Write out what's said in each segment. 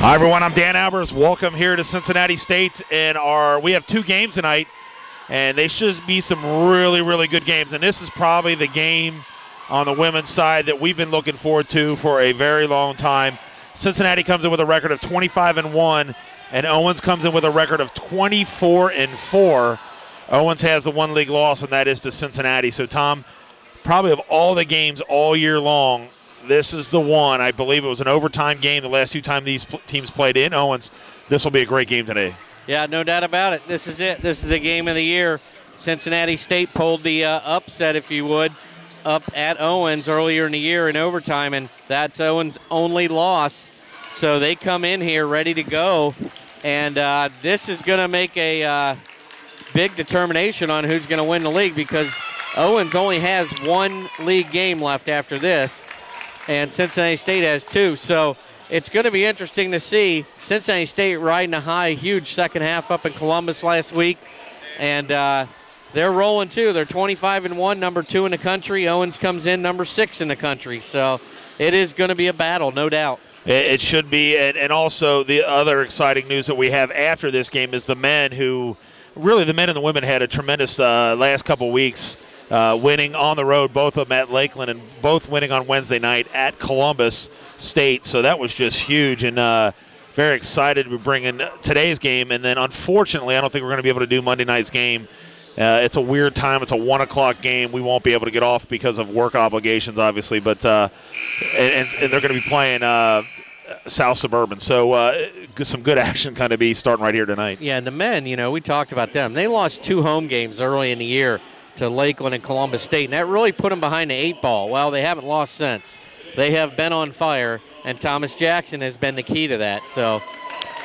Hi, everyone. I'm Dan Albers. Welcome here to Cincinnati State. And we have two games tonight, and they should be some really, really good games. And this is probably the game on the women's side that we've been looking forward to for a very long time. Cincinnati comes in with a record of 25-1, and Owens comes in with a record of 24-4. Owens has the one league loss, and that is to Cincinnati. So, Tom, probably of all the games all year long, this is the one. I believe it was an overtime game the last two times these teams played in Owens. This will be a great game today. Yeah, no doubt about it. This is it. This is the game of the year. Cincinnati State pulled the upset, if you would, up at Owens earlier in the year in overtime, and that's Owens' only loss. So they come in here ready to go, and this is going to make a big determination on who's going to win the league, because Owens only has one league game left after this, and Cincinnati State has two. So it's going to be interesting to see. Cincinnati State riding a high, huge second half up in Columbus last week, and they're rolling too. They're 25-1, number 2 in the country. Owens comes in number 6 in the country. So it is going to be a battle, no doubt. It should be, and also the other exciting news that we have after this game is the men who, really the men and the women had a tremendous last couple weeks. Winning on the road, both of them at Lakeland, and both winning on Wednesday night at Columbus State. So that was just huge, and very excited to bring in today's game. And then, unfortunately, I don't think we're going to be able to do Monday night's game. It's a weird time. It's a 1 o'clock game. We won't be able to get off because of work obligations, obviously. But and they're going to be playing South Suburban. So some good action kind of be starting right here tonight. Yeah, and the men, we talked about them. They lost 2 home games early in the year to Lakeland and Columbus State, and that really put them behind the 8 ball. Well, they haven't lost since. They have been on fire, and Thomas Jackson has been the key to that. So,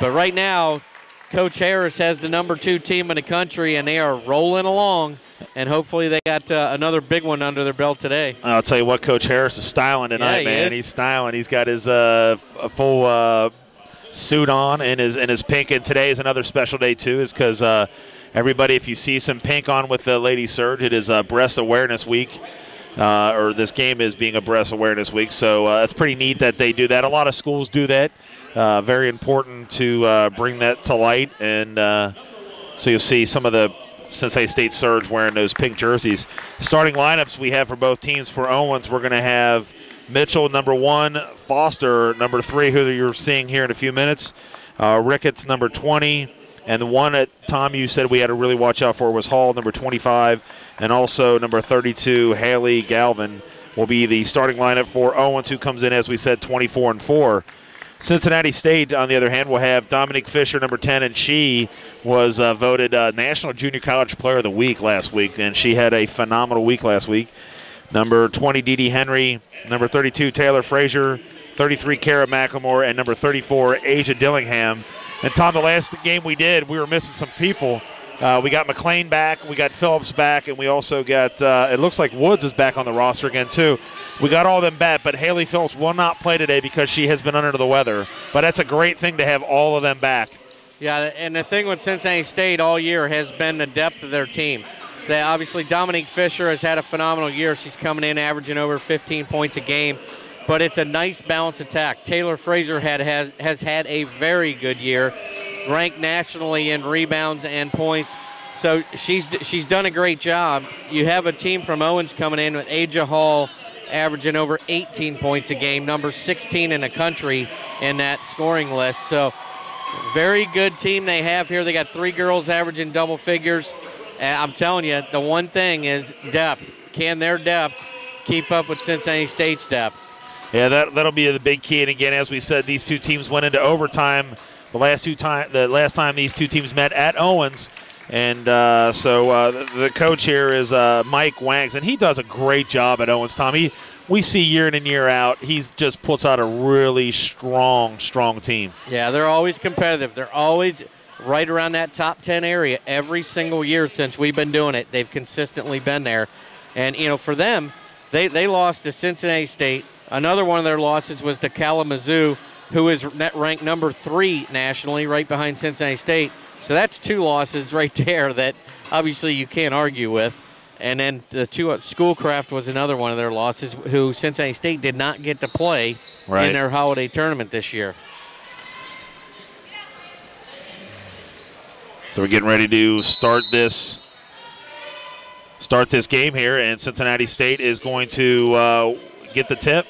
but right now, Coach Harris has the number 2 team in the country, and they are rolling along, and hopefully they got another big one under their belt today. I'll tell you what, Coach Harris is styling tonight, man. He's styling. He's got his full suit on and his pink, and today is another special day, too, is because everybody, if you see some pink on with the ladies' surge, it is Breast Awareness Week, or this game is being a Breast Awareness Week. So it's pretty neat that they do that. A lot of schools do that. Very important to bring that to light. And so you'll see some of the Cincinnati State Surge wearing those pink jerseys. Starting lineups we have for both teams. For Owens, we're going to have Mitchell, number 1, Foster, number 3, who you're seeing here in a few minutes, Ricketts, number 20, and the one that, Tom, you said we had to really watch out for was Hall, number 25, and also number 32, Haley Galvin, will be the starting lineup for Owens, who comes in, as we said, 24-4. Cincinnati State, on the other hand, will have Dominique Fisher, number 10, and she was voted National Junior College Player of the Week last week, and she had a phenomenal week last week. Number 20, Dee Dee Henry, number 32, Taylor Frazier, 33, Kara McLemore, and number 34, Asia Dillingham. And, Tom, the last game we did, we were missing some people. We got McLean back, we got Phillips back, and we also got, it looks like Woods is back on the roster again, too. We got all of them back, but Haley Phillips will not play today because she has been under the weather. But that's a great thing to have all of them back. Yeah, and the thing with Cincinnati State all year has been the depth of their team. Obviously, Dominique Fisher has had a phenomenal year. She's coming in averaging over 15 points a game. But it's a nice balanced attack. Taylor Frazier has had a very good year, ranked nationally in rebounds and points. So she's done a great job. You have a team from Owens coming in with Aja Hall averaging over 18 points a game, number 16 in the country in that scoring list. So very good team they have here. They got 3 girls averaging double figures. And I'm telling you, the one thing is depth. Can their depth keep up with Cincinnati State's depth? Yeah, that'll be the big key. And again, as we said, these two teams went into overtime the last time these two teams met at Owens. And so the coach here is Mike Wangs, and he does a great job at Owens, Tom. We see year in and year out, he just puts out a really strong team. Yeah, they're always competitive. They're always right around that top 10 area every single year since we've been doing it. They've consistently been there. And, for them, they lost to Cincinnati State. Another one of their losses was to Kalamazoo, who is ranked number 3 nationally, right behind Cincinnati State. So that's 2 losses right there that obviously you can't argue with. And then the 2 Schoolcraft was another one of their losses, who Cincinnati State did not get to play in their holiday tournament this year. So we're getting ready to start this game here, and Cincinnati State is going to get the tip.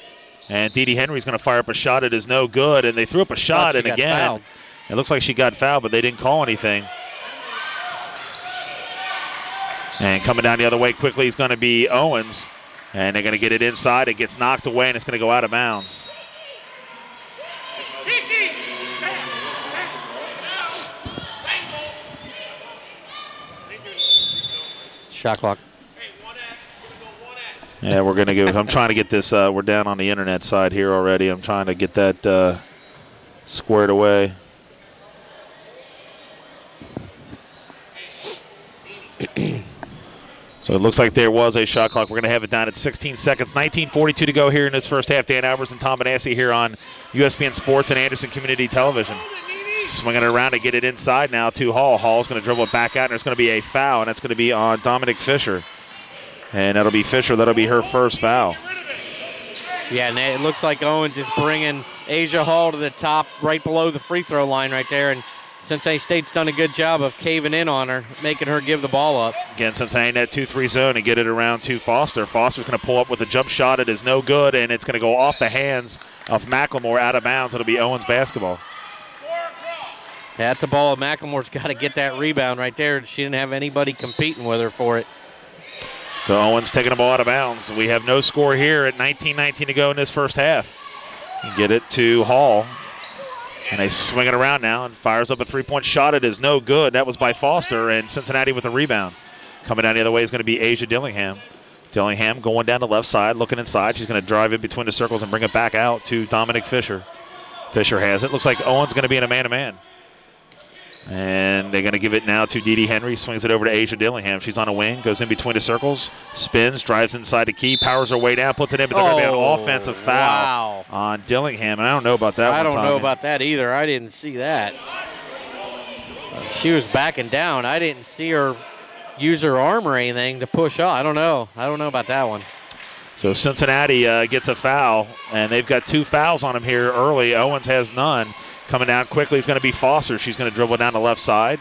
And Dee Dee Henry's going to fire up a shot. It is no good, and they threw up a shot, and again, fouled. It looks like she got fouled, but they didn't call anything. And coming down the other way quickly is going to be Owens, and they're going to get it inside. It gets knocked away, and it's going to go out of bounds. Shot clock. Yeah, we're going to give. I'm trying to get this. We're down on the internet side here already. I'm trying to get that squared away. So it looks like there was a shot clock. We're going to have it down at 16 seconds. 19:42 to go here in this first half. Dan Albers and Tom Benassi here on USPN Sports and Anderson Community Television. Swinging it around to get it inside now to Hall. Hall's going to dribble it back out, and there's going to be a foul, and that's going to be on Dominic Fisher. And that'll be Fisher. That'll be her first foul. Yeah, and it looks like Owens is bringing Asia Hall to the top right below the free throw line right there. And Cincinnati State's done a good job of caving in on her, making her give the ball up. Again, Cincinnati in that 2-3 zone and get it around to Foster. Foster's going to pull up with a jump shot. It is no good, and it's going to go off the hands of McLemore out of bounds. It'll be Owens basketball. Yeah, that's a ball. McLemore's got to get that rebound right there. She didn't have anybody competing with her for it. So Owens taking the ball out of bounds. We have no score here at 19:19 to go in this first half. Get it to Hall. And they swing it around now and fires up a three-point shot. It is no good. That was by Foster, and Cincinnati with the rebound. Coming down the other way is going to be Asia Dillingham. Dillingham going down the left side, looking inside. She's going to drive in between the circles and bring it back out to Dominic Fisher. Fisher has it. Looks like Owens going to be in a man-to-man. And they're going to give it now to Dee Dee Henry. Swings it over to Asia Dillingham. She's on a wing, goes in between the circles, spins, drives inside the key, powers her way down, puts it in, but they're going to be an offensive foul on Dillingham. And I don't know about that one, I don't know about that either. I didn't see that. She was backing down. I didn't see her use her arm or anything to push off. I don't know. I don't know about that one. So Cincinnati gets a foul, and they've got 2 fouls on them here early. Owens has none. Coming down quickly is going to be Foster. She's going to dribble down the left side.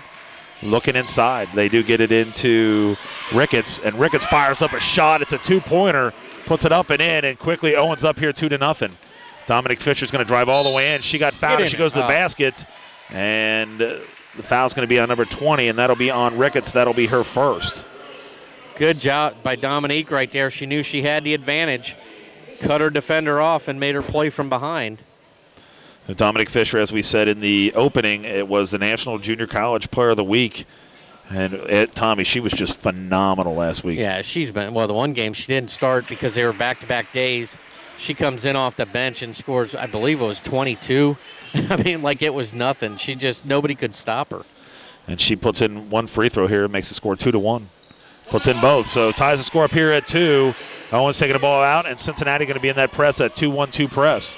Looking inside. They do get it into Ricketts, and Ricketts fires up a shot. It's a 2-pointer. Puts it up and in, and quickly Owens up here 2-0. Dominic Fisher's going to drive all the way in. She got fouled, and she goes to the basket. And the foul's going to be on number 20, and that'll be on Ricketts. That'll be her first. Good job by Dominique right there. She knew she had the advantage. Cut her defender off and made her play from behind. Dominic Fisher, as we said in the opening, it was the National Junior College Player of the Week. And Tommy, she was just phenomenal last week. Yeah, she's been, well, the one game she didn't start because they were back-to-back days. She comes in off the bench and scores, I believe it was 22. I mean, like it was nothing. She just, nobody could stop her. And she puts in one free throw here and makes the score 2-1. Puts in both. So ties the score up here at 2. Owens taking the ball out, and Cincinnati going to be in that press, that 2-1-2 press.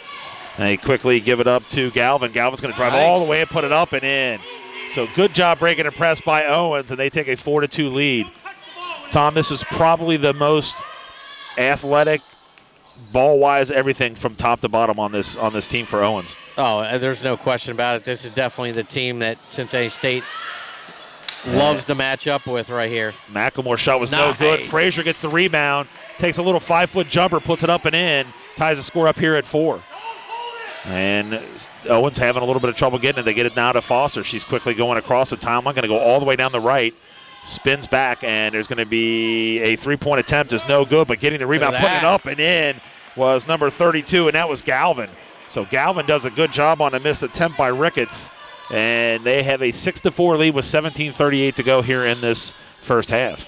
And they quickly give it up to Galvin. Galvin's going to drive all the way and put it up and in. So good job breaking a press by Owens, and they take a 4-2 lead. Tom, this is probably the most athletic, ball-wise, everything from top to bottom on this team for Owens. Oh, there's no question about it. This is definitely the team that Cincinnati State loves to match up with right here. McLemore's shot was no good. Frazier gets the rebound, takes a little 5-foot jumper, puts it up and in, ties the score up here at 4. And Owens having a little bit of trouble getting it. They get it now to Foster. She's quickly going across the timeline, going to go all the way down the right, spins back, and there's going to be a 3-point attempt. Is no good, but getting the rebound, putting it up and in was number 32, and that was Galvin. So Galvin does a good job on a missed attempt by Ricketts, and they have a 6-4 lead with 17:38 to go here in this first half.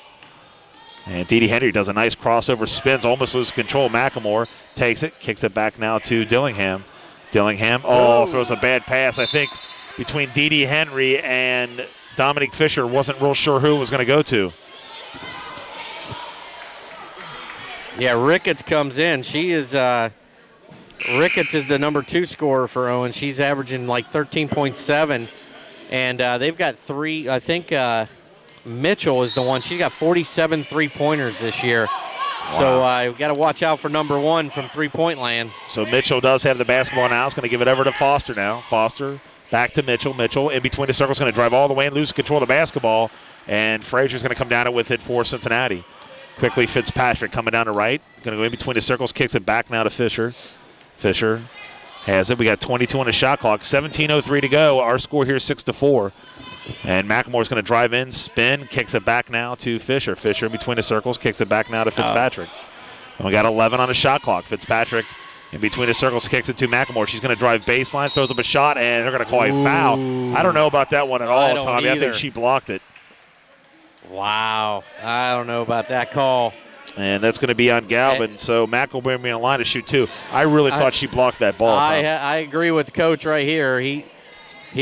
And Dee Dee Henry does a nice crossover, spins, almost loses control. McLemore takes it, kicks it back now to Dillingham. Dillingham, throws a bad pass. I think between Dee Dee Henry and Dominic Fisher, wasn't real sure who it was going to go to. Yeah, Ricketts comes in. She is Ricketts is the number 2 scorer for Owens. She's averaging like 13.7, and they've got 3. I think Mitchell is the one. She's got 47 3-pointers this year. Wow. So we've got to watch out for number 1 from 3-point land. So Mitchell does have the basketball now. He's going to give it over to Foster now. Foster Back to Mitchell. Mitchell in between the circles, going to drive all the way and lose control of the basketball. And Frazier's going to come down it with it for Cincinnati. Quickly, Fitzpatrick coming down the right. Going to go in between the circles, kicks it back now to Fisher. Fisher has it. We got 22 on the shot clock. 17:03 to go. Our score here is 6-4. And McLemore's going to drive in, spin, kicks it back now to Fisher. Fisher in between the circles, kicks it back now to Fitzpatrick. And we got 11 on the shot clock. Fitzpatrick in between the circles, kicks it to McLemore. She's going to drive baseline, throws up a shot, and they're going to call a foul. I don't know about that one at all, Tommy. I think she blocked it. Wow. I don't know about that call. And that's going to be on Galvin. So McLemore will be in line to shoot two. I really thought she blocked that ball. I agree with the coach right here. He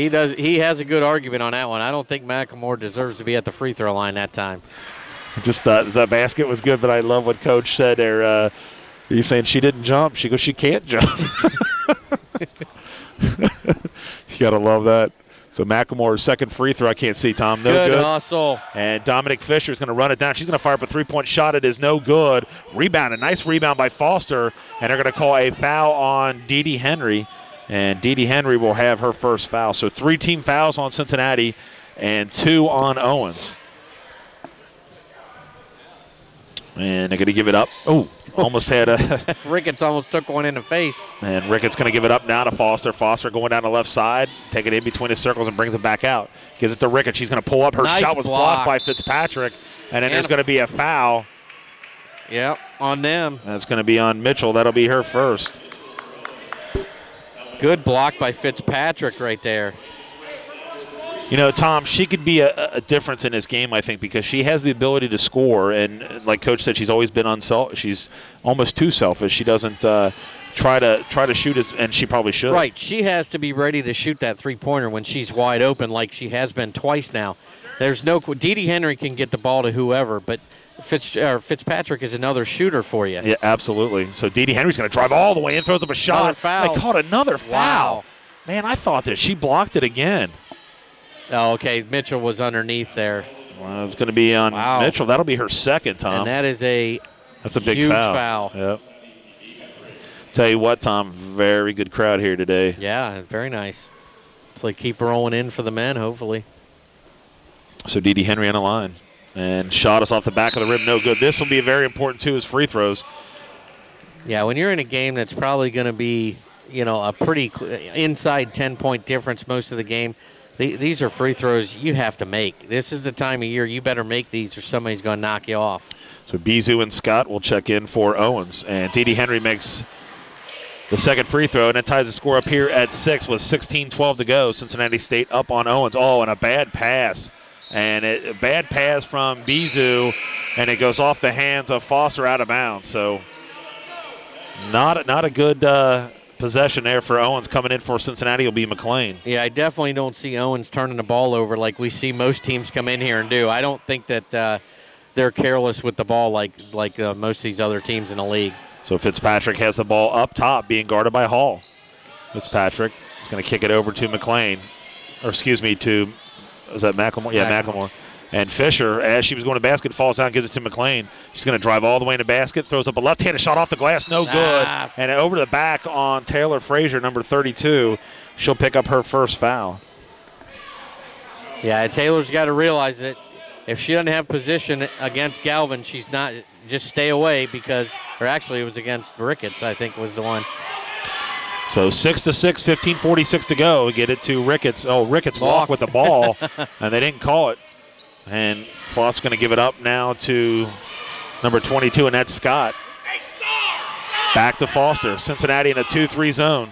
has a good argument on that one. I don't think McLemore deserves to be at the free throw line that time. Just thought that basket was good, but I love what Coach said there. He's saying she didn't jump. She goes, she can't jump. You got to love that. So McLemore's second free throw, I can't see, Tom. No good. Good hustle. And Dominic Fisher's going to run it down. She's going to fire up a three-point shot. It is no good. Rebound, a nice rebound by Foster. And they're going to call a foul on Dee Dee Henry. And Dee Dee Henry will have her first foul. So 3 team fouls on Cincinnati and 2 on Owens. And they're going to give it up. Oh, almost had a... Ricketts almost took one in the face. And Ricketts going to give it up now to Foster. Foster going down the left side, take it in between his circles and brings it back out. Gives it to Ricketts. She's going to pull up. Her shot was blocked by Fitzpatrick. And then there's going to be a foul. Yep, on them. That's going to be on Mitchell. That'll be her first. Good block by Fitzpatrick right there. You know, Tom, she could be a difference in this game, I think, because she has the ability to score. And like Coach said, she's always been she's almost too selfish. She doesn't try to shoot and she probably should. Right. She has to be ready to shoot that three-pointer when she's wide open, like she has been twice now. There's no Dee Dee Henry can get the ball to whoever, but Fitzpatrick is another shooter for you. Yeah, absolutely. So Dee Dee Henry's going to drive all the way in, throws up a shot. Another foul. They caught another foul. Wow. Man, I thought that she blocked it again. Oh, okay. Mitchell was underneath there. Well, it's going to be on Mitchell. That'll be her second, Tom. And that's a big huge foul. Yep. Tell you what, Tom, very good crowd here today. Yeah, very nice. So keep rolling in for the men, hopefully. So Dee Dee Henry on the line. And shot us off the back of the rim. No good. This will be very important, too, as free throws. Yeah, when you're in a game that's probably going to be, a pretty inside 10-point difference most of the game, these are free throws you have to make. This is the time of year you better make these or somebody's going to knock you off. So Bizu and Scott will check in for Owens. And Dee Dee Henry makes the second free throw, and that ties the score up here at 6 with 16:12 to go. Cincinnati State up on Owens. Oh, and a bad pass. And a bad pass from Bizu, and it goes off the hands of Foster out of bounds. So not a good possession there for Owens. Coming in for Cincinnati will be McLean. Yeah, I definitely don't see Owens turning the ball over like we see most teams come in here and do. I don't think that they're careless with the ball like most of these other teams in the league. So Fitzpatrick has the ball up top being guarded by Hall. Fitzpatrick is going to kick it over to McLean. Or excuse me, to... Is that McLemore? Yeah, McLemore. And Fisher, as she was going to basket, falls down, gives it to McLean. She's going to drive all the way in the basket, throws up a left-handed shot off the glass, no good. And over the back on Taylor Frazier, number 32. She'll pick up her first foul. Yeah, Taylor's got to realize that if she doesn't have position against Galvin, she's not – just stay away because – or actually it was against Ricketts, I think was the one. So 6-6, 15:46 to go. Get it to Ricketts. Oh, Ricketts walked with the ball, and they didn't call it. And Foss going to give it up now to number 22, and that's Scott. Back to Foster. Cincinnati in a 2-3 zone.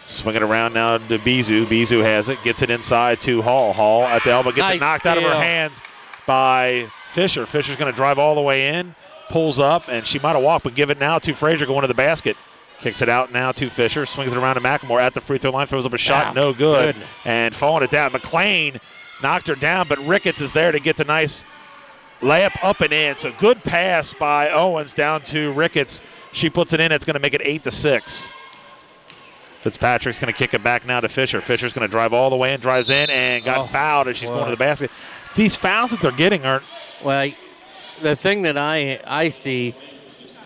Swinging around now to Bizu. Bizu has it. Gets it inside to Hall. Hall at the elbow. Gets it knocked out of her hands by Fisher. Fisher's going to drive all the way in. Pulls up, and she might have walked, but give it now to Frazier going to the basket. Kicks it out now to Fisher. Swings it around to McLemore at the free throw line. Throws up a shot. No good. And falling it down. McLean knocked her down, but Ricketts is there to get the nice layup up and in. So good pass by Owens down to Ricketts. She puts it in. It's going to make it 8-6. Fitzpatrick's going to kick it back now to Fisher. Fisher's going to drive all the way in, drives in, and got fouled as she's going to the basket. These fouls that they're getting aren't. Well, the thing that I see,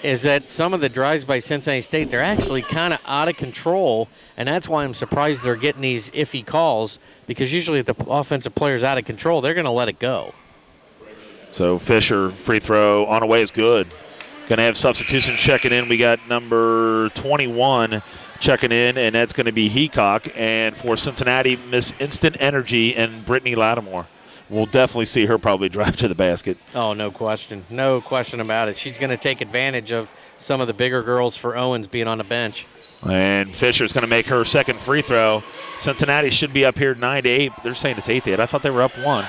is that some of the drives by Cincinnati State, they're actually kind of out of control, and that's why I'm surprised they're getting these iffy calls, because usually if the offensive player's out of control, they're going to let it go. So Fisher, free throw on the way is good. Going to have substitution checking in. We got number 21 checking in, and that's going to be Heacock. And for Cincinnati, Miss Instant Energy and Brittany Lattimore. We'll definitely see her probably drive to the basket. Oh, no question. No question about it. She's going to take advantage of some of the bigger girls for Owens being on the bench. And Fisher's going to make her second free throw. Cincinnati should be up here 9-8. They're saying it's 8-8. I thought they were up 1.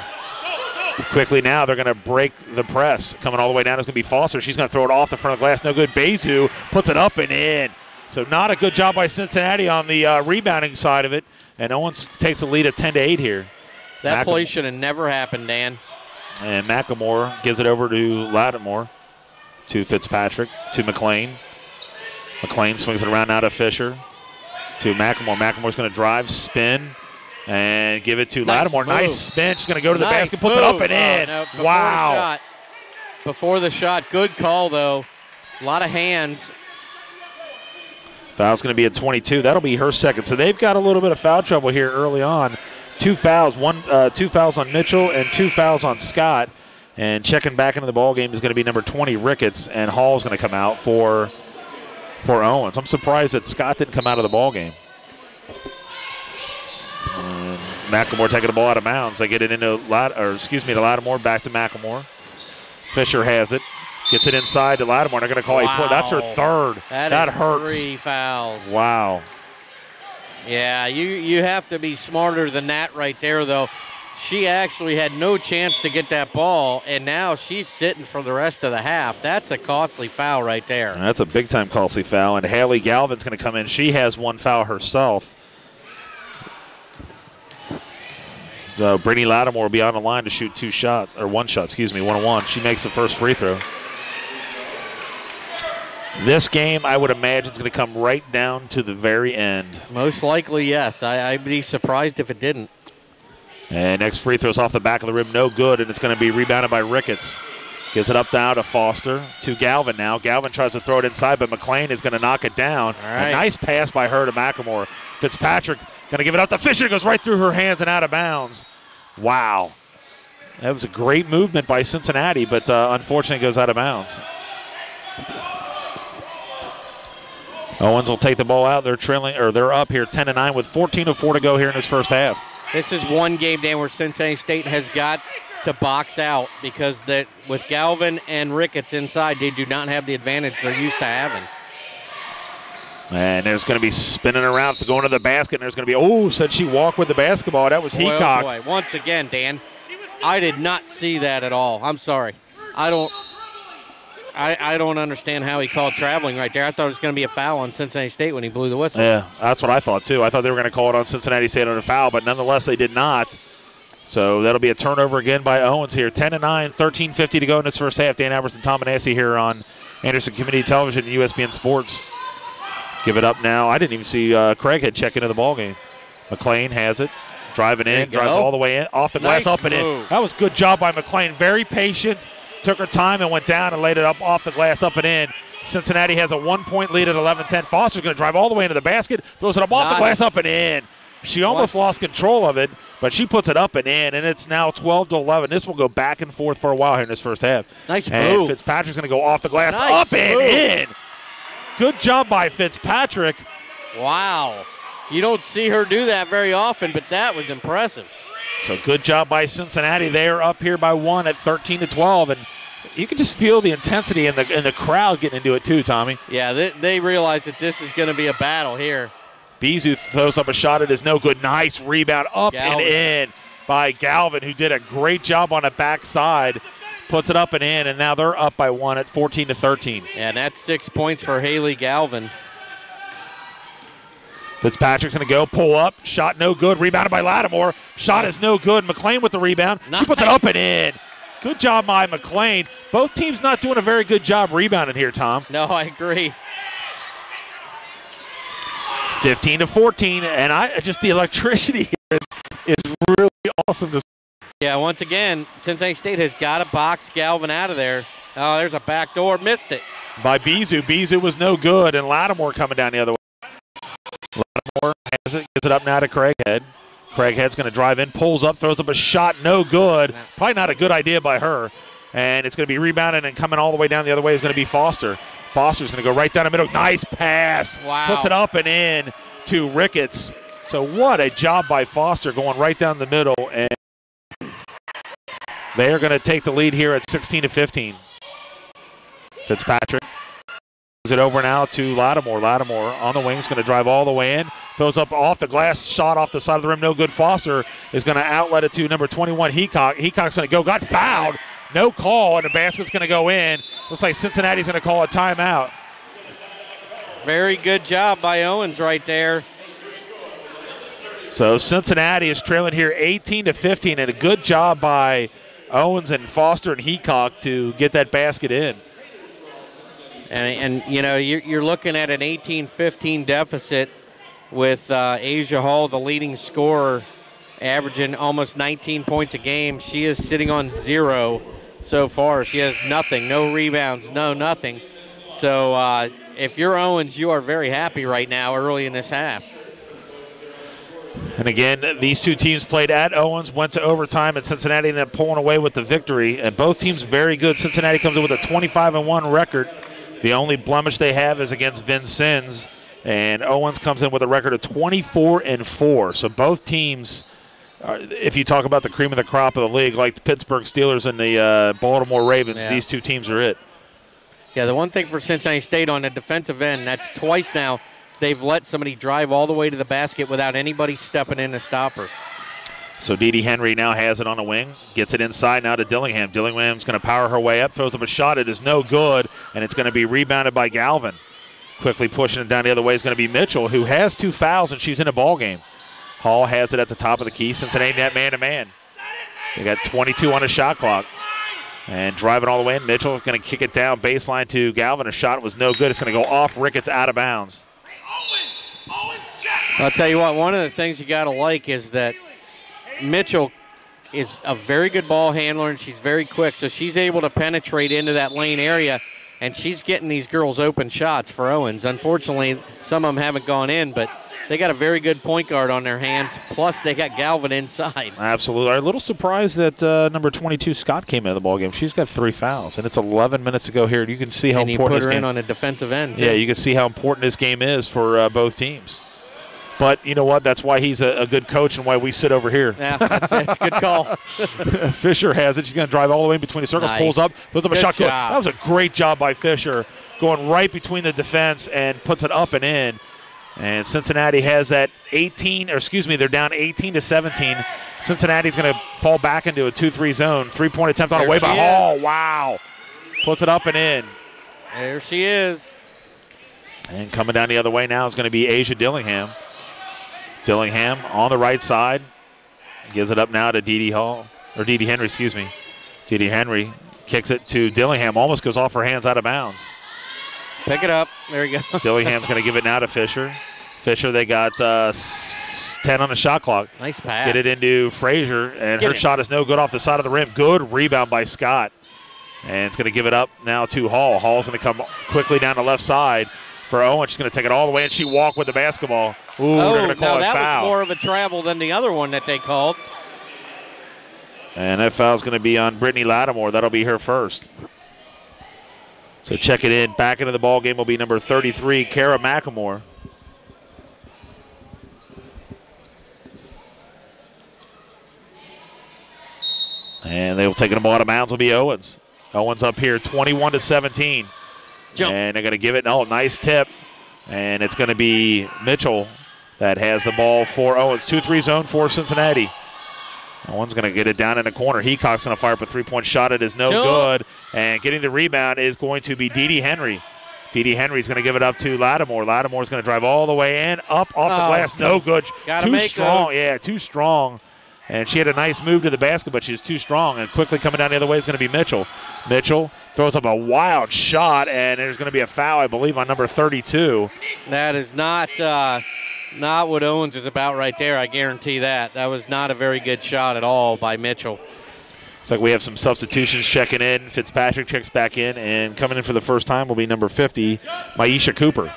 Quickly now, they're going to break the press. Coming all the way down is going to be Foster. She's going to throw it off the front of the glass. No good. Bezu puts it up and in. So not a good job by Cincinnati on the rebounding side of it. And Owens takes a lead of 10-8 here. That play should have never happened, Dan. And McLemore gives it over to Lattimore, to Fitzpatrick, to McLean. McLean swings it around now to Fisher, to McLemore. McLemore's going to drive, spin, and give it to Lattimore. Nice spin. She's going to go to the basket, puts it up and in. No, wow. Before the shot. Good call, though. A lot of hands. Foul's going to be at 22. That'll be her second. So they've got a little bit of foul trouble here early on. 2 fouls, 2 fouls on Mitchell and 2 fouls on Scott. And checking back into the ball game is going to be number 20, Ricketts, and Hall's going to come out for Owens. I'm surprised that Scott didn't come out of the ball game. McLemore taking the ball out of bounds. They get it into to Lattimore, back to McLemore. Fisher has it. Gets it inside to Lattimore. They're going to call a play. That's her third. That hurts. 3 fouls. Wow. Yeah, you have to be smarter than that right there, though. She actually had no chance to get that ball, and now she's sitting for the rest of the half. That's a costly foul right there. That's a big-time costly foul, and Haley Galvin's going to come in. She has 1 foul herself. So Brittany Lattimore will be on the line to shoot 2 shots, or 1 shot, 1-1. She makes the first free throw. This game, I would imagine, is going to come right down to the very end. Most likely, yes. I'd be surprised if it didn't. And next free throw's off the back of the rim, no good, and it's going to be rebounded by Ricketts. Gives it up now to Foster, to Galvin now. Galvin tries to throw it inside, but McLean is going to knock it down. All right. A nice pass by her to McLemore. Fitzpatrick going to give it up to Fisher. It goes right through her hands and out of bounds. Wow. That was a great movement by Cincinnati, but unfortunately it goes out of bounds. Owens will take the ball out. They're trailing, or they're up here 10-9 with 14:04 to go here in this first half. This is one game, Dan, where Cincinnati State has got to box out, because that with Galvin and Ricketts inside, they do not have the advantage they're used to having. And there's going to be spinning around to going to the basket, and there's going to be, said she walked with the basketball. That was Heacock. Oh boy. Once again, Dan, I did not see that at all. I'm sorry. I don't understand how he called traveling right there. I thought it was going to be a foul on Cincinnati State when he blew the whistle. Yeah, that's what I thought, too. I thought they were going to call it on Cincinnati State on a foul, but nonetheless, they did not. So that'll be a turnover again by Owens here. 10-9, 13:50 to go in this first half. Dan Albertson, Tom Manassi here on Anderson Community Television and USBN Sports. Give it up now. I didn't even see Craighead check into the ballgame. McLean has it. Driving in, drives all the way in, off the glass, up and in. That was a good job by McLean. Very patient. Took her time and went down and laid it up off the glass, up and in. Cincinnati has a 1-point lead at 11-10. Foster's going to drive all the way into the basket, throws it up off the glass, up and in. She almost lost control of it, but she puts it up and in, and it's now 12-11. This will go back and forth for a while here in this first half. Nice move. And Fitzpatrick's going to go off the glass, up and in. Good job by Fitzpatrick. Wow. You don't see her do that very often, but that was impressive. So good job by Cincinnati. They are up here by 1 at 13-12, and you can just feel the intensity in the crowd getting into it too, Tommy. Yeah, they realize that this is going to be a battle here. Bezu throws up a shot. It is no good. Nice rebound up and in by Galvin, who did a great job on the backside. Puts it up and in, and now they're up by 1 at 14-13. Yeah, and that's 6 points for Haley Galvin. Fitzpatrick's going to go, pull up, shot no good, rebounded by Lattimore. Shot is no good. McLean with the rebound. Nice. She puts it up and in. Good job by McLean. Both teams not doing a very good job rebounding here, Tom. No, I agree. 15-14, and just the electricity here is really awesome to see. Yeah, once again, Cincinnati State has got to box Galvin out of there. Oh, there's a back door. Missed it. by Bizu. Bizu was no good, and Lattimore coming down the other way. Lattimore has it, gets it up now to Craighead. Craighead's going to drive in, pulls up, throws up a shot, no good. Probably not a good idea by her. And it's going to be rebounded, and coming all the way down the other way is going to be Foster. Foster's going to go right down the middle. Nice pass. Wow. Puts it up and in to Ricketts. So what a job by Foster going right down the middle. And they are going to take the lead here at 16-15. Fitzpatrick gives it over now to Lattimore. Lattimore on the wing is going to drive all the way in. Fills up off the glass, shot off the side of the rim, no good. Foster is going to outlet it to number 21, Heacock. Heacock's going to go, got fouled. No call, and the basket's going to go in. Looks like Cincinnati's going to call a timeout. Very good job by Owens right there. So Cincinnati is trailing here 18-15, and a good job by Owens and Foster and Heacock to get that basket in. And you know, you're looking at an 18-15 deficit with Asia Hall, the leading scorer, averaging almost 19 points a game. She is sitting on 0 so far. She has nothing, no rebounds, nothing. So if you're Owens, you are very happy right now early in this half. And again, these two teams played at Owens, went to overtime, and Cincinnati ended up pulling away with the victory. And both teams very good. Cincinnati comes in with a 25-1 record. The only blemish they have is against Vincennes. And Owens comes in with a record of 24-4. So both teams, if you talk about the cream of the crop of the league, like the Pittsburgh Steelers and the Baltimore Ravens, these two teams are it. Yeah, the one thing for Cincinnati State on the defensive end, that's twice now they've let somebody drive all the way to the basket without anybody stepping in to stop her. So Dee Dee Henry now has it on the wing, gets it inside now to Dillingham. Dillingham's going to power her way up, throws up a shot. It is no good, and it's going to be rebounded by Galvin. Quickly pushing it down the other way is going to be Mitchell, who has 2 fouls, and she's in a ball game. Hall has it at the top of the key. Cincinnati net man-to-man. They got 22 on the shot clock. And driving all the way in, Mitchell going to kick it down baseline to Galvin. A shot was no good. It's going to go off Ricketts out of bounds. I'll tell you what, one of the things you got to like is that Mitchell is a very good ball handler, and she's very quick, so she's able to penetrate into that lane area, and she's getting these girls open shots for Owens. Unfortunately, some of them haven't gone in, but they got a very good point guard on their hands, plus they got Galvin inside. Absolutely. I'm a little surprised that number 22, Scott, came into the ballgame. She's got 3 fouls, and it's 11 minutes to go here. You can see how important this game is. And you put her in on a defensive end, too. Yeah, you can see how important this game is for both teams. But you know what? That's why he's a good coach and why we sit over here. Yeah, that's a good call. Fisher has it. She's going to drive all the way in between the circles, pulls up a good shot. Job. That was a great job by Fisher, going right between the defense and puts it up and in. And Cincinnati has that they're down 18-17. Cincinnati's going to fall back into a 2-3 zone. 3-point attempt on the way by Hall. Wow. Puts it up and in. There she is. And coming down the other way now is going to be Asia Dillingham. Dillingham on the right side. Gives it up now to Dee Dee Henry, Dee Dee Henry kicks it to Dillingham. Almost goes off her hands out of bounds. Pick it up. There you go. Dillingham's going to give it now to Fisher. Fisher, they got 10 on the shot clock. Nice pass. Get it into Frazier, and her shot is no good off the side of the rim. Good rebound by Scott. And it's going to give it up now to Hall. Hall's going to come quickly down the left side for Owen. She's going to take it all the way, and she walked with the basketball. Ooh, they're going to call it foul. That was more of a travel than the other one that they called. And that foul's going to be on Brittany Lattimore. That'll be her first. So check it in. Back into the ball game will be number 33, Kara McElmore. And they will take the ball out of bounds will be Owens. Owens up here 21-17. Jump. And they're going to give it, nice tip. And it's going to be Mitchell that has the ball for Owens. 2-3 zone for Cincinnati. Owens going to get it down in the corner. Heacock's going to fire up a 3-point shot. It is no good. And getting the rebound is going to be Dee Dee Henry. Dee Dee Henry's going to give it up to Lattimore. Lattimore's going to drive all the way in. Up off the glass. No good. Too strong. Those. Yeah, too strong. And she had a nice move to the basket, but she was too strong. And quickly coming down the other way is going to be Mitchell. Mitchell throws up a wild shot, and there's going to be a foul, I believe, on number 32. That is not what Owens is about right there, I guarantee that. That was not a very good shot at all by Mitchell. Looks like we have some substitutions checking in. Fitzpatrick checks back in, and coming in for the first time will be number 50, Maisha Cooper.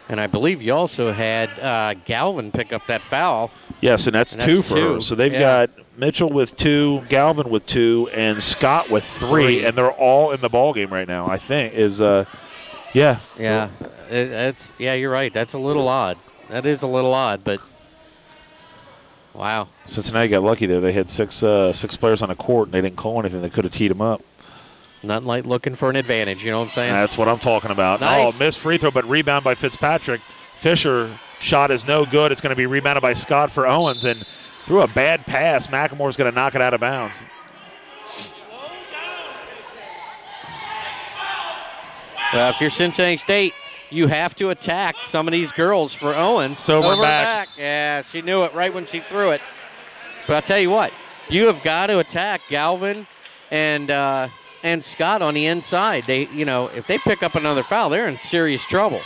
And I believe you also had Galvin pick up that foul. Yes, and that's two for her. So they've got Mitchell with 2, Galvin with 2, and Scott with 3, and they're all in the ball game right now, I think. Yeah, you're right. That's a little odd. That is a little odd, but wow. Cincinnati got lucky there. They had six players on the court, and they didn't call anything. They could have teed them up. Nothing like looking for an advantage, you know what I'm saying? That's what I'm talking about. Nice. Oh, missed free throw, but rebound by Fitzpatrick. Fisher shot is no good. It's going to be rebounded by Scott for Owens, and through a bad pass, McElmore's going to knock it out of bounds. Well, if you're Cincinnati State, you have to attack some of these girls for Owens. It's over and back. Yeah, she knew it right when she threw it. But I'll tell you what, you have got to attack Galvin and Scott on the inside. They, if they pick up another foul, they're in serious trouble.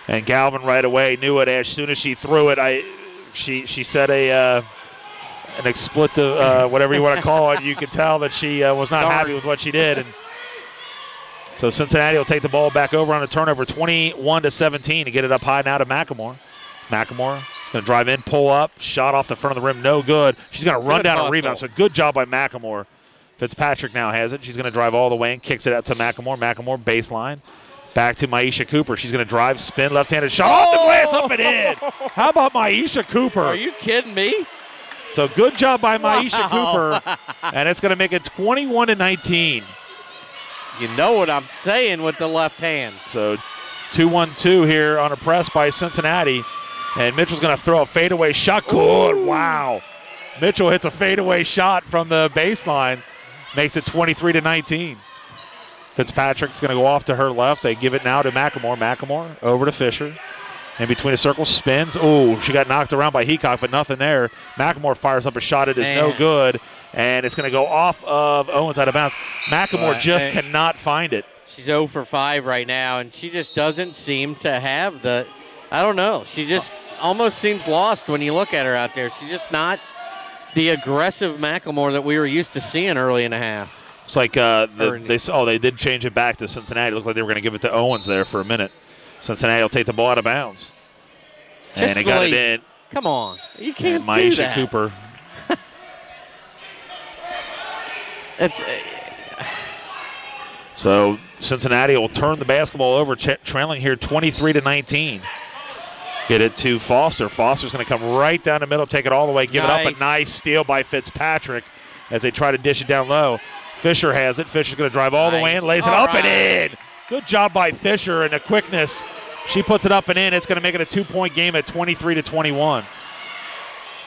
And Galvin right away knew it as soon as she threw it. She said an expletive, whatever you want to call it. You could tell that she was not happy with what she did. And so Cincinnati will take the ball back over on a turnover, 21-17, to get it up high now to McElmore. McElmore going to drive in, pull up, shot off the front of the rim, no good. She's going to run down a rebound, so good job by McElmore. Fitzpatrick now has it. She's going to drive all the way and kicks it out to McElmore. McElmore baseline. Back to Maisha Cooper. She's going to drive, spin, left-handed shot off the glass, up and in. How about Maisha Cooper? Are you kidding me? So good job by Maisha Cooper, and it's going to make it 21-19. You know what I'm saying with the left hand. So 2-1-2 here on a press by Cincinnati, and Mitchell's going to throw a fadeaway shot. Good, wow. Mitchell hits a fadeaway shot from the baseline. Makes it 23-19. Fitzpatrick's going to go off to her left. They give it now to McElmore. McElmore over to Fisher. In between the circles, spins. Oh, she got knocked around by Heacock, but nothing there. McElmore fires up a shot. It is no good, and it's going to go off of Owens out of bounds. McElmore just cannot find it. She's 0 for 5 right now, and she just doesn't seem to have the – I don't know. She just almost seems lost when you look at her out there. She's just not – the aggressive McElmore that we were used to seeing early in the half. It's like they did change it back to Cincinnati. It looked like they were going to give it to Owens there for a minute. Cincinnati will take the ball out of bounds. And they got it in. Come on. You can't do Maisha that. Cooper. So Cincinnati will turn the basketball over, trailing here 23-19. Get it to Foster. Foster's going to come right down the middle, take it all the way, give it up. A nice steal by Fitzpatrick as they try to dish it down low. Fisher has it. Fisher's going to drive all the way in, lays it up and in. Good job by Fisher and the quickness. She puts it up and in. It's going to make it a 2-point game at 23-21.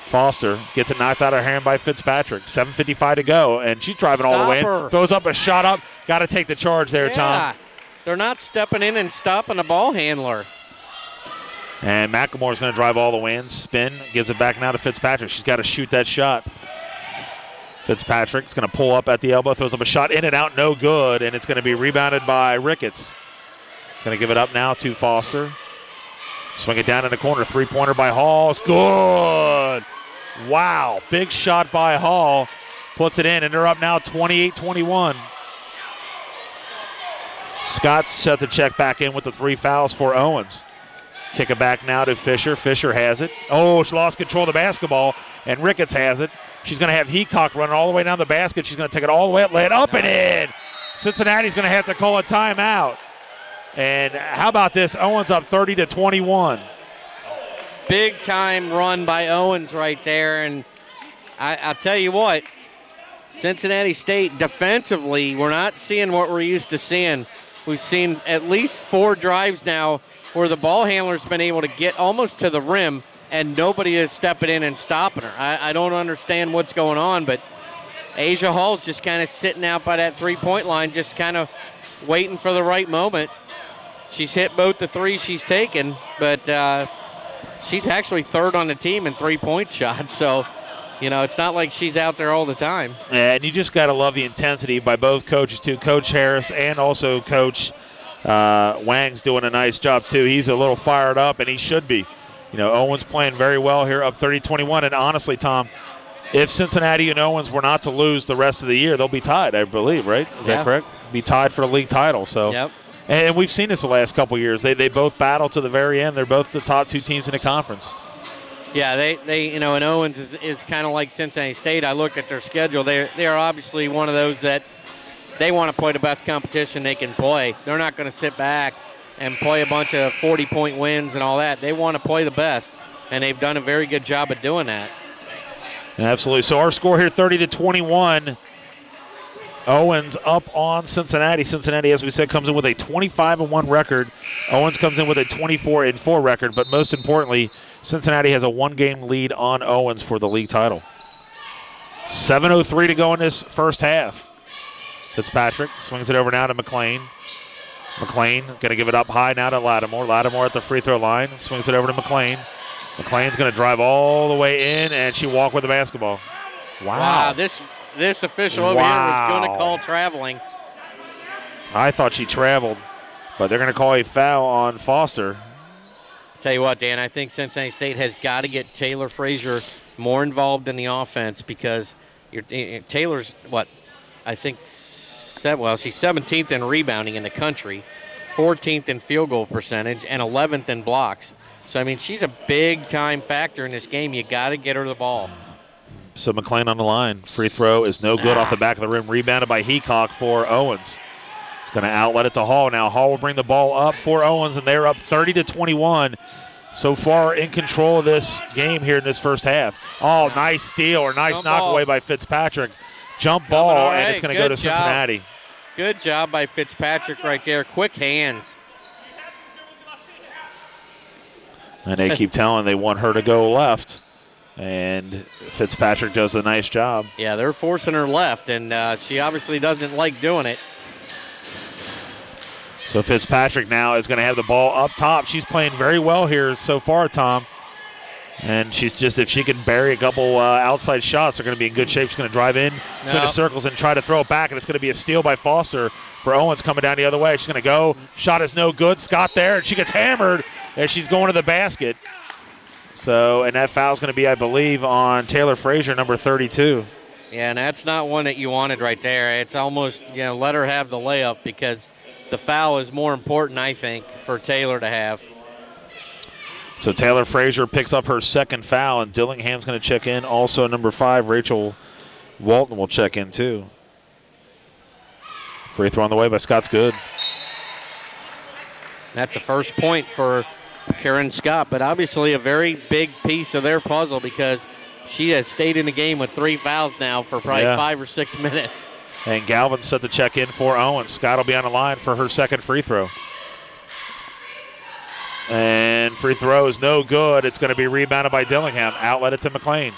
Foster gets it knocked out of her hand by Fitzpatrick. 7:55 to go, and she's driving all the way in. Throws up a shot up. Got to take the charge there, Tom. They're not stepping in and stopping the ball handler. And McElmore's going to drive all the way in, spin, gives it back now to Fitzpatrick. She's got to shoot that shot. Fitzpatrick's going to pull up at the elbow, throws up a shot in and out, no good, and it's going to be rebounded by Ricketts. He's going to give it up now to Foster. Swing it down in the corner, three-pointer by Hall. It's good. Wow, big shot by Hall. Puts it in, and they're up now 28-21. Scott's set to check back in with the 3 fouls for Owens. Kick it back now to Fisher. Fisher has it. Oh, she lost control of the basketball, and Ricketts has it. She's going to have Heacock running all the way down the basket. She's going to take it all the way up, lay it up and in. Cincinnati's going to have to call a timeout. And how about this? Owens up 30-21. Big time run by Owens right there. And I'll tell you what, Cincinnati State defensively, we're not seeing what we're used to seeing. We've seen at least 4 drives now where the ball handler's been able to get almost to the rim and nobody is stepping in and stopping her. I don't understand what's going on, but Asia Hall's just kind of sitting out by that three-point line, just kind of waiting for the right moment. She's hit both the 3s she's taken, but she's actually 3rd on the team in three-point shots, so it's not like she's out there all the time. Yeah, and you just got to love the intensity by both coaches, too. Coach Harris and also Coach Wang's doing a nice job, too. He's a little fired up, and he should be. Owens playing very well here, up 30-21. And honestly, Tom, if Cincinnati and Owens were not to lose the rest of the year, they'll be tied, I believe, right? Is that correct? Be tied for the league title. So, yep. And we've seen this the last couple of years. They both battle to the very end. They're both the top 2 teams in the conference. Yeah, they and Owens is kind of like Cincinnati State. I looked at their schedule. They are obviously one of those that they want to play the best competition they can play. They're not going to sit back and play a bunch of 40-point wins and all that. They want to play the best, and they've done a very good job of doing that. Absolutely. So our score here, 30-21. Owens up on Cincinnati. Cincinnati, as we said, comes in with a 25-1 record. Owens comes in with a 24-4 record. But most importantly, Cincinnati has a 1-game lead on Owens for the league title. 7:03 to go in this first half. Fitzpatrick swings it over now to McLean. McLean going to give it up high now to Lattimore. Lattimore at the free throw line. Swings it over to McLean. McLean's going to drive all the way in, and she walked with the basketball. Wow. This official over here was going to call traveling. I thought she traveled, but they're going to call a foul on Foster. Tell you what, Dan, I think Cincinnati State has got to get Taylor Frazier more involved in the offense because Taylor's, she's 17th in rebounding in the country, 14th in field goal percentage, and 11th in blocks. So, I mean, she's a big-time factor in this game. You got to get her the ball. So McLean on the line. Free throw is no good off the back of the rim. Rebounded by Heacock for Owens. It's going to outlet it to Hall. Now Hall will bring the ball up for Owens, and they're up 30-21. So far in control of this game here in this first half. Oh, nice steal or nice knockaway by Fitzpatrick. Jump ball, and it's going to go to Cincinnati. Good job by Fitzpatrick right there. Quick hands. And they keep telling they want her to go left. And Fitzpatrick does a nice job. Yeah, they're forcing her left, and she obviously doesn't like doing it. So Fitzpatrick now is going to have the ball up top. She's playing very well here so far, Tom. And she's just, if she can bury a couple outside shots, they're going to be in good shape. She's going to drive in between the circles and try to throw it back, and it's going to be a steal by Foster for Owens coming down the other way. She's going to go. Shot is no good. Scott there, and she gets hammered as she's going to the basket. So, and that foul's going to be, I believe, on Taylor Frazier, number 32. Yeah, and that's not one that you wanted right there. It's almost, let her have the layup because the foul is more important, I think, for Taylor to have. So Taylor Frazier picks up her second foul, and Dillingham's going to check in. Also, number 5, Rachel Walton will check in, too. Free throw on the way by Scott's good. That's the first point for Karen Scott, but obviously a very big piece of their puzzle because she has stayed in the game with 3 fouls now for probably 5 or 6 minutes. And Galvin set the check in for Owens. Scott will be on the line for her second free throw. And free throw is no good. It's going to be rebounded by Dillingham. Outlet it to McLean.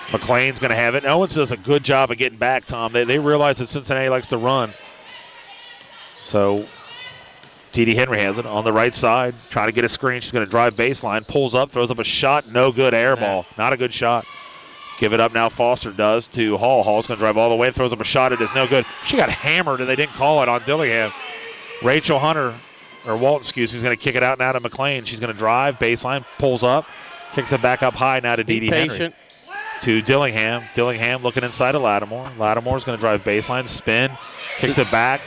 McLean's going to have it. And Owens does a good job of getting back, Tom. They realize that Cincinnati likes to run. So T.D. Henry has it on the right side. Trying to get a screen. She's going to drive baseline. Pulls up, throws up a shot. No good. Air ball. Not a good shot. Give it up now. Foster does to Hall. Hall's going to drive all the way. Throws up a shot. It is no good. She got hammered, and they didn't call it on Dillingham. Rachel Hunter. Or Walton, excuse me, is going to kick it out now to McLean. She's going to drive, baseline, pulls up, kicks it back up high now to D.D. Henry. To Dillingham. Dillingham looking inside of Lattimore. Lattimore's going to drive baseline, spin, kicks it back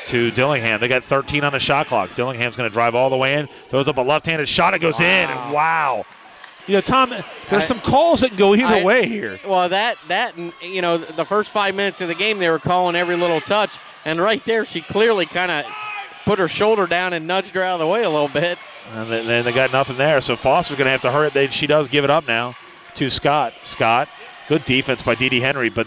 to Dillingham. They got 13 on the shot clock. Dillingham's going to drive all the way in, throws up a left-handed shot. It goes in, and wow. Tom, there's some calls that can go either way here. Well, the first 5 minutes of the game, they were calling every little touch, and right there she clearly kind of put her shoulder down and nudged her out of the way a little bit. And then they got nothing there. So Foster's going to have to hurry. She does give it up now to Scott. Scott, good defense by D.D. Henry, but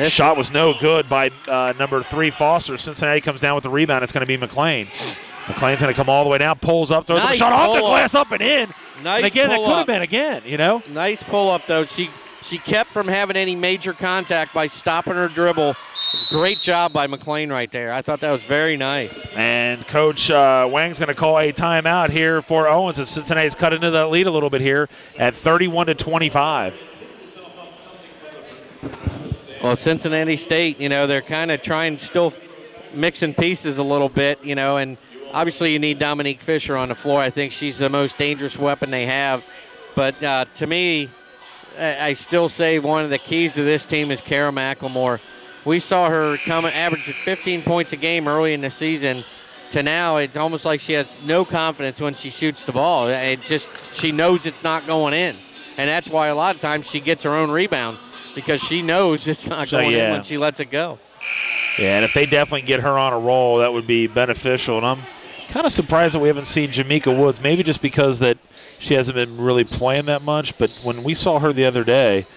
shot was no good by number 3, Foster. Cincinnati comes down with the rebound. It's going to be McLean. McLean's going to come all the way down, pulls up, throws up a shot off the glass, up and in. Nice and again, that could have been again, Nice pull-up, though. She kept from having any major contact by stopping her dribble. Great job by McLean right there. I thought that was very nice. And Coach Wang's going to call a timeout here for Owens as Cincinnati's cut into that lead a little bit here at 31-25. Well, Cincinnati State, they're kind of trying still mixing pieces a little bit, and obviously you need Dominique Fisher on the floor. I think she's the most dangerous weapon they have. But to me, I still say one of the keys to this team is Kara McLemore. We saw her come average at 15 points a game early in the season. To now, it's almost like she has no confidence when she shoots the ball. She knows it's not going in. And that's why a lot of times she gets her own rebound, because she knows it's not going in when she lets it go. Yeah, and if they definitely get her on a roll, that would be beneficial. And I'm kind of surprised that we haven't seen Jamaica Woods, maybe just because that she hasn't been really playing that much. But when we saw her the other day,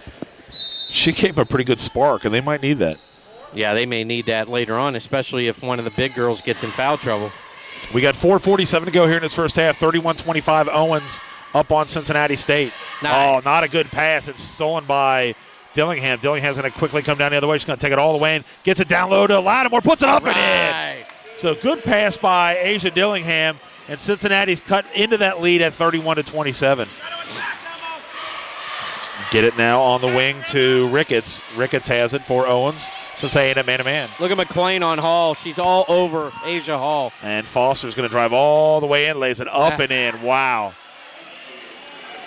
she gave a pretty good spark, and they might need that. Yeah, they may need that later on, especially if one of the big girls gets in foul trouble. We got 4:47 to go here in this first half. 31-25, Owens up on Cincinnati State. Nice. Oh, not a good pass. It's stolen by Dillingham. Dillingham's going to quickly come down the other way. She's going to take it all the way and gets it down low to Lattimore. Puts it up and in. So good pass by Asia Dillingham, and Cincinnati's cut into that lead at 31-27. Get it now on the wing to Ricketts. Ricketts has it for Owens. Cincinnati man-to-man. Look at McLean on Hall. She's all over Asia Hall. And Foster's going to drive all the way in, lays it up and in. Wow.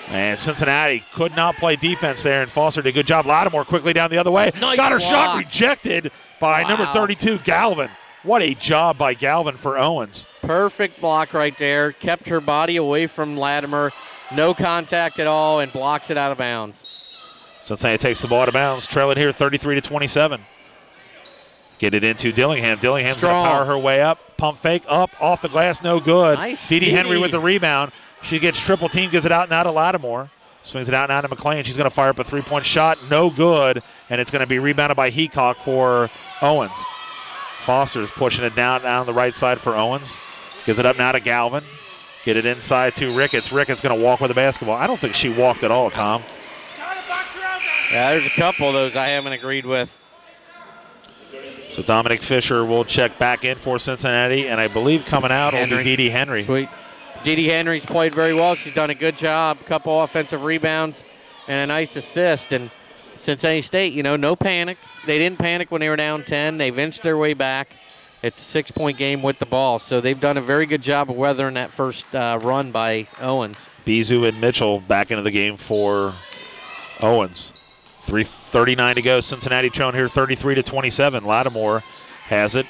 And Cincinnati could not play defense there, and Foster did a good job. Lattimore quickly down the other way. Nice Got her block. shot rejected by number 32, Galvin. What a job by Galvin for Owens. Perfect block right there. Kept her body away from Latimer. No contact at all, and blocks it out of bounds. Cincinnati takes the ball out of bounds, trailing here 33-27. Get it into Dillingham. Dillingham's going to power her way up. Pump fake up, off the glass, no good. Nice. Dee Henry with the rebound. She gets triple team, gives it out and out to Lattimore. Swings it out and out to McLean. She's going to fire up a three-point shot. No good, and it's going to be rebounded by Heacock for Owens. Foster's pushing it down the right side for Owens. Gives it up now to Galvin. Get it inside to Ricketts. Ricketts going to walk with the basketball. I don't think she walked at all, Tom. Yeah, there's a couple of those I haven't agreed with. So Dominic Fisher will check back in for Cincinnati, and I believe coming out will be Dee Henry. Sweet. Dee Henry's played very well. She's done a good job. Couple offensive rebounds and a nice assist. And Cincinnati State, no panic. They didn't panic when they were down 10. They've inched their way back. It's a 6-point game with the ball. So they've done a very good job of weathering that first run by Owens. Bizu and Mitchell back into the game for Owens. 3:39 to go. Cincinnati trailing here 33-27. Lattimore has it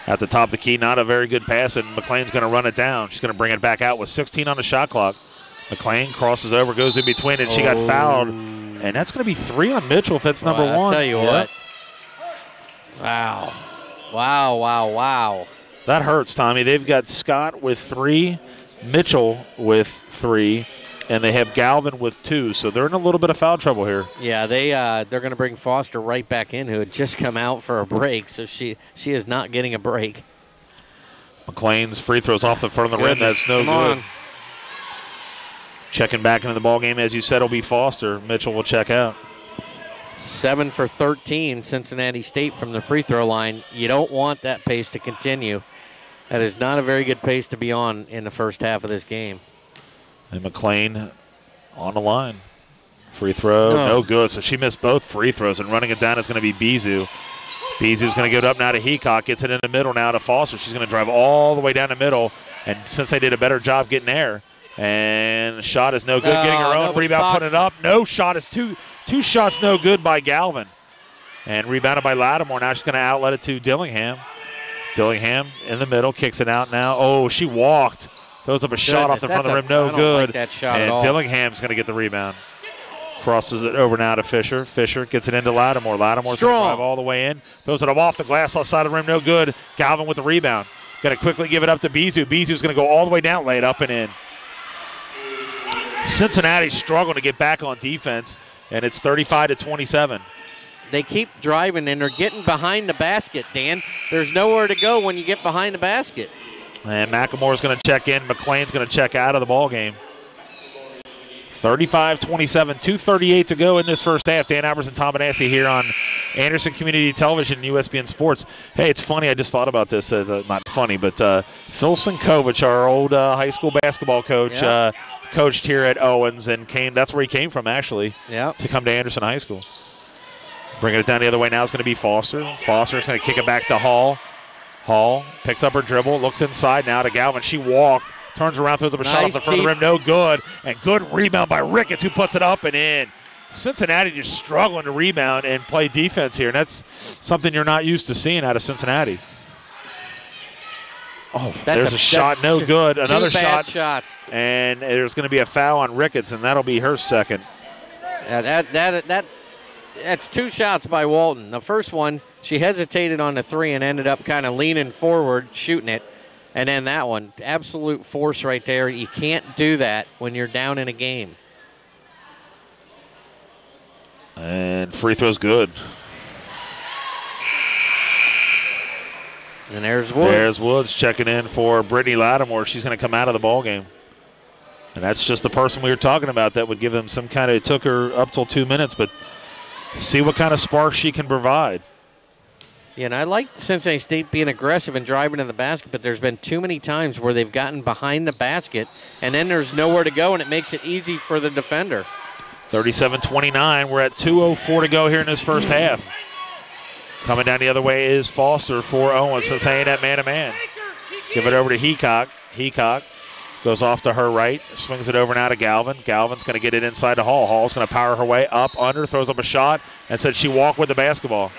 at the top of the key. Not a very good pass, and McLean's going to run it down. She's going to bring it back out with 16 on the shot clock. McLean crosses over, goes in between, and she got fouled. And that's going to be 3 on Mitchell if that's number 1. I'll tell you what. Wow. Wow. That hurts, Tommy. They've got Scott with 3, Mitchell with 3, and they have Galvin with 2, so they're in a little bit of foul trouble here. Yeah, they're going to bring Foster right back in, who had just come out for a break, so she is not getting a break. McLean's free throws off the front of the rim. That's no good. Checking back into the ball game, as you said, will be Foster. Mitchell will check out. 7 for 13, Cincinnati State from the free throw line. You don't want that pace to continue. That is not a very good pace to be on in the first half of this game. And McLean on the line. Free throw, no good. So she missed both free throws, and running it down is going to be Bizu. Bizu's going to give it up now to Heacock. Gets it in the middle now to Foster. She's going to drive all the way down the middle, and since they did a better job getting there, and the shot is no good. Getting her own rebound, putting it up. No shot is two shots no good by Galvin. And rebounded by Lattimore. Now she's going to outlet it to Dillingham. Dillingham in the middle, kicks it out now. Oh, she walked. Throws up a shot off the front of the rim, no good. Like that shot and Dillingham's going to get the rebound. Crosses it over now to Fisher. Fisher gets it into Lattimore. Lattimore's going to drive all the way in. Throws it up off the glass, outside of the rim, no good. Galvin with the rebound. Going to quickly give it up to Bizu. Bizu's going to go all the way down, lay it up and in. Cincinnati's struggling to get back on defense, and it's 35-27. They keep driving, and they're getting behind the basket, Dan. There's nowhere to go when you get behind the basket. And McLemore's going to check in. McLean's going to check out of the ball game. 35-27, 2:38 to go in this first half. Dan Albers and Tom Benassi here on Anderson Community Television, USBN Sports. Hey, it's funny. I just thought about this. Not funny, but Phil Sinkovich, our old high school basketball coach, coached here at Owens, and that's where he came from, actually, to come to Anderson High School. Bringing it down the other way now is going to be Foster. Foster's going to kick it back to Hall. Hall picks up her dribble, looks inside now to Galvin. She walked, turns around, throws up a shot off the front of the rim, no good. And good rebound by Ricketts, who puts it up and in. Cincinnati just struggling to rebound and play defense here, and that's something you're not used to seeing out of Cincinnati. Oh, there's a shot, no good. Another two bad shot, shots. And there's going to be a foul on Ricketts, and that'll be her second. Yeah, that's 2 shots by Walton. The first one, she hesitated on the 3 and ended up kind of leaning forward, shooting it. And then that one, absolute force right there. You can't do that when you're down in a game. And free throw's good. And there's Woods. There's Woods checking in for Brittany Lattimore. She's going to come out of the ball game. And that's just the person we were talking about that would give them some kind of, it took her up till 2 minutes, but see what kind of spark she can provide. Yeah, and I like Cincinnati State being aggressive and driving to the basket, but there's been too many times where they've gotten behind the basket, and then there's nowhere to go, and it makes it easy for the defender. 37-29. We're at 2:04 to go here in this first half. Coming down the other way is Foster for Owens. So saying that man-to-man. Give it over to Heacock. Heacock goes off to her right. Swings it over now to Galvin. Galvin's going to get it inside to Hall. Hall's going to power her way up, under, throws up a shot, and said she walked with the basketball.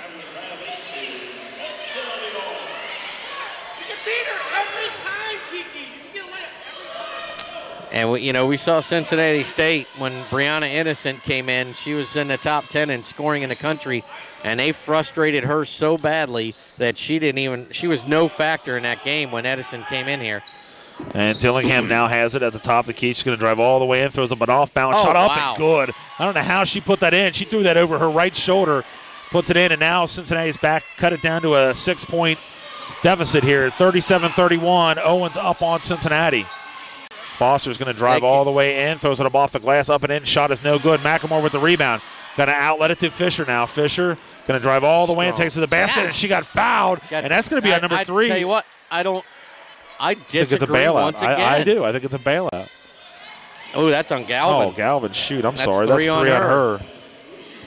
And we saw Cincinnati State when Brianna Innocent came in. She was in the top 10 in scoring in the country, and they frustrated her so badly that she was no factor in that game when Edison came in here. And Dillingham now has it at the top of the key. She's going to drive all the way in, throws up an off-balance shot up and good. I don't know how she put that in. She threw that over her right shoulder, puts it in, and now Cincinnati's back, cut it down to a 6-point deficit here. 37-31, Owens up on Cincinnati. Foster's going to drive all the way in, throws it up off the glass, up and in. Shot is no good. McLemore with the rebound. Going to outlet it to Fisher now. Fisher going to drive all the way and takes it to the basket, and she got fouled, and that's going to be on number 3. I tell you what, I disagree think it's a bailout. Once again. I do. I think it's a bailout. Oh, that's on Galvin. Oh, Galvin, shoot. I'm sorry. That's 3 on her.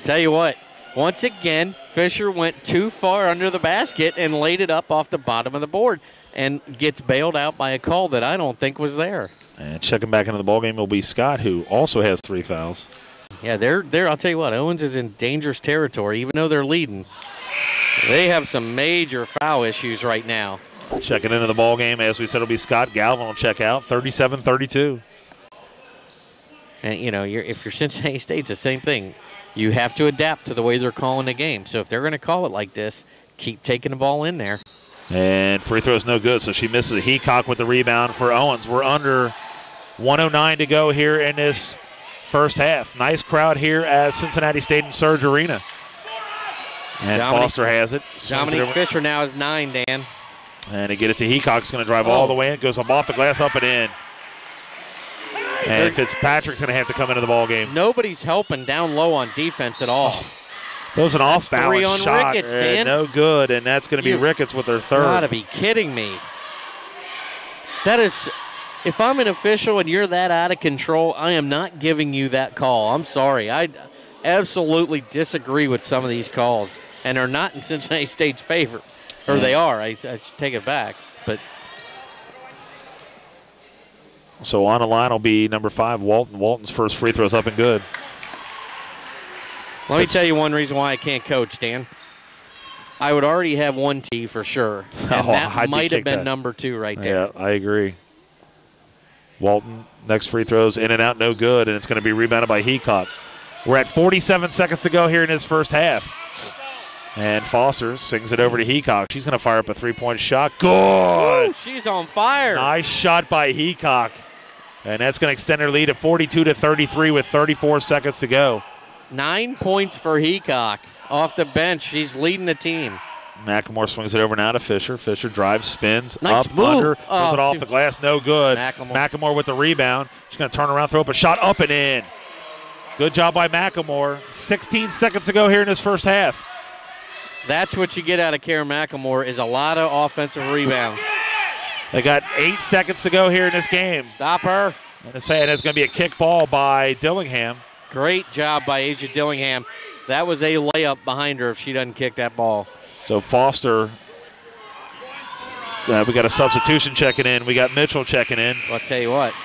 Tell you what, once again, Fisher went too far under the basket and laid it up off the bottom of the board and gets bailed out by a call that I don't think was there. And checking back into the ballgame will be Scott, who also has 3 fouls. Yeah, they're. I'll tell you what, Owens is in dangerous territory, even though they're leading. They have some major foul issues right now. Checking into the ballgame, as we said, it'll be Scott. Galvin will check out, 37-32. And, if you're Cincinnati State, it's the same thing. You have to adapt to the way they're calling the game. So if they're going to call it like this, keep taking the ball in there. And free throw is no good, so she misses. Heacock with the rebound for Owens. We're under 1:09 to go here in this first half. Nice crowd here at Cincinnati Stadium Surge Arena. And Foster has it. Dominique Fisher now is 9, Dan. And they get it to Heacock's going to drive all the way in. Goes up off the glass, up and in. And Fitzpatrick's going to have to come into the ball game. Nobody's helping down low on defense at all. That was an off-balance shot. Ricketts, Dan. No good, and that's going to be Ricketts with their 3rd. You got to be kidding me. That is, if I'm an official and you're that out of control, I am not giving you that call. I'm sorry. I absolutely disagree with some of these calls, and they're not in Cincinnati State's favor. Or they are. I should take it back. But so on the line will be number 5, Walton. Walton's first free throw's up and good. Let me tell you one reason why I can't coach, Dan. I would already have 1 T for sure. And that might have been number 2 right there. Yeah, I agree. Walton, next free throws, in and out, no good, and it's going to be rebounded by Heacock. We're at 47 seconds to go here in this first half. And Foster sings it over to Heacock. She's going to fire up a 3-point shot. Good! Ooh, she's on fire. Nice shot by Heacock. And that's going to extend her lead to 42-33 with 34 seconds to go. 9 points for Heacock. Off the bench, she's leading the team. McLemore swings it over now to Fisher. Fisher drives, spins, nice up, move. under, throws it off the glass, no good. McLemore with the rebound. She's going to turn around, throw up a shot, up and in. Good job by McLemore. 16 seconds to go here in this first half. That's what you get out of Karen McLemore is a lot of offensive rebounds. They got 8 seconds to go here in this game. Stop her. And it's going to be a kick ball by Dillingham. Great job by Asia Dillingham. That was a layup behind her if she doesn't kick that ball. So Foster, we got a substitution checking in. We got Mitchell checking in. Well, I'll tell you what.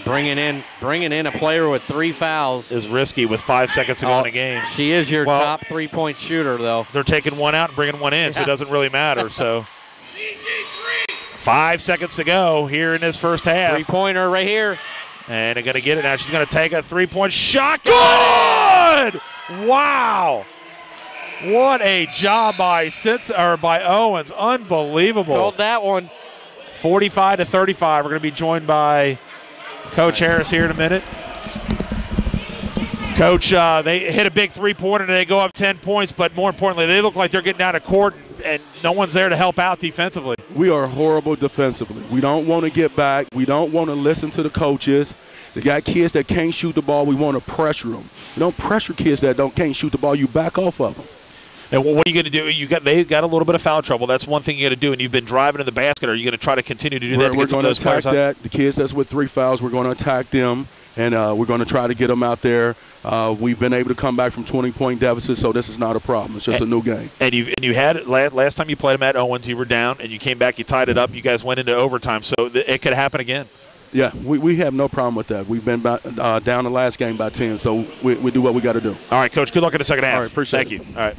Bringing in a player with 3 fouls is risky with 5 seconds to go in a game. She is your top 3-point shooter, though. They're taking one out and bringing one in, so it doesn't really matter. So 5 seconds to go here in this first half. 3-pointer right here. And they're going to get it now. She's going to take a 3-point shot. Good! Wow. What a job by Owens. Unbelievable. Called that one. 45-35. We're going to be joined by Coach Harris here in a minute. Coach, they hit a big 3-pointer and they go up 10 points, but more importantly, they look like they're getting out of court and no one's there to help out defensively. We are horrible defensively. We don't want to get back. We don't want to listen to the coaches. They got kids that can't shoot the ball. We want to pressure them. You don't pressure kids that can't shoot the ball. You back off of them. And what are you going to do? They got a little bit of foul trouble. That's one thing you got to do. And you've been driving in the basket. Are you going to try to continue to do that? We're going to attack that. The kids that's with 3 fouls, we're going to attack them, and we're going to try to get them out there. We've been able to come back from 20-point deficits, so this is not a problem. It's just a new game. And you had it last time you played them at Owens, you were down, and you came back, you tied it up. You guys went into overtime, so it could happen again. Yeah, we have no problem with that. We've been down the last game by 10, so we do what we got to do. All right, Coach, good luck in the second half. All right, appreciate it. Thank you. All right.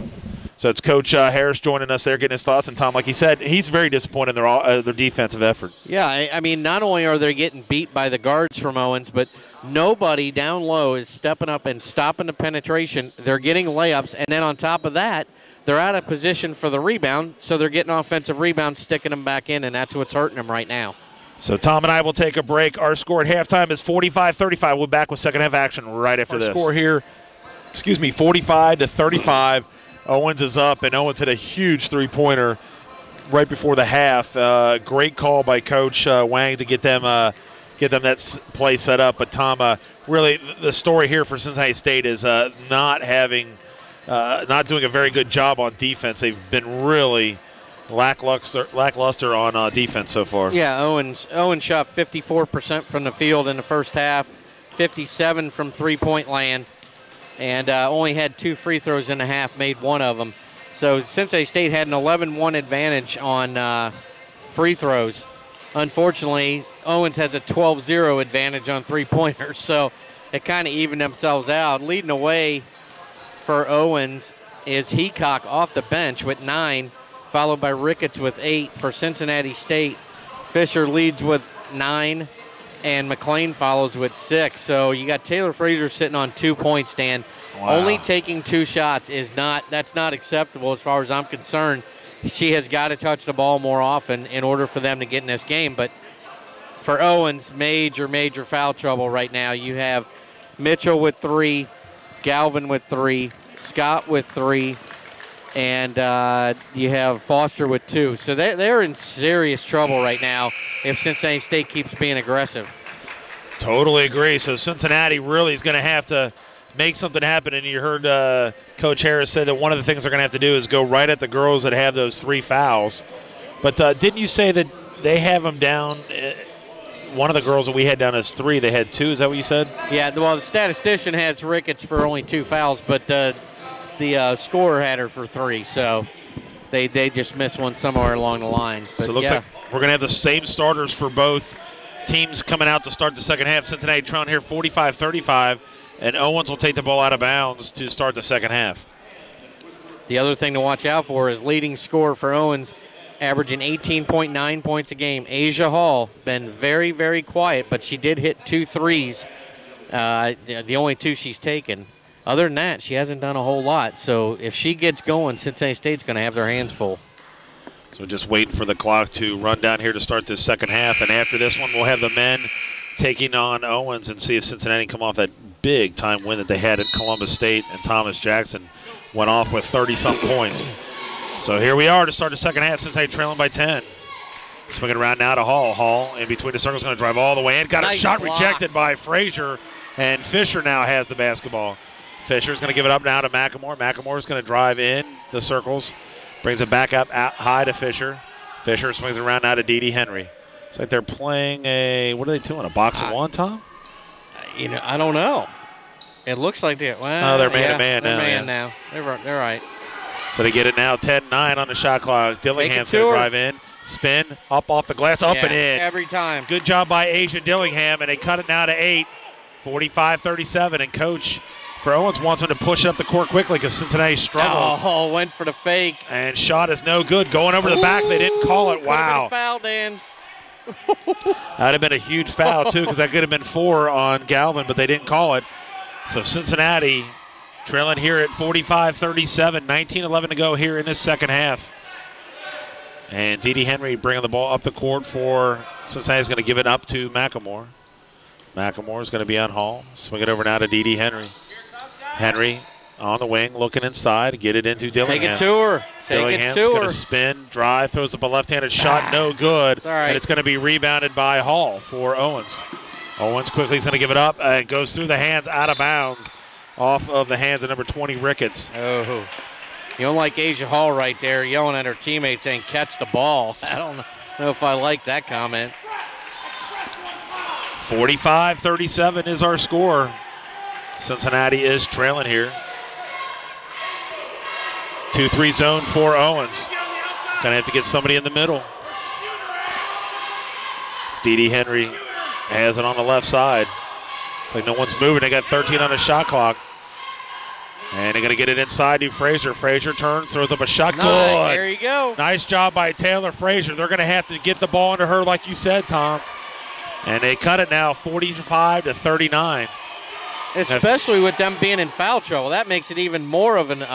So it's Coach Harris joining us there, getting his thoughts. And, Tom, like he said, he's very disappointed in their defensive effort. Yeah, I mean, not only are they getting beat by the guards from Owens, but nobody down low is stepping up and stopping the penetration. They're getting layups, and then on top of that, they're out of position for the rebound, so they're getting offensive rebounds, sticking them back in, and that's what's hurting them right now. So Tom and I will take a break. Our score at halftime is 45-35. We'll be back with second half action right after this. Our score here, 45-35. Owens is up, and Owens hit a huge 3-pointer right before the half. Great call by Coach Wang to get them that play set up. But Tom, really, the story here for Cincinnati State is not doing a very good job on defense. They've been really lackluster on defense so far. Yeah, Owens shot 54% from the field in the first half, 57 from 3-point land. And only had 2 free throws in the half, made 1 of them. So Cincinnati State had an 11-1 advantage on free throws. Unfortunately, Owens has a 12-0 advantage on 3-pointers, so it kind of evened themselves out. Leading away for Owens is Heacock off the bench with 9, followed by Ricketts with 8 for Cincinnati State. Fisher leads with 9. And McLean follows with 6. So you got Taylor Fraser sitting on 2 points, Dan. Wow. Only taking 2 shots that's not acceptable as far as I'm concerned. She has got to touch the ball more often in order for them to get in this game. But for Owens, major foul trouble right now. You have Mitchell with 3, Galvin with 3, Scott with 3, and you have Foster with 2. So they're in serious trouble right now if Cincinnati State keeps being aggressive. Totally agree. So Cincinnati really is going to have to make something happen. And you heard Coach Harris say that one of the things they're going to have to do is go right at the girls that have those 3 fouls. But didn't you say that they have them down? One of the girls that we had down as 3, they had 2. Is that what you said? Yeah, well, the statistician has Ricketts for only 2 fouls, but the scorer had her for 3. So they just missed one somewhere along the line. But so it looks like we're going to have the same starters for both teams coming out to start the second half. Cincinnati trailing here 45-35, and Owens will take the ball out of bounds to start the second half. The other thing to watch out for is leading scorer for Owens, averaging 18.9 points a game. Asia Hall, been very, very quiet, but she did hit 2 threes, the only 2 she's taken. Other than that, she hasn't done a whole lot. So if she gets going, Cincinnati State's going to have their hands full. So just waiting for the clock to run down here to start this second half. And after this one, we'll have the men taking on Owens and see if Cincinnati come off that big-time win that they had at Columbus State. And Thomas Jackson went off with 30-something points. So here we are to start the second half. Cincinnati trailing by 10. Swinging around now to Hall. Hall in between the circles, going to drive all the way in. Got a shot rejected by Frazier. And Fisher now has the basketball. Fisher's going to give it up now to McElmore. McElmore's going to drive in the circles. Brings it back up out high to Fisher. Fisher swings it around now to Dee Henry. It's like they're playing what are they doing, a box and one, Tom? I don't know. It looks like they're man-to-man now. They're man now. They're right. So they get it now 10-9 on the shot clock. Dillingham's going to drive in. Spin, up off the glass, up and in. Every time. Good job by Asia Dillingham, and they cut it now to 8, 45-37. And Coach for Owens wants him to push up the court quickly because Cincinnati struggled. Oh, went for the fake. And shot is no good. Going over the back, they didn't call it. Wow. Foul, Dan. That would have been a huge foul, too, because that could have been 4 on Galvin, but they didn't call it. So Cincinnati trailing here at 45-37, 19-11 to go here in this second half. And Dee Henry bringing the ball up the court for Cincinnati's going to give it up to McElmore. McElmore is going to be on Hall. Swing it over now to Dee Henry. Henry on the wing, looking inside, get it into Dillingham. Take it to her. Dillingham's going to spin, drive, throws up a left-handed shot, no good. It's all right. And it's going to be rebounded by Hall for Owens. Owens quickly is going to give it up. It goes through the hands, out of bounds, off of the hands of number 20, Ricketts. Oh, you don't like Asia Hall right there yelling at her teammates saying, catch the ball. I don't know if I like that comment. 45-37 is our score. Cincinnati is trailing here. 2-3 zone for Owens. Gonna have to get somebody in the middle. Dee Henry has it on the left side. It's like no one's moving. They got 13 on the shot clock. And they're gonna get it inside to Frazier. Frazier turns, throws up a shot. Good. There you go. Nice job by Taylor Frazier. They're gonna have to get the ball into her like you said, Tom. And they cut it now 45-39. Especially with them being in foul trouble. That makes it even more of an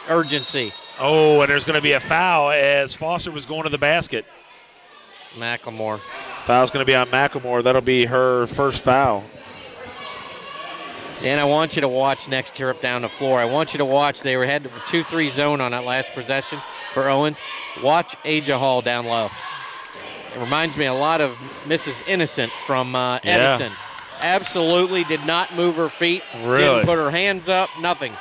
urgency. Oh, and there's going to be a foul as Foster was going to the basket. McElmore. Foul's going to be on McElmore. That'll be her first foul. Dan, I want you to watch next trip down the floor. I want you to watch. They had 2-3 zone on that last possession for Owens. Watch Aja Hall down low. It reminds me a lot of Mrs. Innocent from Edison. Yeah. Absolutely did not move her feet. Really? Didn't put her hands up, nothing.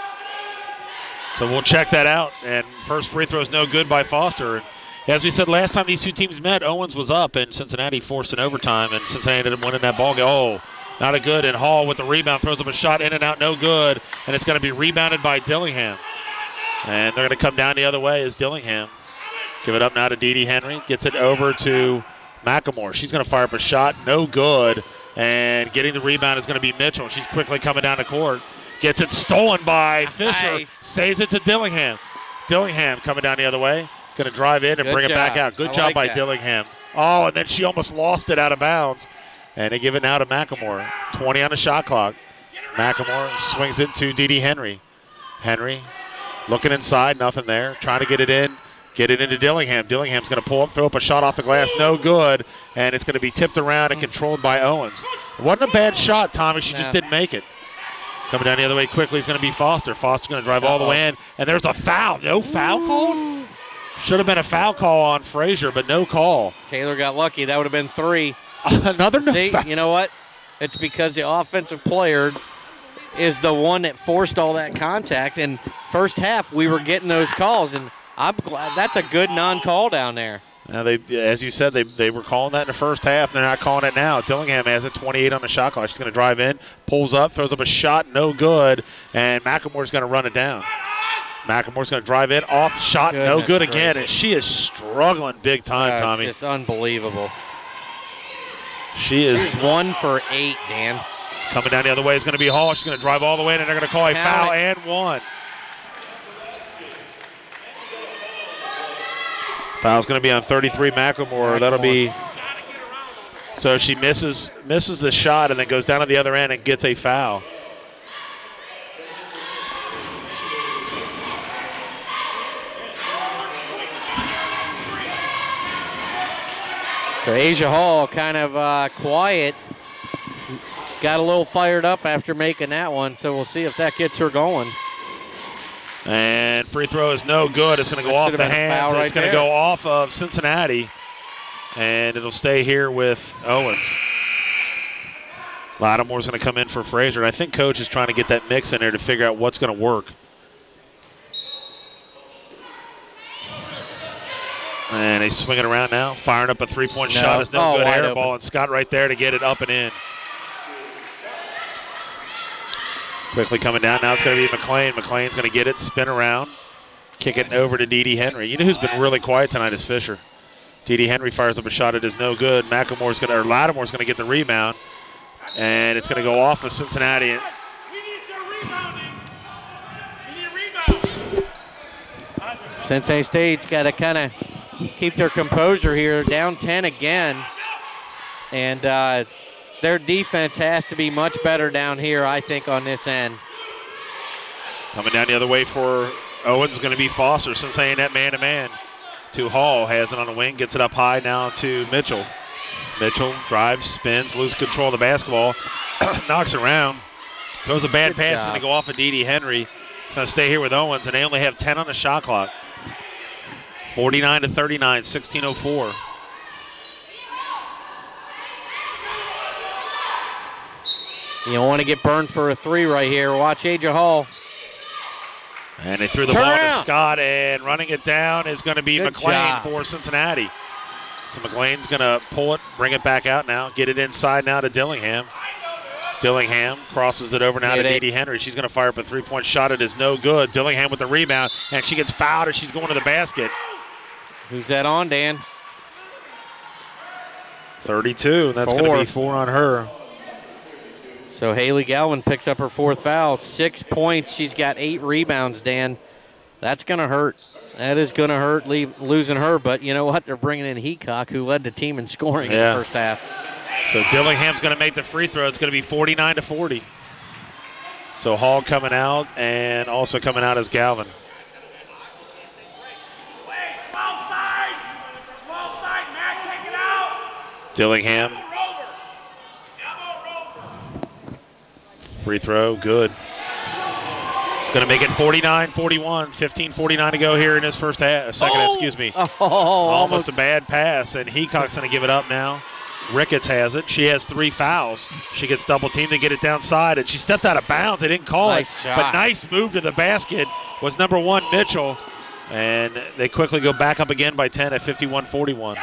So we'll check that out. And first free throw is no good by Foster. As we said last time these two teams met, Owens was up and Cincinnati forced an overtime, and Cincinnati ended up winning that ball game. Oh, not a good. And Hall with the rebound throws up a shot in and out, no good. And it's going to be rebounded by Dillingham. And they're going to come down the other way as Dillingham. Give it up now to Dee Henry. Gets it over to McElmore. She's going to fire up a shot, no good. And getting the rebound is going to be Mitchell. She's quickly coming down the court. Gets it stolen by Fisher. Nice. Saves it to Dillingham. Dillingham coming down the other way. Going to drive in and Good bring job. it back out. Good job like by that. Dillingham. Oh, and then she almost lost it out of bounds. And they give it now to McElmore. 20 on the shot clock. McElmore swings it to Dee Henry. Henry looking inside, nothing there. Trying to get it in. Get it into Dillingham. Dillingham's going to pull up, throw up a shot off the glass. No good. And it's going to be tipped around and controlled by Owens. It wasn't a bad shot, Tommy. She just didn't make it. Coming down the other way quickly is going to be Foster. Foster's going to drive all the way in. And there's a foul. No foul called? Should have been a foul call on Frazier, but no call. Taylor got lucky. That would have been 3. Another no See, foul. you know what? It's because the offensive player is the one that forced all that contact. And first half, we were getting those calls. And I'm glad that's a good non-call down there. Now they, as you said, they were calling that in the first half. They're not calling it now. Dillingham has it, 28 on the shot clock. She's going to drive in, pulls up, throws up a shot, no good, and McElmore's going to run it down. McElmore's going to drive in, off shot, no good again, and she is struggling big time, Tommy. It's just unbelievable. She's 1 for 8, Dan. Coming down the other way is going to be Hall. She's going to drive all the way in, and they're going to call a foul and 1. Foul's going to be on 33 McElmore. That'll be so she misses the shot and then goes down to the other end and gets a foul. So Asia Hall kind of quiet. Got a little fired up after making that one, so we'll see if that gets her going. And free throw is no good. It's going to go off the hands. It's going to go off of Cincinnati, and it'll stay here with Owens. Lattimore's going to come in for Frazier. I think Coach is trying to get that mix in there to figure out what's going to work. And they swing it around now. Firing up a three-point shot is no good. Air ball, and Scott right there to get it up and in. Quickly coming down. Now it's going to be McLean. McLean's going to get it, spin around, kick it over to Dee Henry. You know who's been really quiet tonight is Fisher. Dee Henry fires up a shot. It is no good. Latimer's going to get the rebound, and it's going to go off of Cincinnati. Cincinnati State's got to kind of keep their composure here. Down 10 again, and their defense has to be much better down here, I think, on this end. Coming down the other way for Owens is going to be Foster. Cincinnati net man-to-man to Hall. Has it on the wing, gets it up high now to Mitchell. Mitchell drives, spins, loses control of the basketball, knocks around, throws a bad pass. It's going to go off of Dee Henry. It's going to stay here with Owens, and they only have 10 on the shot clock. 49-39, 16:04. You don't want to get burned for a three right here. Watch Aja Hall. And they threw the ball to Scott, and running it down is going to be McLean for Cincinnati. So McLean's going to pull it, bring it back out now, get it inside now to Dillingham. Dillingham crosses it over now to Dee Henry. She's going to fire up a three-point shot. It is no good. Dillingham with the rebound, and she gets fouled as she's going to the basket. Who's that on, Dan? 32. That's going to be 4 on her. So Haley Galvin picks up her 4th foul. 6 points. She's got 8 rebounds, Dan. That's going to hurt. That is going to hurt losing her. But you know what? They're bringing in Heacock, who led the team in scoring in the first half. So Dillingham's going to make the free throw. It's going to be 49-40. So Hall coming out, and also coming out is Galvin. Dillingham. Free throw, good. It's going to make it 49-41, 15:49 to go here in his second half, excuse me. Almost a bad pass, and Heacock's going to give it up now. Ricketts has it. She has 3 fouls. She gets double teamed to get it downside, and she stepped out of bounds. They didn't call it, but nice move to the basket was number 1, Mitchell. And they quickly go back up again by 10 at 51-41.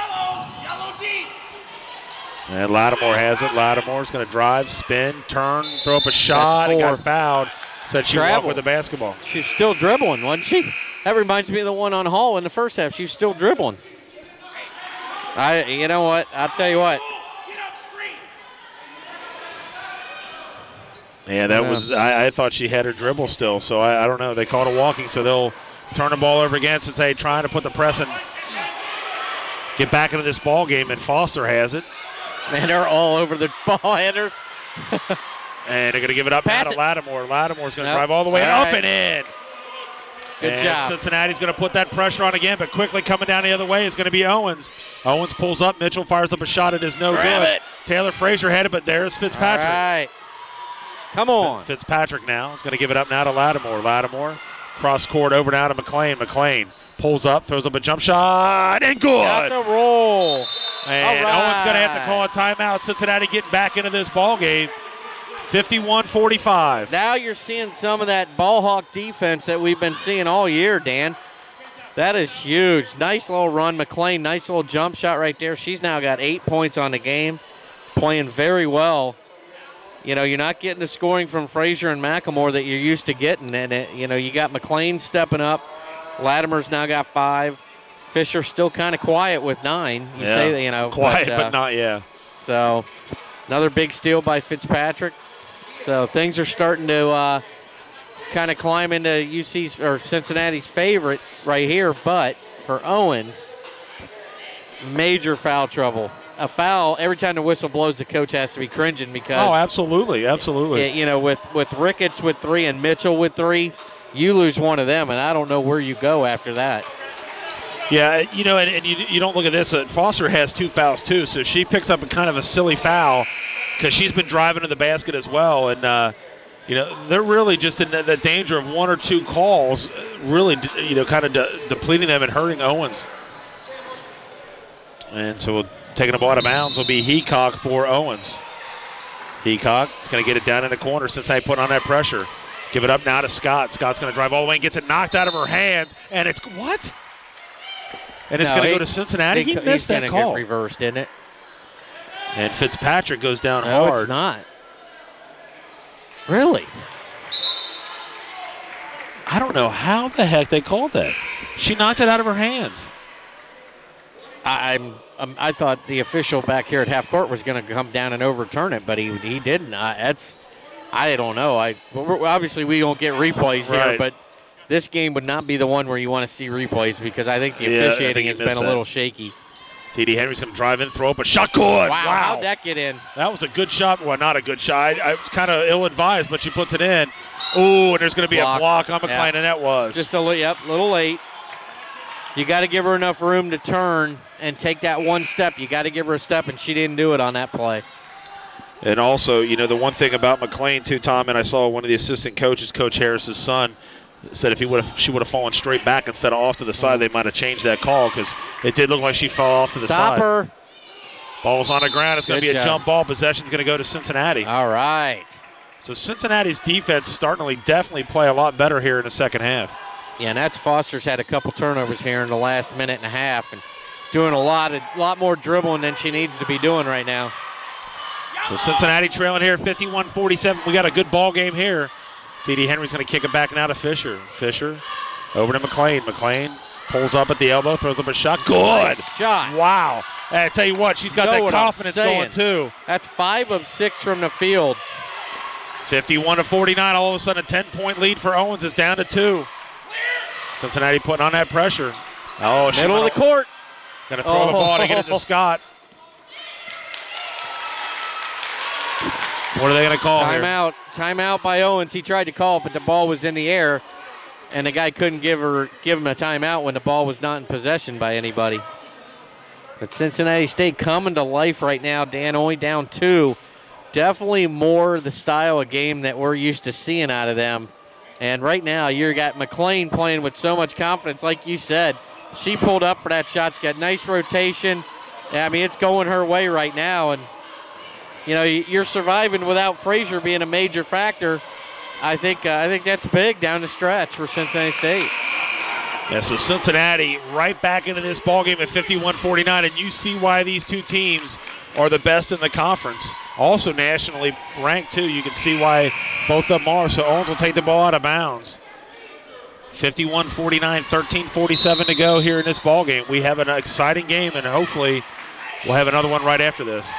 And Lattimore has it. Lattimore's going to drive, spin, turn, throw up a shot, and got fouled. Said she walked with the basketball. She's still dribbling, wasn't she? That reminds me of the one on Hall in the first half. She's still dribbling. You know what? I'll tell you what. Yeah, that was. I thought she had her dribble still, so I don't know. They called it walking, so they'll turn the ball over again since they trying to put the press and get back into this ball game. And Foster has it. Man, they're all over the ball headers. And they're going to give it up now to Lattimore. Lattimore's going to drive all the way up and in. Good job. Cincinnati's going to put that pressure on again, but quickly coming down the other way is going to be Owens. Owens pulls up. Mitchell fires up a shot. It is no good. Taylor Frazier had it, but there's Fitzpatrick. All right. Come on. Fitzpatrick now is going to give it up now to Lattimore. Lattimore cross court over now to McLean. McLean pulls up, throws up a jump shot, and good. Got the roll. And Owens going to have to call a timeout. Cincinnati getting back into this ball game. 51-45. Now you're seeing some of that ball hawk defense that we've been seeing all year, Dan. That is huge. Nice little run. McLean, nice little jump shot right there. She's now got 8 points on the game, playing very well. You know, you're not getting the scoring from Frazier and McLemore that you're used to getting. And, you got McLean stepping up. Lattimore's now got 5. Fisher still kind of quiet with 9. You say that, quiet, but not, So another big steal by Fitzpatrick. So things are starting to kind of climb into UC's or Cincinnati's favorite right here. But for Owens, major foul trouble. A foul, every time the whistle blows, the coach has to be cringing because. Oh, absolutely. With Ricketts with 3 and Mitchell with 3, you lose one of them, and I don't know where you go after that. Yeah, and you don't look at this. Foster has 2 fouls too, so she picks up a kind of a silly foul because she's been driving to the basket as well. And, they're really just in the danger of 1 or 2 calls, really, kind of depleting them and hurting Owens. And so taking the ball out of bounds will be Heacock for Owens. Heacock is going to get it down in the corner since I put on that pressure. Give it up now to Scott. Scott's going to drive all the way and gets it knocked out of her hands. And it's what? And it's going to go to Cincinnati. He missed that call. Get reversed, didn't it? And Fitzpatrick goes down hard. No, it's not. Really? I don't know how the heck they called that. She knocked it out of her hands. I thought the official back here at half court was going to come down and overturn it, but he didn't. I don't know. Obviously we don't get replays here, but this game would not be the one where you want to see replays because I think the officiating has been a little shaky. T.D. Henry's going to drive in, throw up a shot. Good. Wow. How'd that get in? That was a good shot. Well, not a good shot. I was kind of ill-advised, but she puts it in. Ooh, and there's going to be a block on McClain, and that was. Just a little late. You got to give her enough room to turn and take that one step. You got to give her a step, and she didn't do it on that play. And also, the one thing about McClain, too, Tom, and I saw one of the assistant coaches, Coach Harris's son, said if she would have fallen straight back instead of off to the side, they might have changed that call because it did look like she fell off to the side. Stop her. Ball's on the ground. It's going to be a jump ball. Possession's going to go to Cincinnati. All right. So Cincinnati's defense starting to definitely play a lot better here in the second half. Yeah, and that's Foster's had a couple turnovers here in the last minute and a half and doing a lot more dribbling than she needs to be doing right now. So Cincinnati trailing here 51-47. We got a good ball game here. T.D. Henry's going to kick it back now to Fisher. Fisher over to McClain. McClain pulls up at the elbow, throws up a shot. Good. Nice shot. Wow. And I tell you what, she's got that confidence going too. That's 5 of 6 from the field. 51-49. All of a sudden a 10-point lead for Owens is down to 2. Cincinnati putting on that pressure. Oh, middle of the court. Going to throw the ball to get it to Scott. What are they going to call here? Timeout by Owens. He tried to call it, but the ball was in the air, and the guy couldn't give him a timeout when the ball was not in possession by anybody. But Cincinnati State coming to life right now. Dan only down 2. Definitely more the style of game that we're used to seeing out of them. And right now you got McClain playing with so much confidence. Like you said, she pulled up for that shot. She's got nice rotation. I mean, it's going her way right now, and you're surviving without Frazier being a major factor. I think that's big down the stretch for Cincinnati State. Yeah, so Cincinnati right back into this ballgame at 51-49, and you see why these two teams are the best in the conference. Also nationally ranked, too. You can see why both of them are. So Owens will take the ball out of bounds. 51-49, 13:47 to go here in this ballgame. We have an exciting game, and hopefully we'll have another one right after this.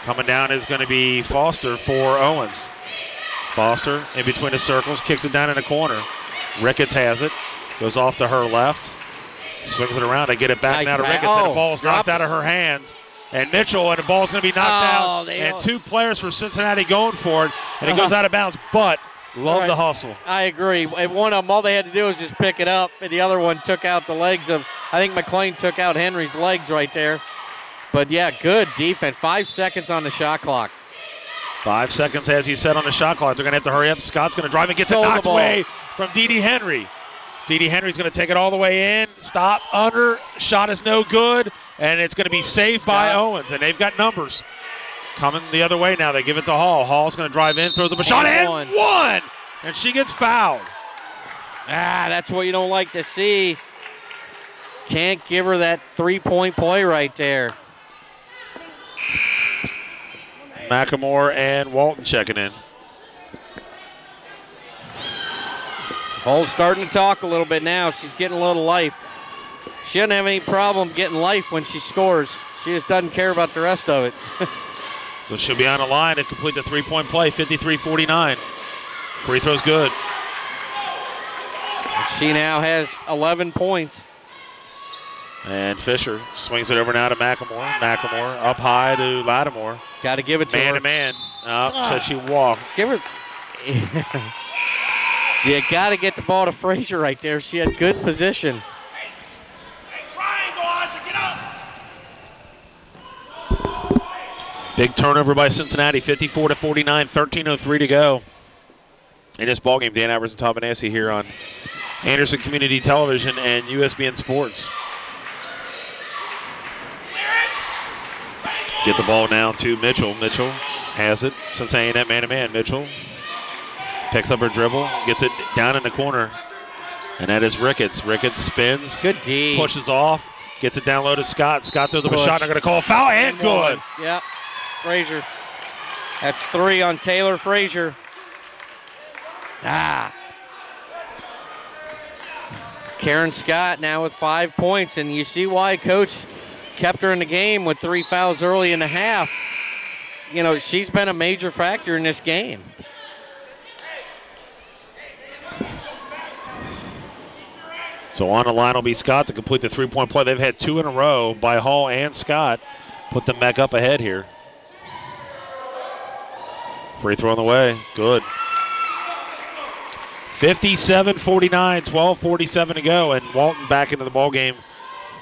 Coming down is going to be Foster for Owens. Foster in between the circles, kicks it down in the corner. Ricketts has it, goes off to her left, swings it around to get it back now to Ricketts, and the ball's knocked out of her hands. And Mitchell, and the ball's going to be knocked out. And 2 players for Cincinnati going for it, and it goes out of bounds, but love the hustle. I agree. One of them, all they had to do was just pick it up, and the other one took out the legs of, I think McClain took out Henry's legs right there. But, yeah, good defense. 5 seconds on the shot clock. 5 seconds, as you said, on the shot clock. They're going to have to hurry up. Scott's going to drive and gets it knocked away from T.D. Henry. T.D. Henry's going to take it all the way in. Stop, under. Shot is no good, and it's going to be saved by Owens. And they've got numbers coming the other way now. They give it to Hall. Hall's going to drive in, throws up a shot, and one. And she gets fouled. That's what you don't like to see. Can't give her that 3-point play right there. McElmore and Walton checking in. Hull's starting to talk a little bit now. She's getting a little life. She doesn't have any problem getting life when she scores. She just doesn't care about the rest of it. So she'll be on the line to complete the 3-point play, 53-49. Free throw's good. She now has 11 points. And Fisher swings it over now to McElmore. McElmore up high to Lattimore. Got to give it to her. Man to man. Said she walked. Give her. You got to get the ball to Frazier right there. She had good position. Big turnover by Cincinnati, 54-49, 13:03 to go. In this ballgame, Dan Evers and Tom Benassi here on Anderson Community Television and USBN Sports. Get the ball now to Mitchell. Mitchell has it. Cincinnati at man-to-man. Mitchell picks up her dribble, gets it down in the corner, and that is Ricketts. Ricketts spins, good D, pushes off, gets it down low to Scott. Scott throws up a shot. They're going to call a foul, and good. Yep, Frazier. That's 3 on Taylor Frazier. Karen Scott now with 5 points, and you see why Coach kept her in the game with 3 fouls early in the half. You know, she's been a major factor in this game. So on the line will be Scott to complete the three-point play. They've had 2 in a row by Hall and Scott. Put them back up ahead here. Free throw on the way. Good. 57-49, 12:47 to go, and Walton back into the ball game.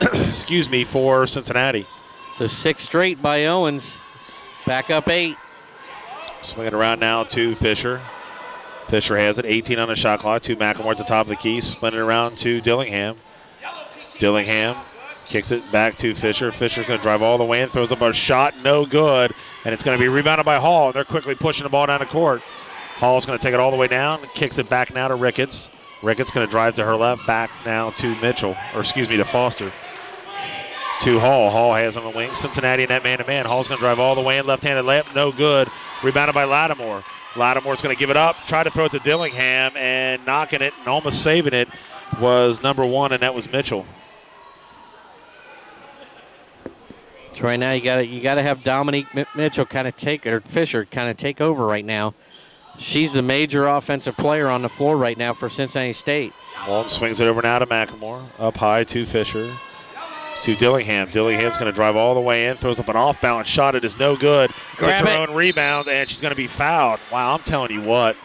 Excuse me, for Cincinnati. So 6 straight by Owens. Back up 8. Swinging around now to Fisher. Fisher has it, 18 on the shot clock, to McLemore at the top of the key, spinning around to Dillingham. Dillingham kicks it back to Fisher. Fisher's going to drive all the way in, throws up a shot, no good, and it's going to be rebounded by Hall. They're quickly pushing the ball down the court. Hall's going to take it all the way down, kicks it back now to Ricketts. Ricketts going to drive to her left, back now to Mitchell, or excuse me, to Foster. To Hall. Hall has on the wing. Cincinnati in that man-to-man. Hall's going to drive all the way in. Left-handed layup, no good. Rebounded by Lattimore. Lattimore's going to give it up, try to throw it to Dillingham, and knocking it and almost saving it was number 1, and that was Mitchell. So right now you got to have Dominique Mitchell kind of take, or Fisher kind of take over right now. She's the major offensive player on the floor right now for Cincinnati State. Walton swings it over now to McLemore. Up high to Fisher. To Dillingham. Dillingham's going to drive all the way in, throws up an off-balance shot. It is no good. Grab Gets her it. own rebound, and she's going to be fouled. Wow, I'm telling you what.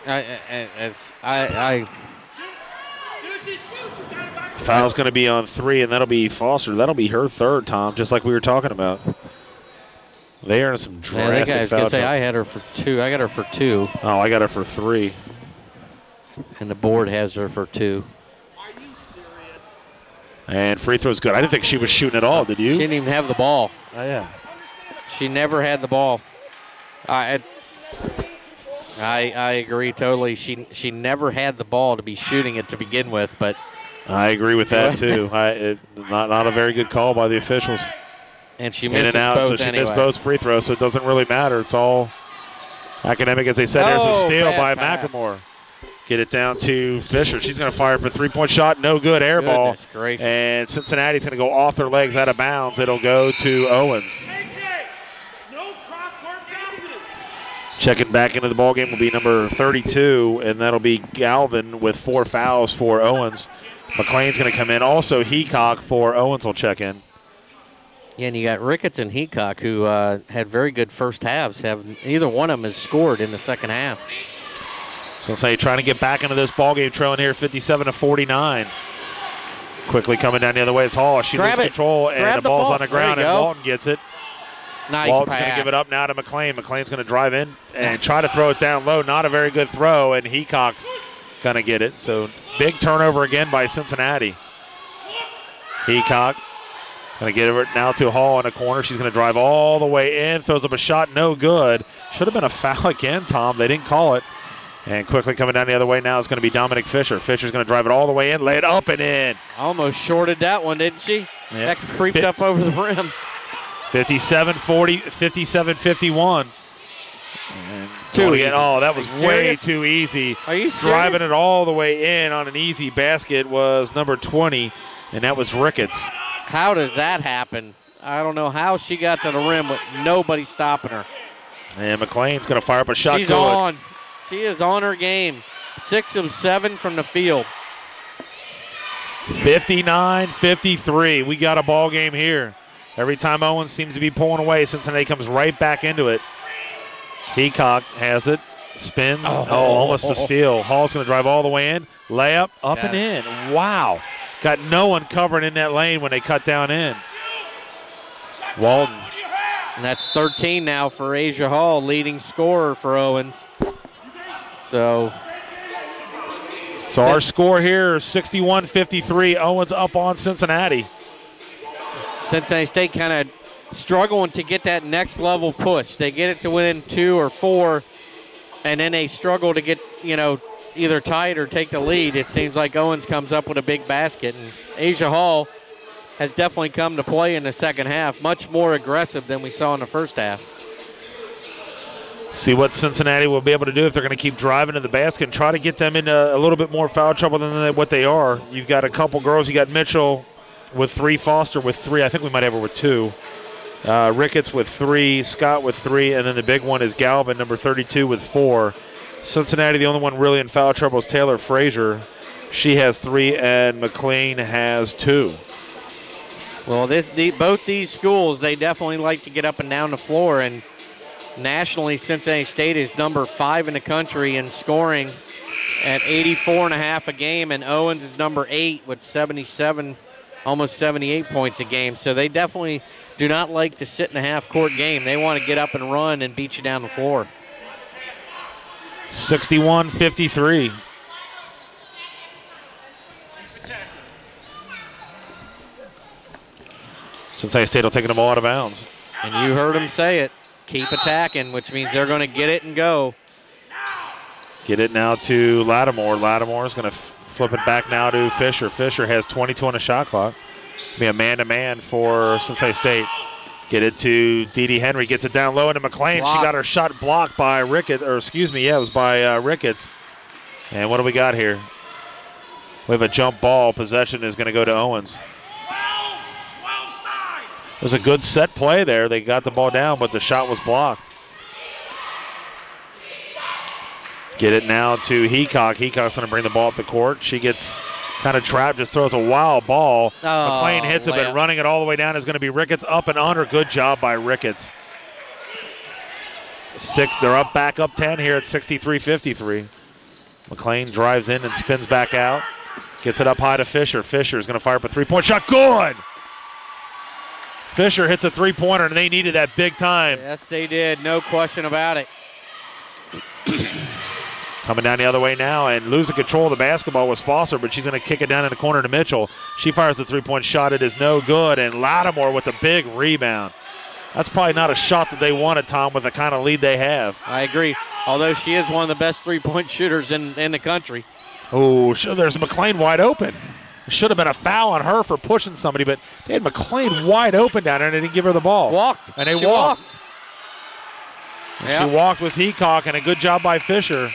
Foul's going to be on 3, and that'll be Foster. That'll be her 3rd, Tom, just like we were talking about. They are in some drastic foul. I had her for 2. I got her for 2. Oh, I got her for 3. And the board has her for 2. And free throw's good. I didn't think she was shooting at all, did you? She didn't even have the ball. Oh, yeah. She never had the ball. I agree totally. She never had the ball to be shooting it to begin with, but I agree with that too. Not a very good call by the officials. And she in missed and out, both so she anyway. missed both free throws, so it doesn't really matter. It's all academic, as they said. There's a steal by McLemore. Get it down to Fisher. She's going to fire for a three-point shot. No good. Air ball. Gracious. And Cincinnati's going to go off their legs out of bounds. It'll go to Owens. Checking back into the ballgame will be number 32, and that'll be Galvin with 4 fouls for Owens. McLean's going to come in. Also, Heacock for Owens will check in. Yeah, and you got Ricketts and Heacock, who had very good first halves. Either one of them has scored in the second half. Cincinnati trying to get back into this ballgame, trailing here 57-49. Quickly coming down the other way. It's Hall. She loses control, and the ball's on the ground, and Walton gets it. Nice Walton's pass. going to give it up now to McLean. McLean's going to drive in and try to throw it down low. Not a very good throw, and Heacock's going to get it. So big turnover again by Cincinnati. Heacock going to get it now to Hall in the corner. She's going to drive all the way in, throws up a shot, no good. Should have been a foul again, Tom. They didn't call it. And quickly coming down the other way now is going to be Dominic Fisher. Fisher's going to drive it all the way in, lay it up and in. Almost shorted that one, didn't she? Yep. That creeped up over the rim. 57-40, 57-51. Oh, that was way too easy. Are you serious? Driving it all the way in on an easy basket was number 20, and that was Ricketts. How does that happen? I don't know how she got to the rim with nobody stopping her. And McLean's going to fire up a shot. She's on. She is on her game. 6 of 7 from the field. 59-53. We got a ball game here. Every time Owens seems to be pulling away, Cincinnati comes right back into it. Heacock has it. Spins. Almost a steal. Hall's going to drive all the way in. Layup, up and in. Wow. Got no one covering in that lane when they cut down in. Walton. And that's 13 now for Asia Hall, leading scorer for Owens. So our score here is 61-53. Owens up on Cincinnati. Cincinnati State kind of struggling to get that next level push. They get it to within 2 or 4, and then they struggle to get, either tied or take the lead. It seems like Owens comes up with a big basket, and Asia Hall has definitely come to play in the second half, much more aggressive than we saw in the first half. See what Cincinnati will be able to do if they're going to keep driving to the basket and try to get them into a little bit more foul trouble than what they are. You've got a couple girls. You got Mitchell with 3, Foster with 3. I think we might have her with 2. Ricketts with 3, Scott with 3, and then the big one is Galvin, number 32, with 4. Cincinnati, the only one really in foul trouble is Taylor Frazier. She has 3, and McLean has 2. Well, both these schools, they definitely like to get up and down the floor, and nationally, Cincinnati State is number 5 in the country in scoring at 84.5 a game, and Owens is number 8 with 77, almost 78 points a game. So they definitely do not like to sit in a half-court game. They want to get up and run and beat you down the floor. 61-53. Cincinnati State will take the ball out of bounds. And you heard him say it. Keep attacking, which means they're going to get it and go. Get it now to Lattimore. Lattimore is going to flip it back now to Fisher. Fisher has 22 on the shot clock. Be a man-to-man for Cincinnati State. Get it to Dee Henry. Gets it down low into McLean. Block. She got her shot blocked by Ricketts, or excuse me, yeah, it was by Ricketts. And what do we got here? We have a jump ball. Possession is going to go to Owens. It was a good set play there. They got the ball down, but the shot was blocked. Get it now to Heacock. Heacock's going to bring the ball up the court. She gets kind of trapped, just throws a wild ball. McLean hits it, but running it all the way down is going to be Ricketts. Up and under. Good job by Ricketts. They're back up 10 here at 63-53. McLean drives in and spins back out. Gets it up high to Fisher. Fisher is going to fire up a three-point shot. Good! Fisher hits a three-pointer, and they needed that big time. Yes, they did. No question about it. Coming down the other way now, and losing control of the basketball was Foster, but she's going to kick it down in the corner to Mitchell. She fires the three-point shot. It is no good, and Lattimore with a big rebound. That's probably not a shot that they wanted, Tom, with the kind of lead they have. I agree, although she is one of the best three-point shooters in the country. Oh, there's McLean wide open. It should have been a foul on her for pushing somebody, but they had McLean wide open down there, and they didn't give her the ball. Walked. And they walked. Yep. She walked was Heacock, and a good job by Fisher.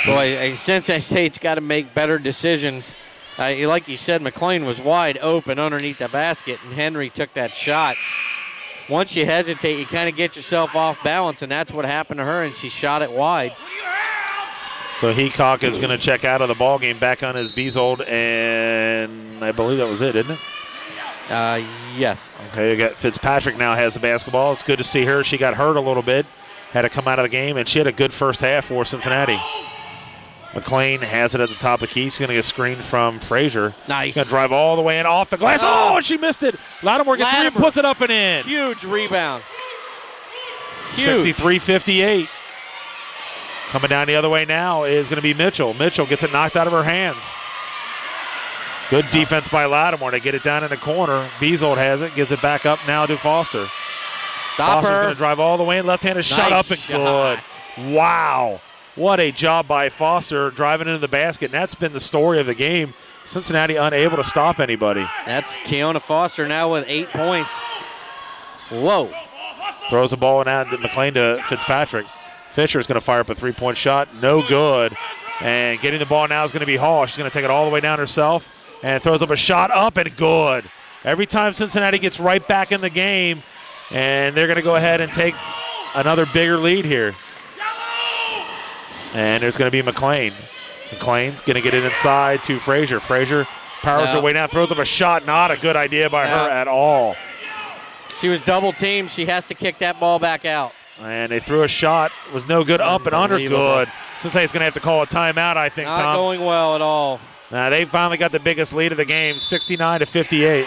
Boy, Cincinnati State's got to make better decisions. Like you said, McLean was wide open underneath the basket, and Henry took that shot. Once you hesitate, you kind of get yourself off balance, and that's what happened to her, and she shot it wide. So Heacock is going to check out of the ball game, back on his Beasold, and I believe that was it, isn't it? Yes. Okay, you got Fitzpatrick now has the basketball. It's good to see her. She got hurt a little bit, had to come out of the game, and she had a good first half for Cincinnati. McLean has it at the top of the key. She's going to get screened from Frazier. Nice. Going to drive all the way in off the glass. Oh, and she missed it. Lattimore gets three and puts it up and in. Huge rebound. Huge. 63-58. Coming down the other way now is going to be Mitchell. Mitchell gets it knocked out of her hands. Good defense by Lattimore to get it down in the corner. Beasold has it, gives it back up now to Foster. Stop Foster's her. going to drive all the way in. Left-handed shot up and good. Wow. What a job by Foster driving into the basket. And that's been the story of the game. Cincinnati unable to stop anybody. That's Keona Foster now with 8 points. Whoa. Throws the ball out to McLean to Fitzpatrick. Fisher's going to fire up a three-point shot. No good. And getting the ball now is going to be Hall. She's going to take it all the way down herself and throws up a shot up and good. Every time Cincinnati gets right back in the game, and they're going to go ahead and take another bigger lead here. And there's going to be McLean. McLean's going to get it inside to Frazier. Frazier powers her way down, throws up a shot. Not a good idea by her at all. She was double-teamed. She has to kick that ball back out. And they threw a shot. Was no good. Up and under. Good. Cincinnati's going to have to call a timeout, I think, Tom. Not going well at all. Now they finally got the biggest lead of the game, 69-58.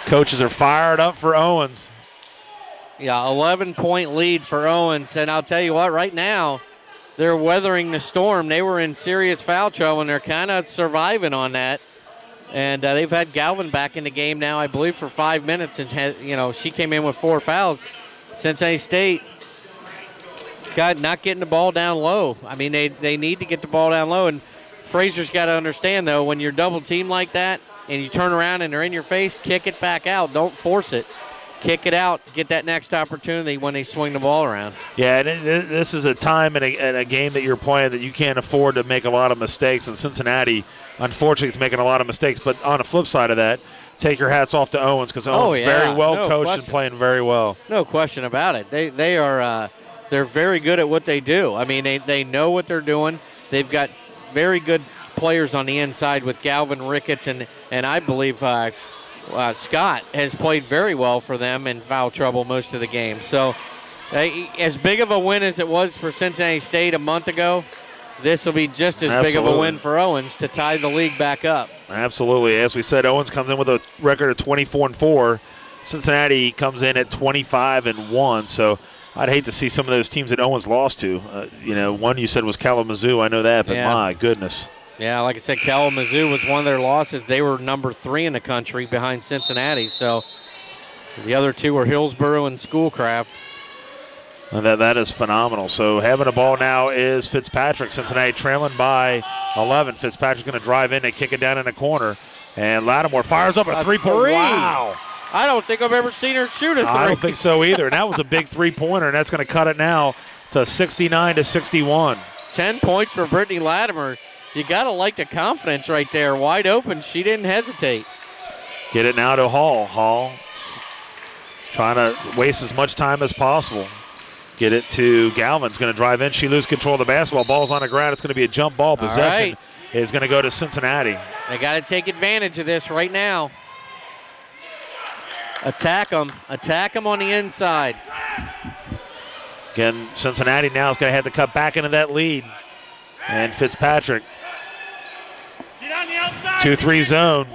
Coaches are fired up for Owens. Yeah, 11-point lead for Owens. And I'll tell you what, right now, they're weathering the storm. They were in serious foul trouble, and they're kind of surviving on that. And they've had Galvin back in the game now, I believe, for 5 minutes. And, she came in with 4 fouls. Cincinnati State not getting the ball down low. I mean, they need to get the ball down low. And Frazier's got to understand, though, when you're double-teamed like that and you turn around and they're in your face, kick it back out. Don't force it. kick it out, get that next opportunity when they swing the ball around. Yeah, and this is a time in a game that you're playing that you can't afford to make a lot of mistakes, and Cincinnati, unfortunately, is making a lot of mistakes. But on the flip side of that, take your hats off to Owens, because Owens very well coached and playing very well. No question about it. They are they're very good at what they do. I mean, they know what they're doing. They've got very good players on the inside with Galvin Ricketts, and I believe Scott has played very well for them in foul trouble most of the game. So as big of a win as it was for Cincinnati State a month ago, this will be just as big of a win for Owens to tie the league back up. Absolutely. As we said, Owens comes in with a record of 24-4. Cincinnati comes in at 25-1. So I'd hate to see some of those teams that Owens lost to. One you said was Kalamazoo. I know that, but my goodness. Yeah, like I said, Kalamazoo was one of their losses. They were number 3 in the country behind Cincinnati. So the other two were Hillsborough and Schoolcraft. And that is phenomenal. So having the ball now is Fitzpatrick. Cincinnati trailing by 11. Fitzpatrick's going to drive in and kick it down in the corner. And Lattimore fires up a three-point. Wow. I don't think I've ever seen her shoot a three. I don't think so either. And that was a big three-pointer, and that's going to cut it now to 69-61. 10 points for Brittany Latimer. You got to like the confidence right there. Wide open. She didn't hesitate. Get it now to Hall. Hall trying to waste as much time as possible. Get it to Galvin's going to drive in. She loses control of the basketball. Ball's on the ground. It's going to be a jump ball. Possession is going to go to Cincinnati. They got to take advantage of this right now. Attack them. Attack them on the inside. Again, Cincinnati now is going to have to cut back into that lead. And Fitzpatrick. 2-3 zone.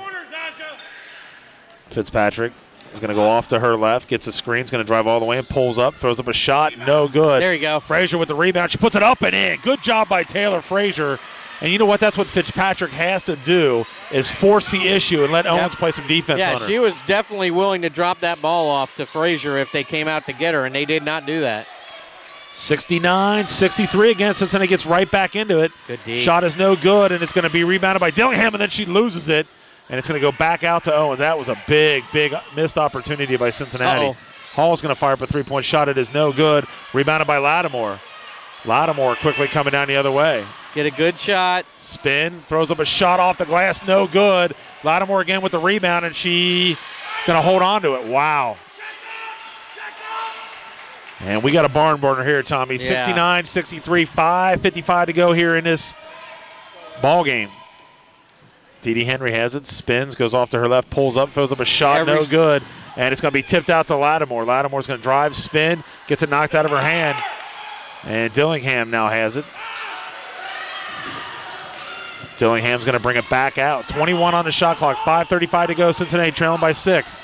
Fitzpatrick is going to go off to her left, gets a screen, is going to drive all the way and pulls up, throws up a shot, no good. There you go. Frazier with the rebound. She puts it up and in. Good job by Taylor Frazier. And you know what? That's what Fitzpatrick has to do, is force the issue and let Owens play some defense on her. Yeah, she was definitely willing to drop that ball off to Frazier if they came out to get her, and they did not do that. 69-63 again. Cincinnati gets right back into it. Good D. Shot is no good, and it's going to be rebounded by Dillingham, and then she loses it, and it's going to go back out to Owens. That was a big, big missed opportunity by Cincinnati. Hall's going to fire up a three-point shot. It is no good. Rebounded by Lattimore. Lattimore quickly coming down the other way. Get a good shot. Spin, throws up a shot off the glass, no good. Lattimore again with the rebound, and she's going to hold on to it. Wow. And we got a barn burner here, Tommy. 69-63, 5:55 to go here in this ball game. Dee Henry has it, spins, goes off to her left, pulls up, throws up a shot, no good. And it's going to be tipped out to Lattimore. Lattimore's going to drive, spin, gets it knocked out of her hand. And Dillingham now has it. Dillingham's going to bring it back out. 21 on the shot clock, 5:35 to go. Cincinnati trailing by 6.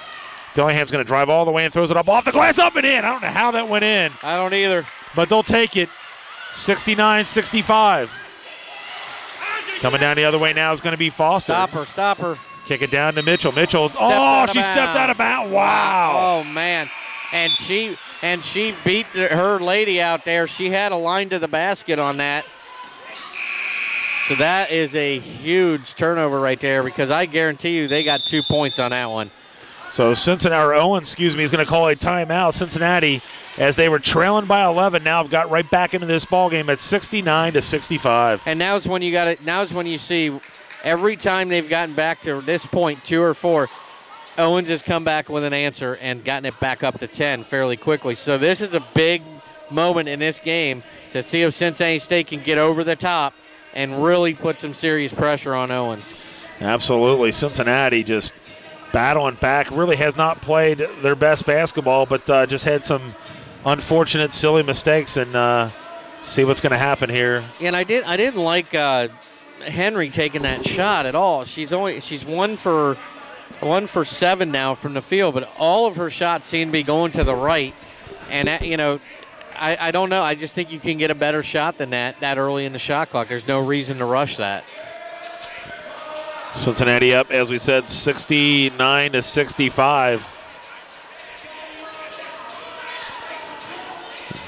Dillingham's going to drive all the way and throws it up off the glass, up and in. I don't know how that went in. I don't either. But they'll take it. 69-65. Coming down the other way now is going to be Foster. Stop her. Kick it down to Mitchell. Mitchell, stepped out of bounds. Wow. Oh, man. And she beat her lady out there. She had a line to the basket on that. So that is a huge turnover right there, because I guarantee you they got 2 points on that one. So Owens, is going to call a timeout. Cincinnati, as they were trailing by 11, now have got right back into this ball game at 69-65. And now's when you see every time they've gotten back to this point, 2 or 4, Owens has come back with an answer and gotten it back up to 10 fairly quickly. So this is a big moment in this game to see if Cincinnati State can get over the top and really put some serious pressure on Owens. Absolutely. Cincinnati just battling back, really has not played their best basketball, but just had some unfortunate, silly mistakes, and see what's going to happen here. And I didn't like Henry taking that shot at all. She's 1 for 7 now from the field, but all of her shots seem to be going to the right. And I don't know. I just think you can get a better shot than that early in the shot clock. There's no reason to rush that. Cincinnati up, as we said, 69-65.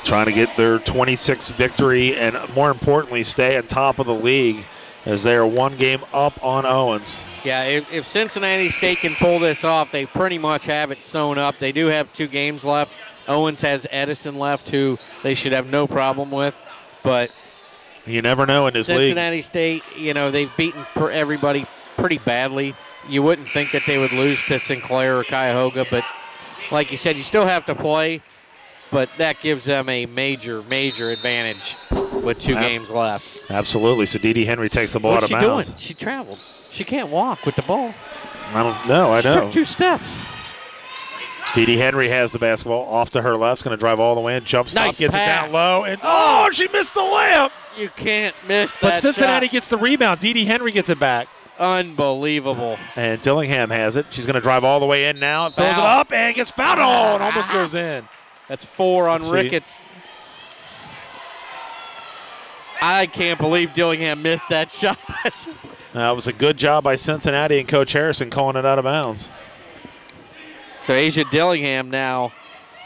Trying to get their 26th victory and, more importantly, stay at top of the league, as they are 1 game up on Owens. Yeah, if Cincinnati State can pull this off, they pretty much have it sewn up. They do have 2 games left. Owens has Edison left, who they should have no problem with. But you never know in this league. Cincinnati State, they've beaten everybody pretty badly. You wouldn't think that they would lose to Sinclair or Cuyahoga, but like you said, you still have to play. But that gives them a major, major advantage with 2 games left. Absolutely. So Dee Dee Henry takes the ball out of bounds. What's she doing? She traveled. She can't walk with the ball. I don't know. I know. She took 2 steps. Dee Dee Henry has the basketball off to her left. Going to drive all the way in. Jump stop, nice gets pass. it down low. And she missed the layup. You can't miss that But Cincinnati shot. gets the rebound. Dee Dee Henry gets it back. Unbelievable. And Dillingham has it. She's going to drive all the way in now. Throws it up and gets fouled. Oh, and almost goes in. That's 4 on Ricketts. I can't believe Dillingham missed that shot. That was a good job by Cincinnati and Coach Harrison calling it out of bounds. So Asia Dillingham now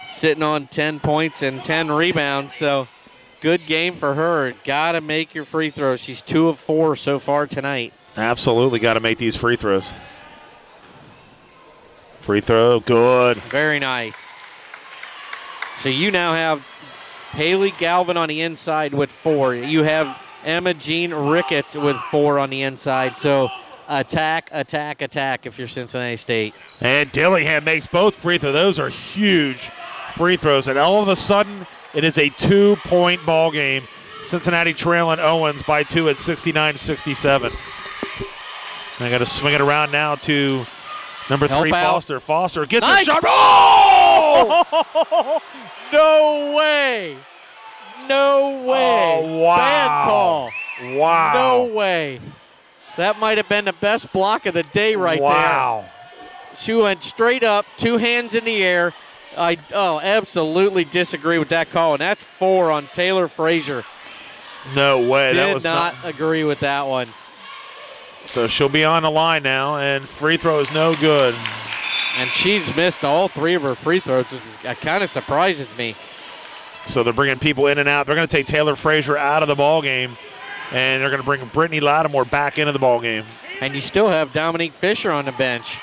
sitting on 10 points and 10 rebounds. So good game for her. Got to make your free throws. She's 2 of 4 so far tonight. Absolutely got to make these free throws. Free throw, good. Very nice. So you now have Haley Galvin on the inside with 4. You have Emma Jean Ricketts with 4 on the inside. So attack, attack, attack if you're Cincinnati State. And Dillingham makes both free throws. Those are huge free throws. And all of a sudden, it is a 2-point ball game. Cincinnati trailing Owens by 2 at 69-67. They got to swing it around now to number 3, Foster. Foster gets a shot. Oh! No way. No way. Oh, wow. Bad call. Wow. No way. That might have been the best block of the day right there. Wow. She went straight up, 2 hands in the air. I absolutely disagree with that call, and that's 4 on Taylor Frazier. No way. Did that was not agree with that one. So she'll be on the line now, and free throw is no good. And she's missed all 3 of her free throws, which kind of surprises me. So they're bringing people in and out. They're going to take Taylor Frazier out of the ball game, and they're going to bring Brittany Lattimore back into the ball game. And you still have Dominique Fisher on the bench.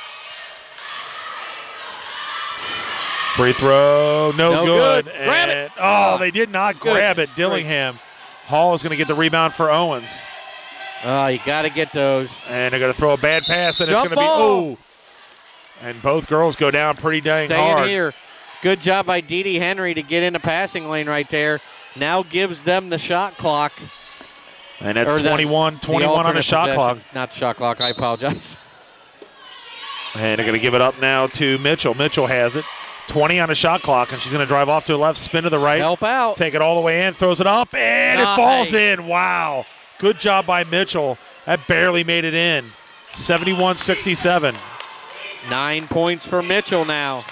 Free throw, no good. Grab it. Oh, they did not grab it. Dillingham. Hall is going to get the rebound for Owens. Oh, you got to get those. And they're going to throw a bad pass, and Jump it's going to be, ball. And both girls go down pretty dang Staying hard. here. Good job by Dee Dee Henry to get in the passing lane right there. Now gives them the shot clock. And that's 21 on the shot clock. Not the shot clock, I apologize. And they're going to give it up now to Mitchell. Mitchell has it. 20 on the shot clock, and she's going to drive off to the left, spin to the right. Help out. Take it all the way in, throws it up, and it falls in. Wow. Good job by Mitchell. That barely made it in. 71-67. 9 points for Mitchell now.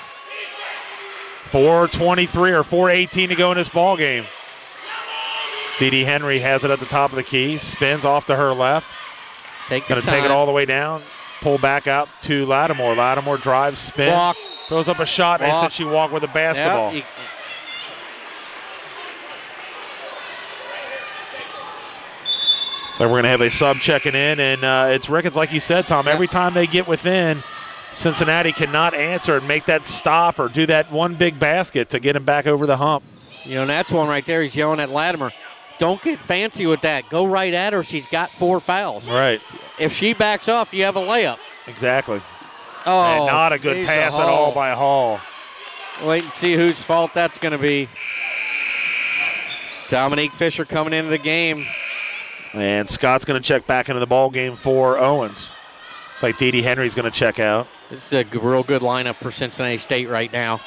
4:23 or 4:18 to go in this ball game. Dee Dee Henry has it at the top of the key, spins off to her left. Going to take it all the way down, pull back out to Lattimore. Lattimore drives, spins, Walk. throws up a shot, and said she walked with a basketball. Yeah, So we're going to have a sub checking in, and it's Ricketts, like you said, Tom. Every time they get within, Cincinnati cannot answer and make that stop or do that one big basket to get him back over the hump. And that's one right there. He's yelling at Lattimore. Don't get fancy with that. Go right at her. She's got 4 fouls. Right. If she backs off, you have a layup. Exactly. Oh, and not a good pass at all by Hall. Wait and see whose fault that's going to be. Dominique Fisher coming into the game. And Scott's going to check back into the ball game for Owens. It's like Dee Dee Henry's going to check out. This is a real good lineup for Cincinnati State right now.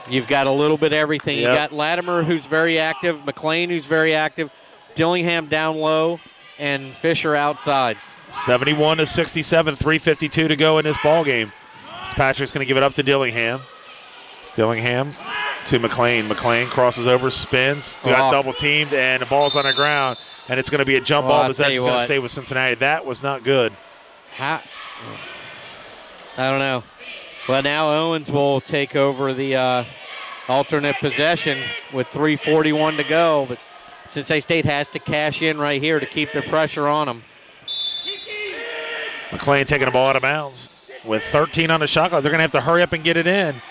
You've got a little bit of everything. Yep. You got Lattimore, who's very active, McLean, who's very active, Dillingham down low, and Fisher outside. 71-67, 3:52 to go in this ball game. Patrick's going to give it up to Dillingham. Dillingham to McLean. McLean crosses over, spins, got double teamed, and the ball's on the ground. And it's going to be a jump ball, but that's going to stay with Cincinnati. That was not good. I don't know. Well, now Owens will take over the alternate possession with 3:41 to go. But Cincinnati State has to cash in right here to keep the pressure on them. McLean taking the ball out of bounds. With 13 on the shot clock, they're going to have to hurry up and get it in.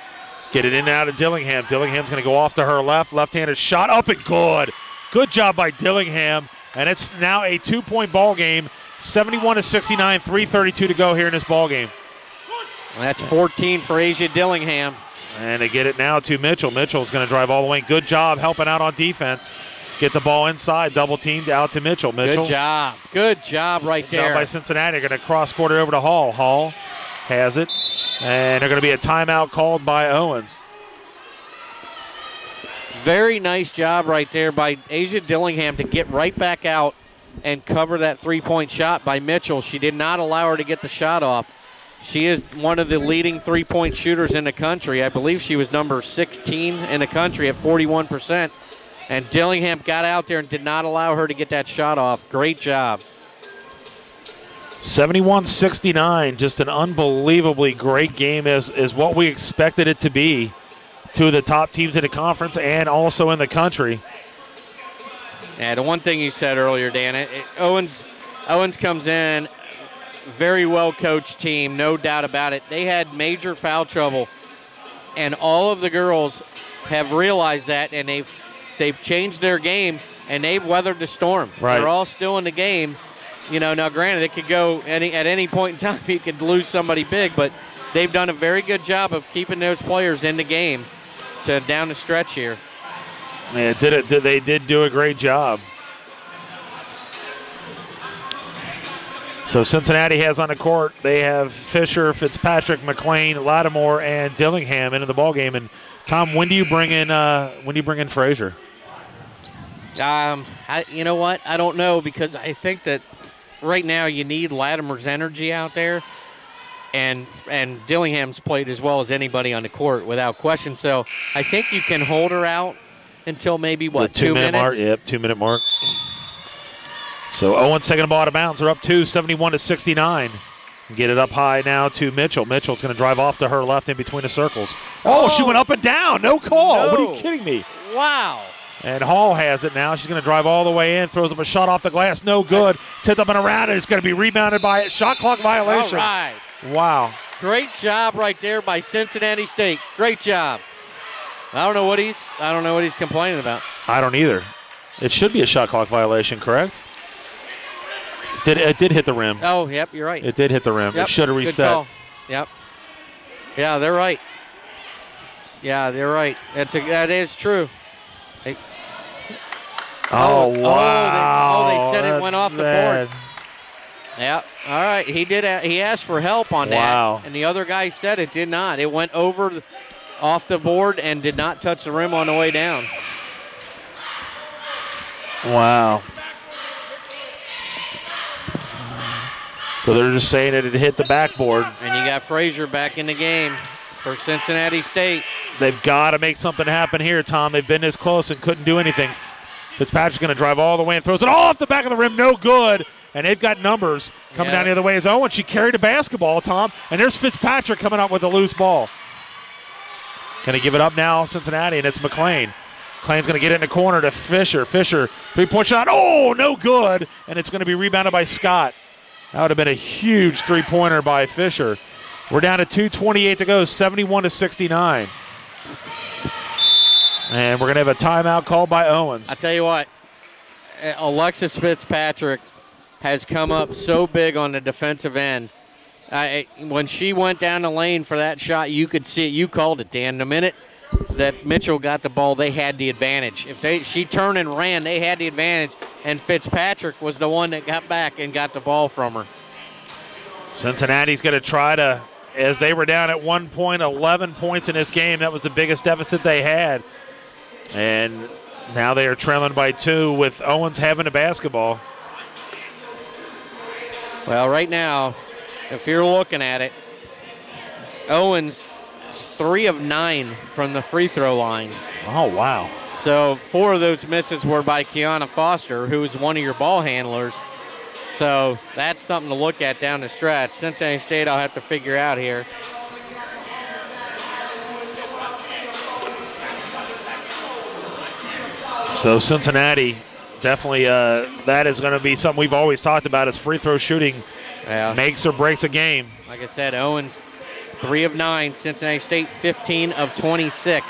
Get it in and out of Dillingham. Dillingham's going to go off to her left. Left-handed shot up and good. Good job by Dillingham. And it's now a 2-point ball game. 71-69, 3:32 to go here in this ball game. That's 14 for Asia Dillingham. And they get it now to Mitchell. Mitchell's going to drive all the way. Good job helping out on defense. Get the ball inside, double teamed out to Mitchell. Mitchell. Good job. Good job right there. Good job by Cincinnati. They're going to cross-court it over to Hall. Hall has it. And they're going to be a timeout called by Owens. Very nice job right there by Asia Dillingham to get right back out and cover that three-point shot by Mitchell. She did not allow her to get the shot off. She is one of the leading three-point shooters in the country. I believe she was number 16 in the country at 41%. And Dillingham got out there and did not allow her to get that shot off. Great job. 71-69, just an unbelievably great game is what we expected it to be. Two of the top teams in the conference and also in the country. Yeah, the one thing you said earlier, Dan, Owens comes in, very well-coached team, no doubt about it. They had major foul trouble, and all of the girls have realized that, and they've changed their game, and they've weathered the storm. Right. They're all still in the game. You know, now granted, it could go at any point in time. You could lose somebody big, but they've done a very good job of keeping those players in the game to down the stretch here. Yeah, they did do a great job. So Cincinnati has on the court, they have Fisher, Fitzpatrick, McLean, Lattimore, and Dillingham into the ballgame. And Tom, when do you bring in Frazier? You know what? I don't know, because I think that right now you need Lattimore's energy out there, and Dillingham's played as well as anybody on the court without question. So I think you can hold her out until maybe, what, 2 minutes? Mark? Yep, 2-minute mark. So Owens taking the ball out of bounds. They're up 71-69. Get it up high now to Mitchell. Mitchell's going to drive off to her left in between the circles. Oh, she went up and down. No call. No. What are you kidding me? Wow. And Hall has it now. She's going to drive all the way in. Throws up a shot off the glass. No good. Tipped up and around it. It's going to be rebounded by a shot clock violation. All right. Wow. Great job right there by Cincinnati State. Great job. I don't know what he's complaining about. I don't either. It should be a shot clock violation, correct? It did hit the rim. Oh, yep, you're right. It did hit the rim. Yep, it should have reset. Good call. Yep. Yeah, they're right. Yeah, they're right. That is true. Oh, wow. They said it went off the board. Yeah. All right. He asked for help on that, and the other guy said it did not. It went off the board and did not touch the rim on the way down. Wow. So they're just saying that it hit the backboard. And you got Frazier back in the game for Cincinnati State. They've got to make something happen here, Tom. They've been this close and couldn't do anything. Fitzpatrick's going to drive all the way and throws it all off the back of the rim. No good. And they've got numbers coming down the other way as Owen. She carried a basketball, Tom. And there's Fitzpatrick coming up with a loose ball. Going to give it up now, Cincinnati, and it's McLean. McLean's going to get it in the corner to Fisher. Fisher, three-point shot. Oh, no good. And it's going to be rebounded by Scott. That would have been a huge three-pointer by Fisher. We're down to 2:28 to go, 71-69. And we're going to have a timeout called by Owens. I tell you what, Alexis Fitzpatrick has come up so big on the defensive end. When she went down the lane for that shot, you could see it. You called it, Dan. The minute that Mitchell got the ball, they had the advantage. She turned and ran, they had the advantage, and Fitzpatrick was the one that got back and got the ball from her. Cincinnati's going to try to, as they were down at 1 point, 11 points in this game. That was the biggest deficit they had. And now they are trailing by 2 with Owens having the basketball. Well, right now, if you're looking at it, Owens 3 of 9 from the free throw line. Oh, wow. So 4 of those misses were by Kiana Foster, who is one of your ball handlers. So that's something to look at down the stretch. Cincinnati State, I'll have to figure out here. So Cincinnati, definitely that is going to be something we've always talked about, is free throw shooting makes or breaks a game. Like I said, Owens 3 of 9. Cincinnati State 15 of 26.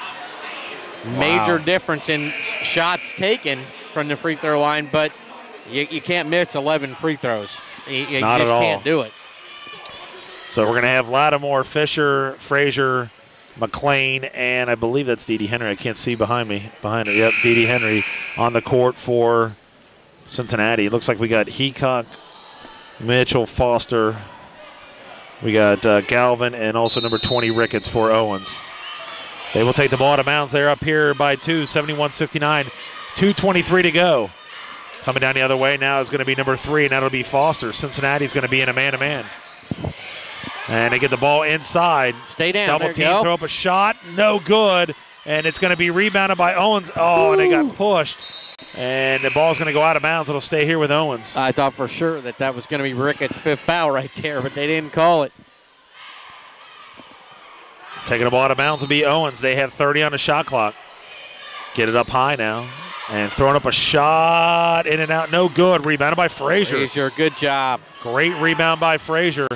Major difference in shots taken from the free throw line, but you can't miss 11 free throws. You Not just at all. can't do it. So we're going to have Lattimore, Fisher, Frazier, McLean, and I believe that's Dee Dee Henry. I can't see behind her. Yep, Dee Dee Henry on the court for Cincinnati. It looks like we got Heacock, Mitchell, Foster. We got Galvin and also number 20 Ricketts for Owens. They will take the ball out of bounds. They're up here by 2, 71-69, 2:23 to go. Coming down the other way now is going to be number 3, and that'll be Foster. Cincinnati's going to be in a man-to-man. And they get the ball inside. Stay down. Double team, throw up a shot. No good. And it's going to be rebounded by Owens. Oh, and they got pushed. And the ball's going to go out of bounds. It'll stay here with Owens. I thought for sure that was going to be Ricketts' 5th foul right there, but they didn't call it. Taking the ball out of bounds will be Owens. They have 30 on the shot clock. Get it up high now. And throwing up a shot, in and out, no good. Rebounded by Frazier. Frazier, good job. Great rebound by Frazier.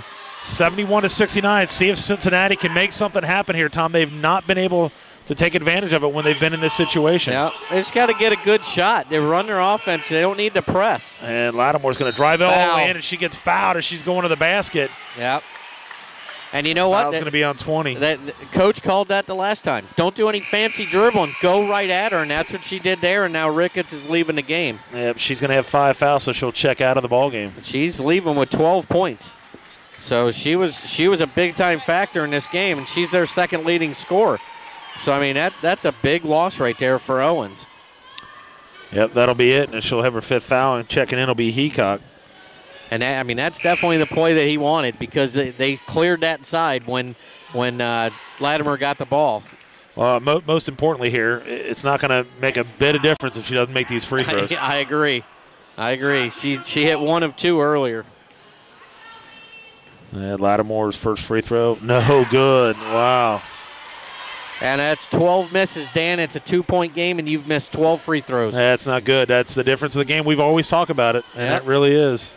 71-69. See if Cincinnati can make something happen here, Tom. They've not been able to take advantage of it when they've been in this situation. Yeah, they just got to get a good shot. They run their offense. They don't need to press. And Lattimore's going to drive it all the way in, and she gets fouled as she's going to the basket. Yep. And you know what? Foul's going to be on 20. Coach called that the last time. Don't do any fancy dribbling. Go right at her, and that's what she did there, and now Ricketts is leaving the game. Yep, she's going to have 5 fouls, so she'll check out of the ball game. She's leaving with 12 points. So she was a big-time factor in this game, and she's their second leading scorer. So, I mean, that's a big loss right there for Owens. Yep, that'll be it, and she'll have her 5th foul, and checking in will be Heacock. And that's definitely the play that he wanted because they cleared that side when Latimer got the ball. Most importantly here, it's not going to make a bit of difference if she doesn't make these free throws. I agree. She hit 1 of 2 earlier. And Lattimore's first free throw, no good. Wow. And that's 12 misses, Dan. It's a 2-point game, and you've missed 12 free throws. That's not good. That's the difference of the game. We've always talked about it, and it really is.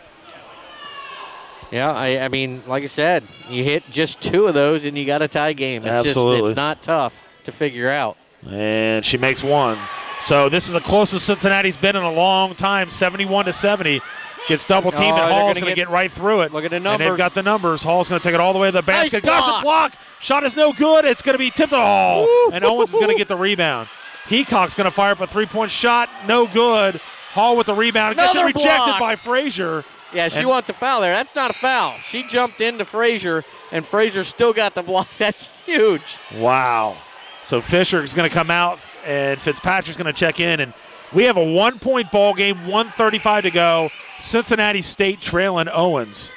Yeah, I mean, like I said, you hit just 2 of those, and you got a tie game. It's Absolutely. It's not tough to figure out. And she makes 1. So this is the closest Cincinnati's been in a long time, 71-70. Gets double teamed, and Hall's going to get right through it. Look at the numbers. And they've got the numbers. Hall's going to take it all the way to the basket. Nice Got the block. Shot is no good. It's going to be tipped to Hall. And Owens is going to get the rebound. Heacock's going to fire up a 3-point shot. No good. Hall with the rebound. Gets it rejected by Frazier. Yeah, she wants a foul there. That's not a foul. She jumped into Frazier, and Frazier still got the block. That's huge. Wow. So Fisher is going to come out, and Fitzpatrick's going to check in. And we have a 1-point ball game, 1:35 to go. Cincinnati State trailing Owens.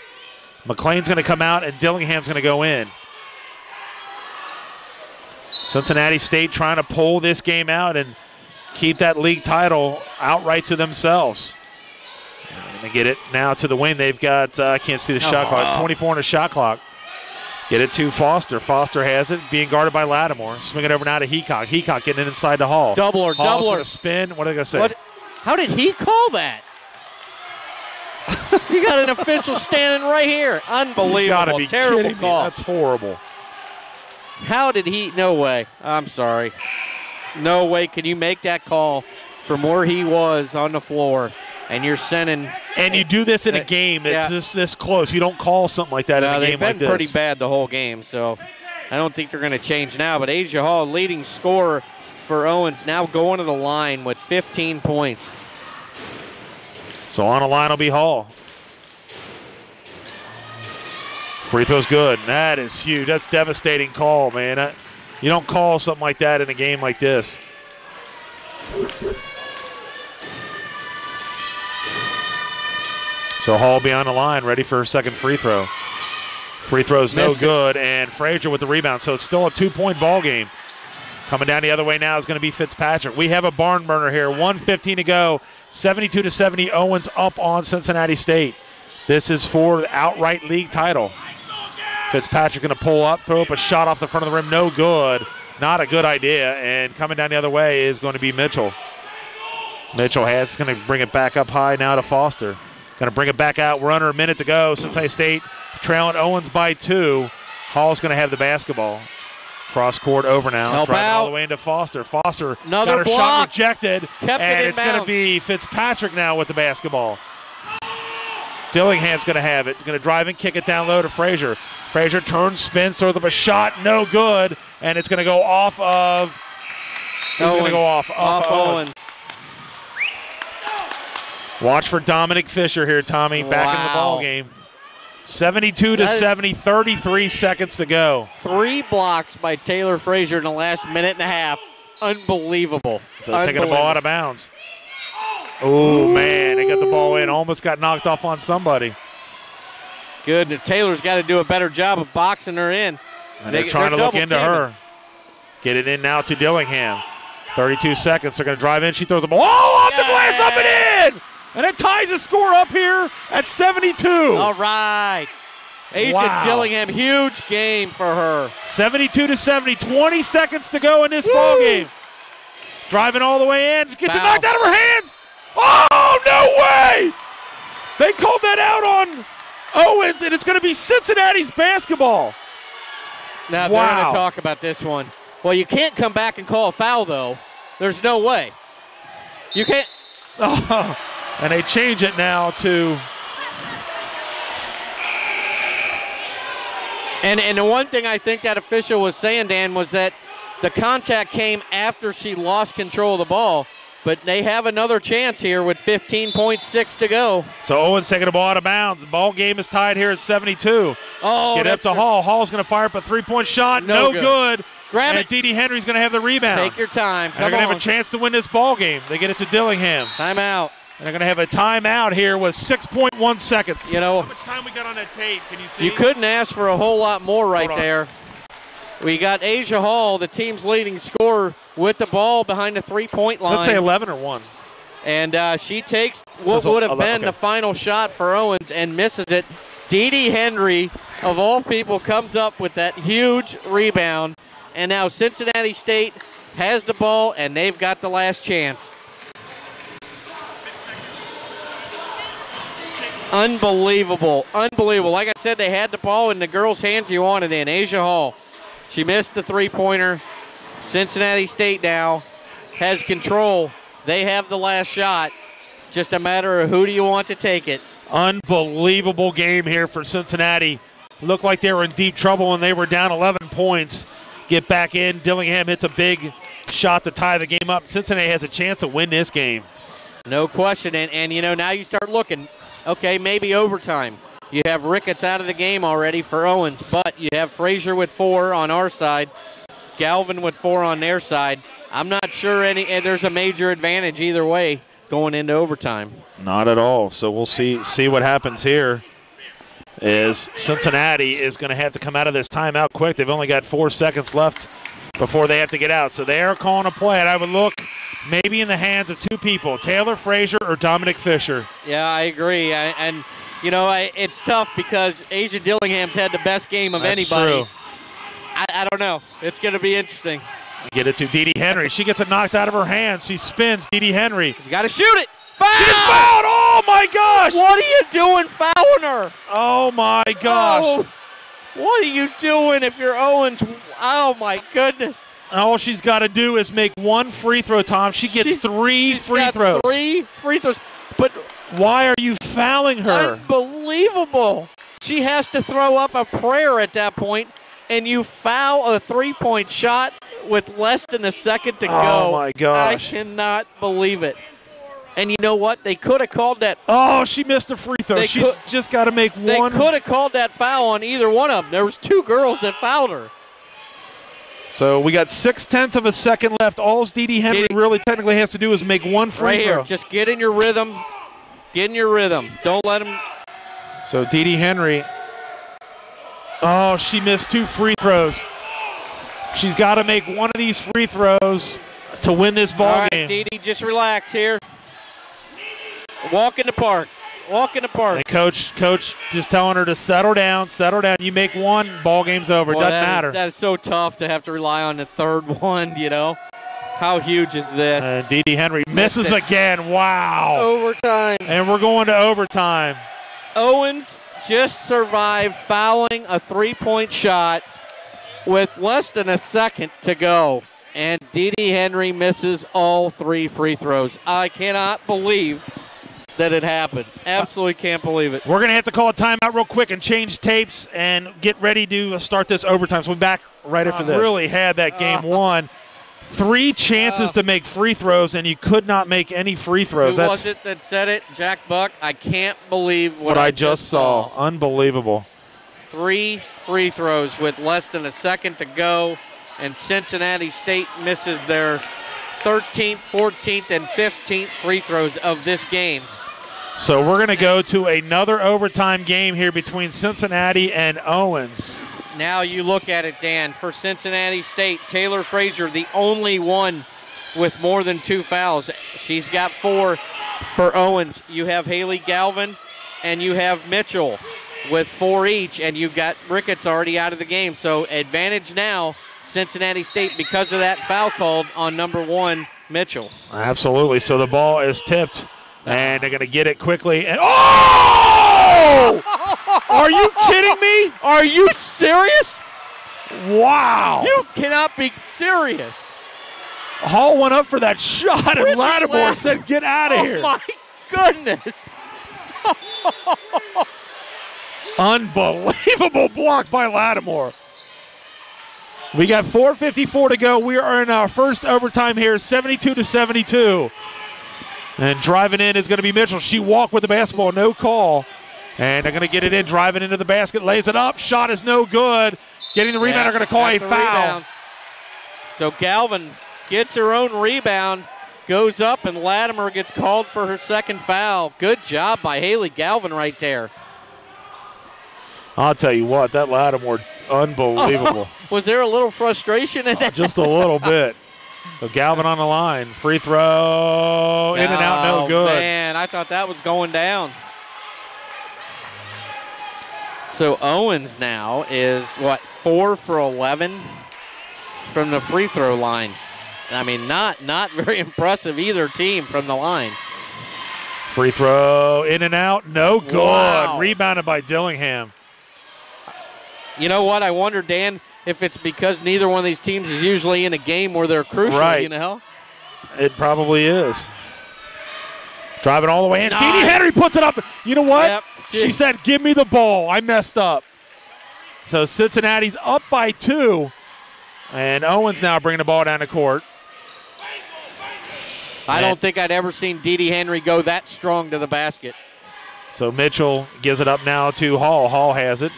McLean's going to come out, and Dillingham's going to go in. Cincinnati State trying to pull this game out and keep that league title outright to themselves. And they get it now to the wing. They've got, I can't see the shot clock, 24 on the shot clock. Get it to Foster. Foster has it, being guarded by Lattimore. Swing it over now to Heacock. Heacock getting it inside the Hall. Hall's going to spin. What are they going to say? How did he call that? You got an official standing right here. Unbelievable. You gotta be terrible kidding call. Me. That's horrible. How did he? No way. I'm sorry. No way can you make that call from where he was on the floor, and you're sending. And you do this in a game that's just this close. You don't call something like that in a game like this. They've been pretty bad the whole game, so I don't think they're going to change now. But Asia Hall, leading scorer for Owens, now going to the line with 15 points. So on the line will be Hall. Free throw's good. That is huge. That's devastating call, man. You don't call something like that in a game like this. So Hall will be on the line, ready for her second free throw. Free throw's no good, and Frazier with the rebound. So it's still a 2-point ball game. Coming down the other way now is going to be Fitzpatrick. We have a barn burner here. 1:15 to go. 72-70. Owens up on Cincinnati State. This is for the outright league title. Fitzpatrick going to pull up, throw up a shot off the front of the rim. No good. Not a good idea. And coming down the other way is going to be Mitchell. Mitchell has going to bring it back up high now to Foster. Going to bring it back out. We're under a minute to go. Cincinnati State trailing Owens by 2. Hall's going to have the basketball. Cross court over now. Help Driving out. all the way into Foster. Foster Another got her block. shot rejected. Kept and it in it's going to bounds. be Fitzpatrick now with the basketball. Dillingham's going to have it. Going to drive and kick it down low to Frazier. Frazier turns, spins, throws up a shot. No good. And it's going to go off of... Who's going to go off? Off Owens. Watch for Dominic Fisher here, Tommy. Back in the ball game. 72 to 70, 33 seconds to go. 3 blocks by Taylor Frazier in the last minute and a half. Unbelievable. So taking the ball out of bounds. Oh, man, they got the ball in. Almost got knocked off on somebody. Good. Taylor's got to do a better job of boxing her in. And they're trying to look into her. Get it in now to Dillingham. 32 seconds. They're going to drive in. She throws the ball. Oh, off the glass, up and in! And it ties the score up here at 72. All right. Aisha Dillingham, huge game for her. 72 to 70, 20 seconds to go in this ball game. Driving all the way in, gets it knocked out of her hands. Oh, no way! They called that out on Owens, and it's going to be Cincinnati's basketball. Now they're going to talk about this one. Well, you can't come back and call a foul, though. There's no way. You can't. Oh, and they change it now to. And the one thing I think that official was saying, Dan, was that the contact came after she lost control of the ball. But they have another chance here with 15.6 to go. So Owens taking the ball out of bounds. The ball game is tied here at 72. Oh, get up to Hall. Hall's going to fire up a three-point shot. No good. Grab it. Dee Henry's going to have the rebound. Take your time. They're going to have a chance to win this ball game. They get it to Dillingham. Timeout. And they're going to have a timeout here with 6.1 seconds. You know, how much time we got on that tape? Can you see? You couldn't ask for a whole lot more right there. We got Asia Hall, the team's leading scorer, with the ball behind the three-point line. Let's say 11 or 1. And she takes what would have been the final shot for Owens and misses it. Dee Henry, of all people, comes up with that huge rebound. And now Cincinnati State has the ball, and they've got the last chance. Unbelievable. Unbelievable. Like I said, they had the ball in the girls' hands. You want it in. Asia Hall. She missed the three-pointer. Cincinnati State now has control. They have the last shot. Just a matter of who do you want to take it. Unbelievable game here for Cincinnati. Looked like they were in deep trouble when they were down 11 points. Get back in. Dillingham hits a big shot to tie the game up. Cincinnati has a chance to win this game. No question. And you know, now you start looking, okay, maybe overtime. You have Ricketts out of the game already for Owens, but you have Frazier with 4 on our side, Galvin with 4 on their side. I'm not sure there's a major advantage either way going into overtime. Not at all. So we'll see what happens here. Is Cincinnati is going to have to come out of this timeout quick. They've only got 4 seconds left before they have to get out. So they are calling a play, and I would look maybe in the hands of 2 people, Taylor Frazier or Dominic Fisher. Yeah, I agree. And you know, it's tough because Asia Dillingham's had the best game of anybody. True. I don't know. It's going to be interesting. Get it to Dee Henry. She gets it knocked out of her hands. She spins. Dee Henry. You got to shoot it. Foul! She gets fouled. Oh, my gosh. What are you doing fouling her? Oh, my gosh. Oh, what are you doing if you're Owens? Oh, my goodness. All she's got to do is make 1 free throw, Tom. She gets 3 free throws. 3 free throws. But why are you fouling her? Unbelievable. She has to throw up a prayer at that point, and you foul a three-point shot with less than a second to go. Oh, my gosh. I cannot believe it. And you know what? They could have called that. Oh, she missed a free throw. She's just got to make 1. They could have called that foul on either one of them. There was 2 girls that fouled her. So we got 0.6 of a second left. All Dee Henry really technically has to do is make 1 free throw. Here, just get in your rhythm. Get in your rhythm. Don't let him. So Dee Henry. Oh, she missed 2 free throws. She's got to make 1 of these free throws to win this ball game. All right, Dee, just relax here. Walk in the park. Walk in the park. And coach just telling her to settle down, settle down. You make 1, ball game's over. It doesn't matter. That is so tough to have to rely on the third one, you know. How huge is this? And Dee Henry misses again. Wow. Overtime. And we're going to overtime. Owens just survived fouling a three-point shot with less than a second to go. And Dee Henry misses all 3 free throws. I cannot believe that it happened. Absolutely can't believe it. We're going to have to call a timeout real quick and change tapes and get ready to start this overtime. So we'll be back right after this. Really had that game won. 3 chances to make free throws, and you could not make any free throws. Who was it that said it? Jack Buck? I can't believe what I just saw. Unbelievable. 3 free throws with less than a second to go, and Cincinnati State misses their 13th, 14th, and 15th free throws of this game. So we're going to go to another overtime game here between Cincinnati and Owens. Now you look at it, Dan. For Cincinnati State, Taylor Frazier, the only one with more than 2 fouls. She's got 4 for Owens. You have Haley Galvin and you have Mitchell with 4 each, and you've got Ricketts already out of the game. So advantage now, Cincinnati State, because of that foul called on number 1, Mitchell. Absolutely. So the ball is tipped, and they're going to get it quickly. And oh! Are you kidding me? Are you serious? Wow. You cannot be serious. Hall went up for that shot, and Lattimore said, get out of here. Oh, my goodness. Unbelievable block by Lattimore. We got 4:54 to go. We are in our first overtime here, 72-72. And driving in is going to be Mitchell. She walked with the basketball, no call. And they're going to get it in, driving into the basket, lays it up. Shot is no good. Getting the rebound, they're going to call a foul. Rebound. So Galvin gets her own rebound, goes up, and Lattimore gets called for her second foul. Good job by Haley Galvin right there. I'll tell you what, that Lattimore, unbelievable. Was there a little frustration in that? Just a little bit. So Galvin on the line. Free throw, in and out, no good. Man, I thought that was going down. So Owens now is, 4 for 11 from the free throw line. I mean, not very impressive either team from the line. Free throw, in and out, no good. Wow. Rebounded by Dillingham. You know what? I wonder, Dan, if it's because neither one of these teams is usually in a game where they're crucial, right. You know? It probably is. Driving all the way in. Nice. Dee Henry puts it up. You know what? Yep. She said, give me the ball. I messed up. So Cincinnati's up by 2. And Owens now bringing the ball down the court. I don't think I'd ever seen Dee Henry go that strong to the basket. So Mitchell gives it up now to Hall. Hall has it.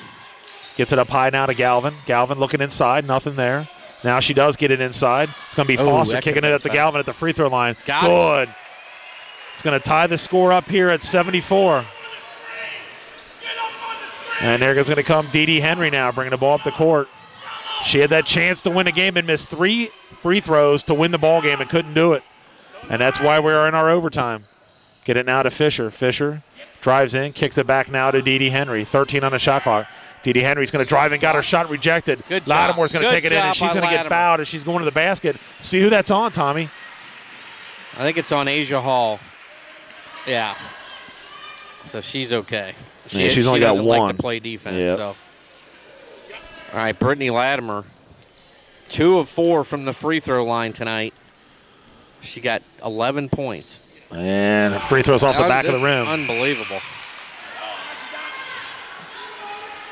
Gets it up high now to Galvin. Galvin looking inside. Nothing there. Now she does get it inside. It's going to be Foster kicking it up to Galvin at the free throw line. Good. It's going to tie the score up here at 74. And there is going to come Dee Henry now, bringing the ball up the court. She had that chance to win the game and missed 3 free throws to win the ball game and couldn't do it. And that's why we are in our overtime. Get it now to Fisher. Fisher drives in, kicks it back now to Dee Henry. 13 on the shot clock. Dee Henry's going to drive and got her shot rejected. Good job. Lattimore's going to take it in, and she's going to get fouled as she's going to the basket. See who that's on, Tommy. I think it's on Asia Hall. Yeah. So she's okay. She's only got 1. Like to play defense. Yep. So. All right, Brittany Lattimore, 2 of 4 from the free throw line tonight. She got 11 points. And free throws off the back of the rim. Unbelievable.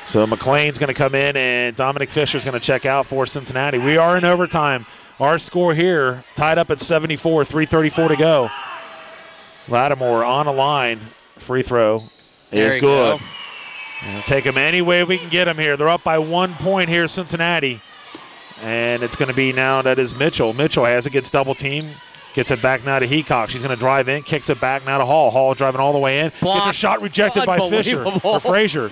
So McLean's going to come in, and Dominic Fisher's going to check out for Cincinnati. We are in overtime. Our score here tied up at 74, 3:34 to go. Lattimore on the line. Free throw is good. We'll take them any way we can get them here. They're up by 1 point here, Cincinnati. And it's going to be now that is Mitchell. Mitchell has it, gets double team. Gets it back now to Heacock. She's going to drive in, kicks it back now to Hall. Hall driving all the way in. Gets her shot rejected by Fisher or Frazier.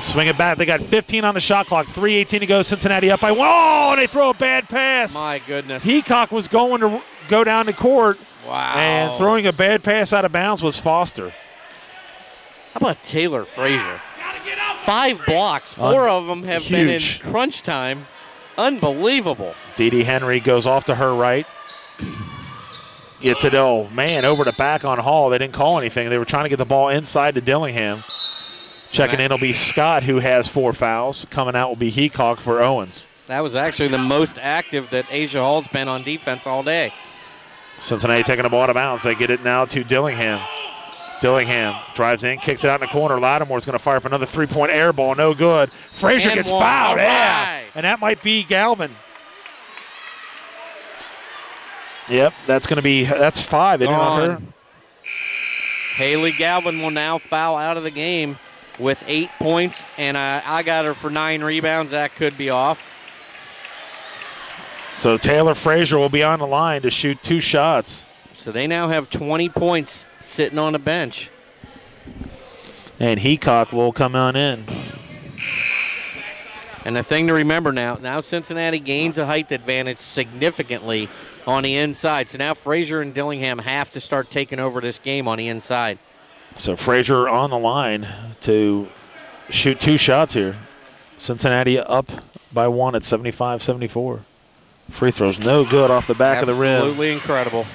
Swing it back. They got 15 on the shot clock. 3:18 to go. Cincinnati up by 1. Oh, and they throw a bad pass. My goodness. Heacock was going to go down the court. Wow. And throwing a bad pass out of bounds was Foster. How about Taylor Frazier? 5 blocks. 4 of them have been in crunch time. Unbelievable. Dee Dee Henry goes off to her right. Gets it, oh man, over to back on Hall. They didn't call anything. They were trying to get the ball inside to Dillingham. Checking in will be Scott, who has 4 fouls. Coming out will be Heacock for Owens. That was actually the most active that Asia Hall's been on defense all day. Cincinnati taking the ball out of bounds. They get it now to Dillingham. Dillingham drives in, kicks it out in the corner. Lattimore's going to fire up another 3-point air ball. No good. Frazier gets fouled. Yeah. And that might be Galvin. Yep, that's 5. They didn't her. Haley Galvin will now foul out of the game with 8 points, and I got her for 9 rebounds. That could be off. So Taylor Frazier will be on the line to shoot 2 shots. So they now have 20 points sitting on the bench. And Heacock will come on in. And the thing to remember now Cincinnati gains a height advantage significantly on the inside. So now Frazier and Dillingham have to start taking over this game on the inside. So Frazier on the line to shoot 2 shots here. Cincinnati up by 1 at 75-74. Free throws no good off the back of the rim. Absolutely incredible.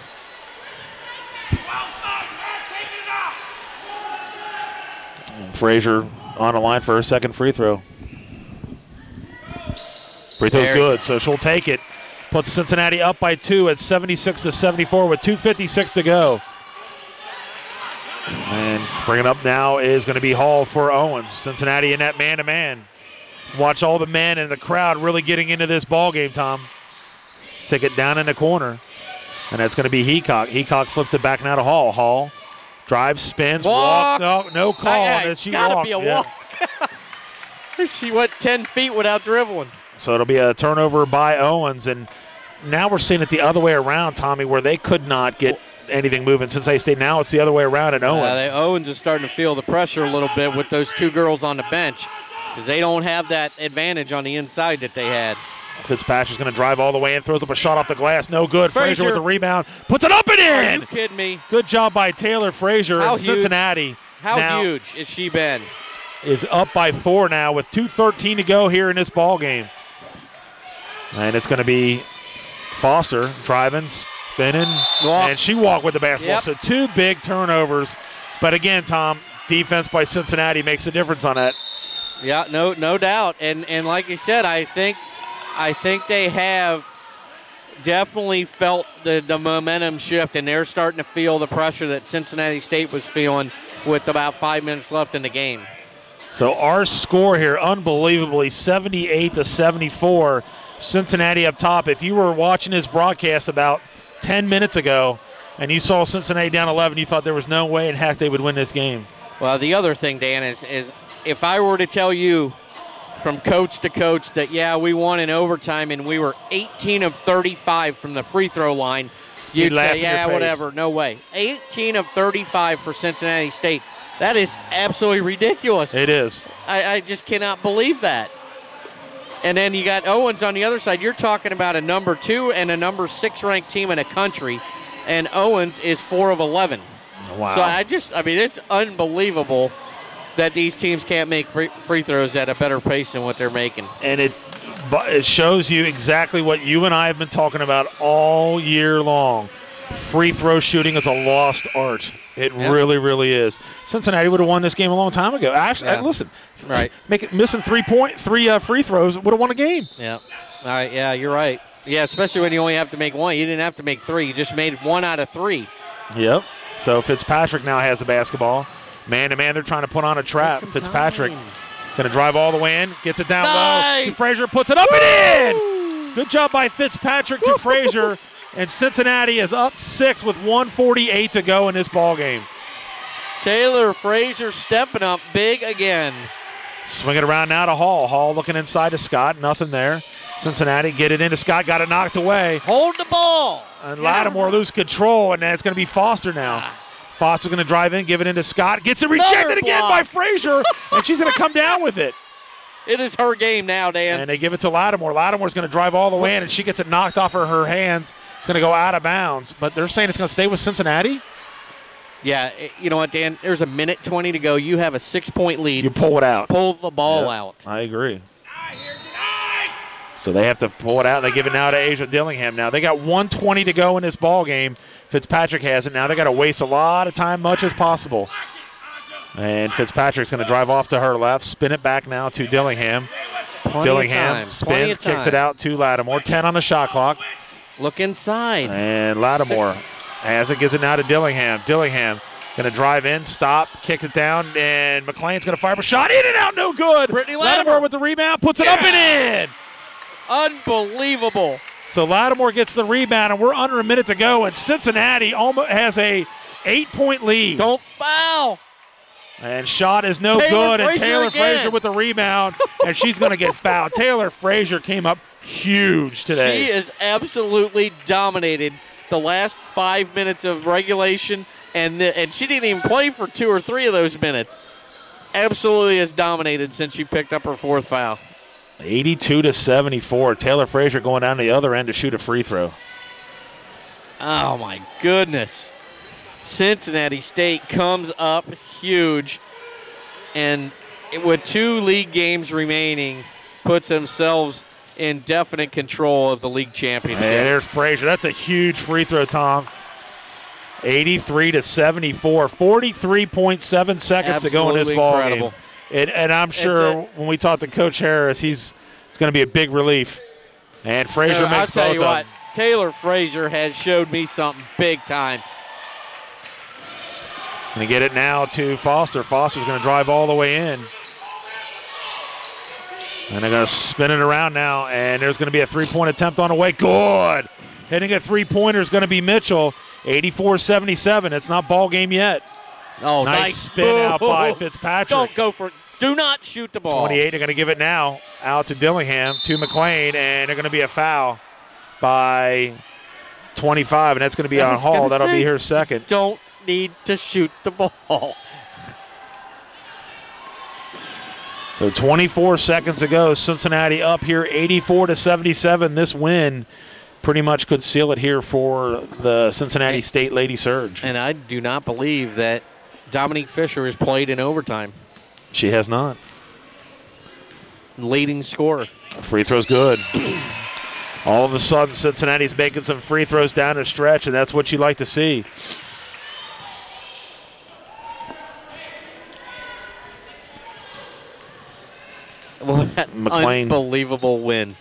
Frazier on the line for her second free throw. Free throw's good, so she'll take it. Puts Cincinnati up by 2 at 76-74 with 2:56 to go. And bringing up now is going to be Hall for Owens. Cincinnati in that man-to-man. Watch all the men in the crowd really getting into this ball game, Tom. Stick it down in the corner. And that's going to be Heacock. Heacock flips it back now to Hall. Hall drives, spins, walk. No call. It's got to be a walk. She went 10 feet without dribbling. So it'll be a turnover by Owens. And now we're seeing it the other way around, Tommy, where they could not get anything moving. Cincinnati State, now it's the other way around at Owens. Owens is starting to feel the pressure a little bit with those 2 girls on the bench because they don't have that advantage on the inside that they had. Fitzpatrick's going to drive all the way in, throws up a shot off the glass. No good. Frazier with the rebound. Puts it up and in! Are you kidding me? Good job by Taylor Frazier in Cincinnati. How huge has she been? Is up by 4 now with 2:13 to go here in this ball game. And it's going to be Foster driving, spinning, and she walked with the basketball. Yep. So 2 big turnovers. But again, Tom, defense by Cincinnati makes a difference on that. Yeah, no doubt. And like you said, I think they have definitely felt the momentum shift, and they're starting to feel the pressure that Cincinnati State was feeling with about 5 minutes left in the game. So our score here, unbelievably, 78-74. Cincinnati up top. If you were watching this broadcast about 10 minutes ago and you saw Cincinnati down 11, you thought there was no way in heck they would win this game. Well, the other thing, Dan, is if I were to tell you from coach to coach that, yeah, we won in overtime and we were 18 of 35 from the free throw line, you'd say, yeah, whatever, no way. 18 of 35 for Cincinnati State. That is absolutely ridiculous. It is. I just cannot believe that. And then you got Owens on the other side. You're talking about a number 2 and a number 6 ranked team in the country, and Owens is 4 of 11. Wow. So it's unbelievable that these teams can't make free throws at a better pace than what they're making. And it shows you exactly what you and I have been talking about all year long. Free throw shooting is a lost art. It really, really is. Cincinnati would have won this game a long time ago. Actually, listen, right? Missing 3 free throws would have won a game. Yeah. All right. Yeah, you're right. Yeah, especially when you only have to make 1. You didn't have to make 3. You just made 1 out of 3. Yep. So Fitzpatrick now has the basketball. Man-to-man, they're trying to put on a trap. Fitzpatrick going to drive all the way in, gets it down low. To Frazier, puts it up and in! Good job by Fitzpatrick to Frazier. And Cincinnati is up 6 with 1:48 to go in this ball game. Taylor Frazier stepping up big again. Swing it around now to Hall. Hall looking inside to Scott. Nothing there. Cincinnati get it into Scott. Got it knocked away. Hold the ball. And Lattimore lose control, and it's going to be Foster now. Foster's going to drive in, give it into Scott. Gets it rejected again by Frazier, and she's going to come down with it. It is her game now, Dan. And they give it to Lattimore. Lattimore's going to drive all the way in, and she gets it knocked off her hands. It's going to go out of bounds. But they're saying it's going to stay with Cincinnati? Yeah, you know what, Dan? There's a minute 20 to go. You have a 6-point lead. You pull it out. Pull the ball out. I agree. So they have to pull it out, and they give it now to Asia Dillingham. Now they got 1:20 to go in this ball game. Fitzpatrick has it. Now they got to waste a lot of time, much as possible. And Fitzpatrick's going to drive off to her left, spin it back now to Dillingham. Dillingham spins, kicks it out to Lattimore. 10 on the shot clock. Look inside. And Lattimore has it, gives it now to Dillingham. Dillingham going to drive in, stop, kick it down, and McLean's going to fire up a shot. In and out, no good. Brittany Lattimore with the rebound, puts it up and in. Unbelievable. So Lattimore gets the rebound, and we're under a minute to go, and Cincinnati almost has a 8-point lead. Don't foul. And shot is no good, and Taylor Frazier with the rebound, and she's going to get fouled. Taylor Frazier came up huge today. She is absolutely dominated the last 5 minutes of regulation, and she didn't even play for 2 or 3 of those minutes. Absolutely has dominated since she picked up her 4th foul. 82-74. Taylor Frazier going down to the other end to shoot a free throw. Oh, my goodness. Cincinnati State comes up huge, and with 2 league games remaining, puts themselves in definite control of the league championship. And there's Frazier. That's a huge free throw, Tom. 83-74. 43.7 seconds to go in this ball game. And I'm sure when we talk to Coach Harris, it's going to be a big relief. And Frazier makes both of them. I'll tell you what, Taylor Frazier has showed me something big time. Going to get it now to Foster. Foster's going to drive all the way in. And they're going to spin it around now, and there's going to be a 3-point attempt on the way. Good. Hitting a 3-pointer is going to be Mitchell. 84-77. It's not ball game yet. Oh, nice spin out by Fitzpatrick. Don't go for it. Do not shoot the ball. 28, they're going to give it now out to Dillingham, to McLean, and they're going to be a foul by 25, and that's going to be on Hall. That'll be her second. Don't need to shoot the ball. So 24 seconds ago, Cincinnati up here 84-77. This win pretty much could seal it here for the Cincinnati State Lady Surge. And I do not believe that Dominique Fisher has played in overtime. She has not. Leading scorer. Free throw's good. All of a sudden, Cincinnati's making some free throws down the stretch, and that's what you like to see. McLean. Unbelievable win.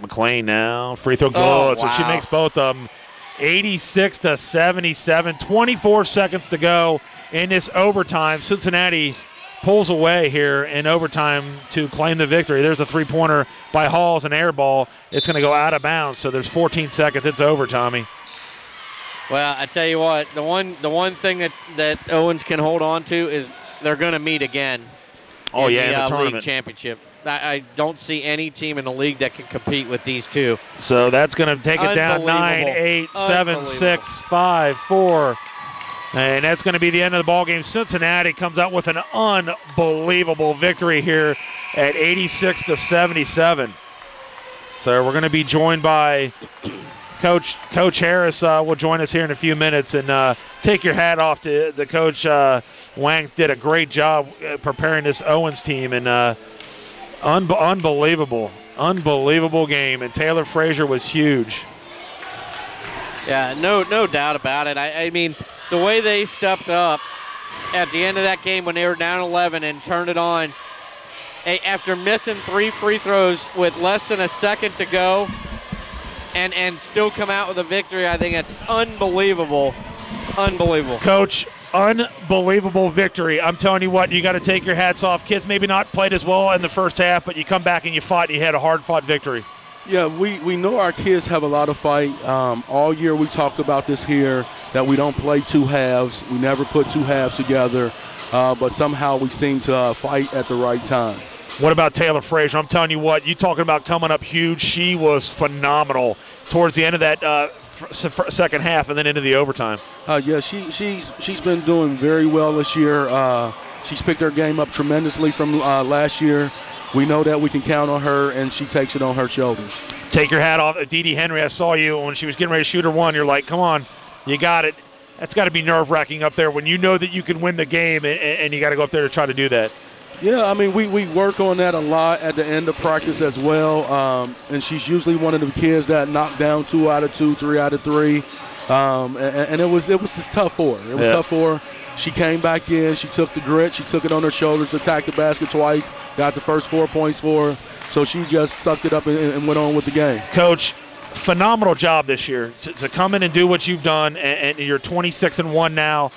McLean now. Free throw good. Oh, wow. So she makes both of them. 86-77. 24 seconds to go in this overtime. Cincinnati pulls away here in overtime to claim the victory. There's a 3-pointer by Hall's an air ball. It's going to go out of bounds. So there's 14 seconds. It's over, Tommy. Well, I tell you what, the one thing that Owens can hold on to is they're going to meet again. In the tournament. League championship. I don't see any team in the league that can compete with these two. So that's going to take it down 9, 8, 7, 6, 5, 4. And that's going to be the end of the ball game. Cincinnati comes out with an unbelievable victory here at 86-77. So we're going to be joined by Coach Harris. Will join us here in a few minutes, and take your hat off to the coach. Wang did a great job preparing this Owens team, and unbelievable game. And Taylor Frazier was huge. Yeah, no doubt about it. I mean, the way they stepped up at the end of that game when they were down 11 and turned it on, after missing 3 free throws with less than a second to go, and still come out with a victory, I think that's unbelievable. Unbelievable. Coach, unbelievable victory. I'm telling you what, you got to take your hats off. Kids maybe not played as well in the first half, but you come back and you fought, and you had a hard-fought victory. Yeah, we know our kids have a lot of fight. All year we talked about this here, that we don't play 2 halves. We never put 2 halves together, but somehow we seem to fight at the right time. What about Taylor Frazier? I'm telling you what, you talking about coming up huge. She was phenomenal towards the end of that second half and then into the overtime. Yeah, she's been doing very well this year. She's picked her game up tremendously from last year. We know that we can count on her, and she takes it on her shoulders. Take your hat off. Dee Dee Henry, I saw you when she was getting ready to shoot her one. You're like, come on, you got it. That's got to be nerve-wracking up there when you know that you can win the game, and you got to go up there to try to do that. Yeah, I mean, we work on that a lot at the end of practice as well. And she's usually one of the kids that knock down 2 out of 2, 3 out of 3. And it was just tough for her. It was tough for her. She came back in. She took the grit. She took it on her shoulders, attacked the basket twice, got the first 4 points for her. So she just sucked it up and went on with the game. Coach, phenomenal job this year to come in and do what you've done, and you're 26-1 now.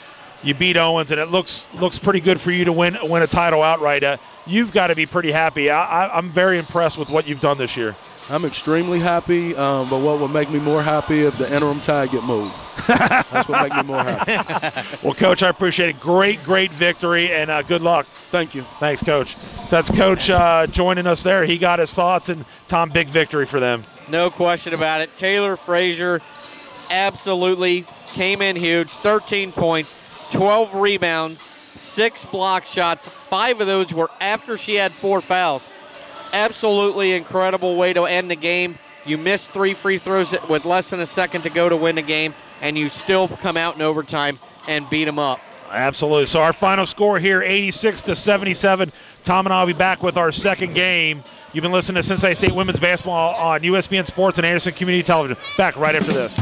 You beat Owens, and it looks pretty good for you to win a title outright. You've got to be pretty happy. I'm very impressed with what you've done this year. I'm extremely happy, but what would make me more happy if the interim tag get moved. That's what makes me more happy. Well, Coach, I appreciate it. Great victory, and good luck. Thank you. Thanks, Coach. So that's Coach joining us there. He got his thoughts, and Tom, big victory for them. No question about it. Taylor Frazier absolutely came in huge. 13 points, 12 rebounds, 6 block shots. 5 of those were after she had 4 fouls. Absolutely incredible way to end the game. You missed 3 free throws with less than a second to go to win the game, and you still come out in overtime and beat them up. Absolutely. So our final score here, 86-77. Tom and I will be back with our second game. You've been listening to Cincinnati State Women's Basketball on USPN Sports and Anderson Community Television. Back right after this.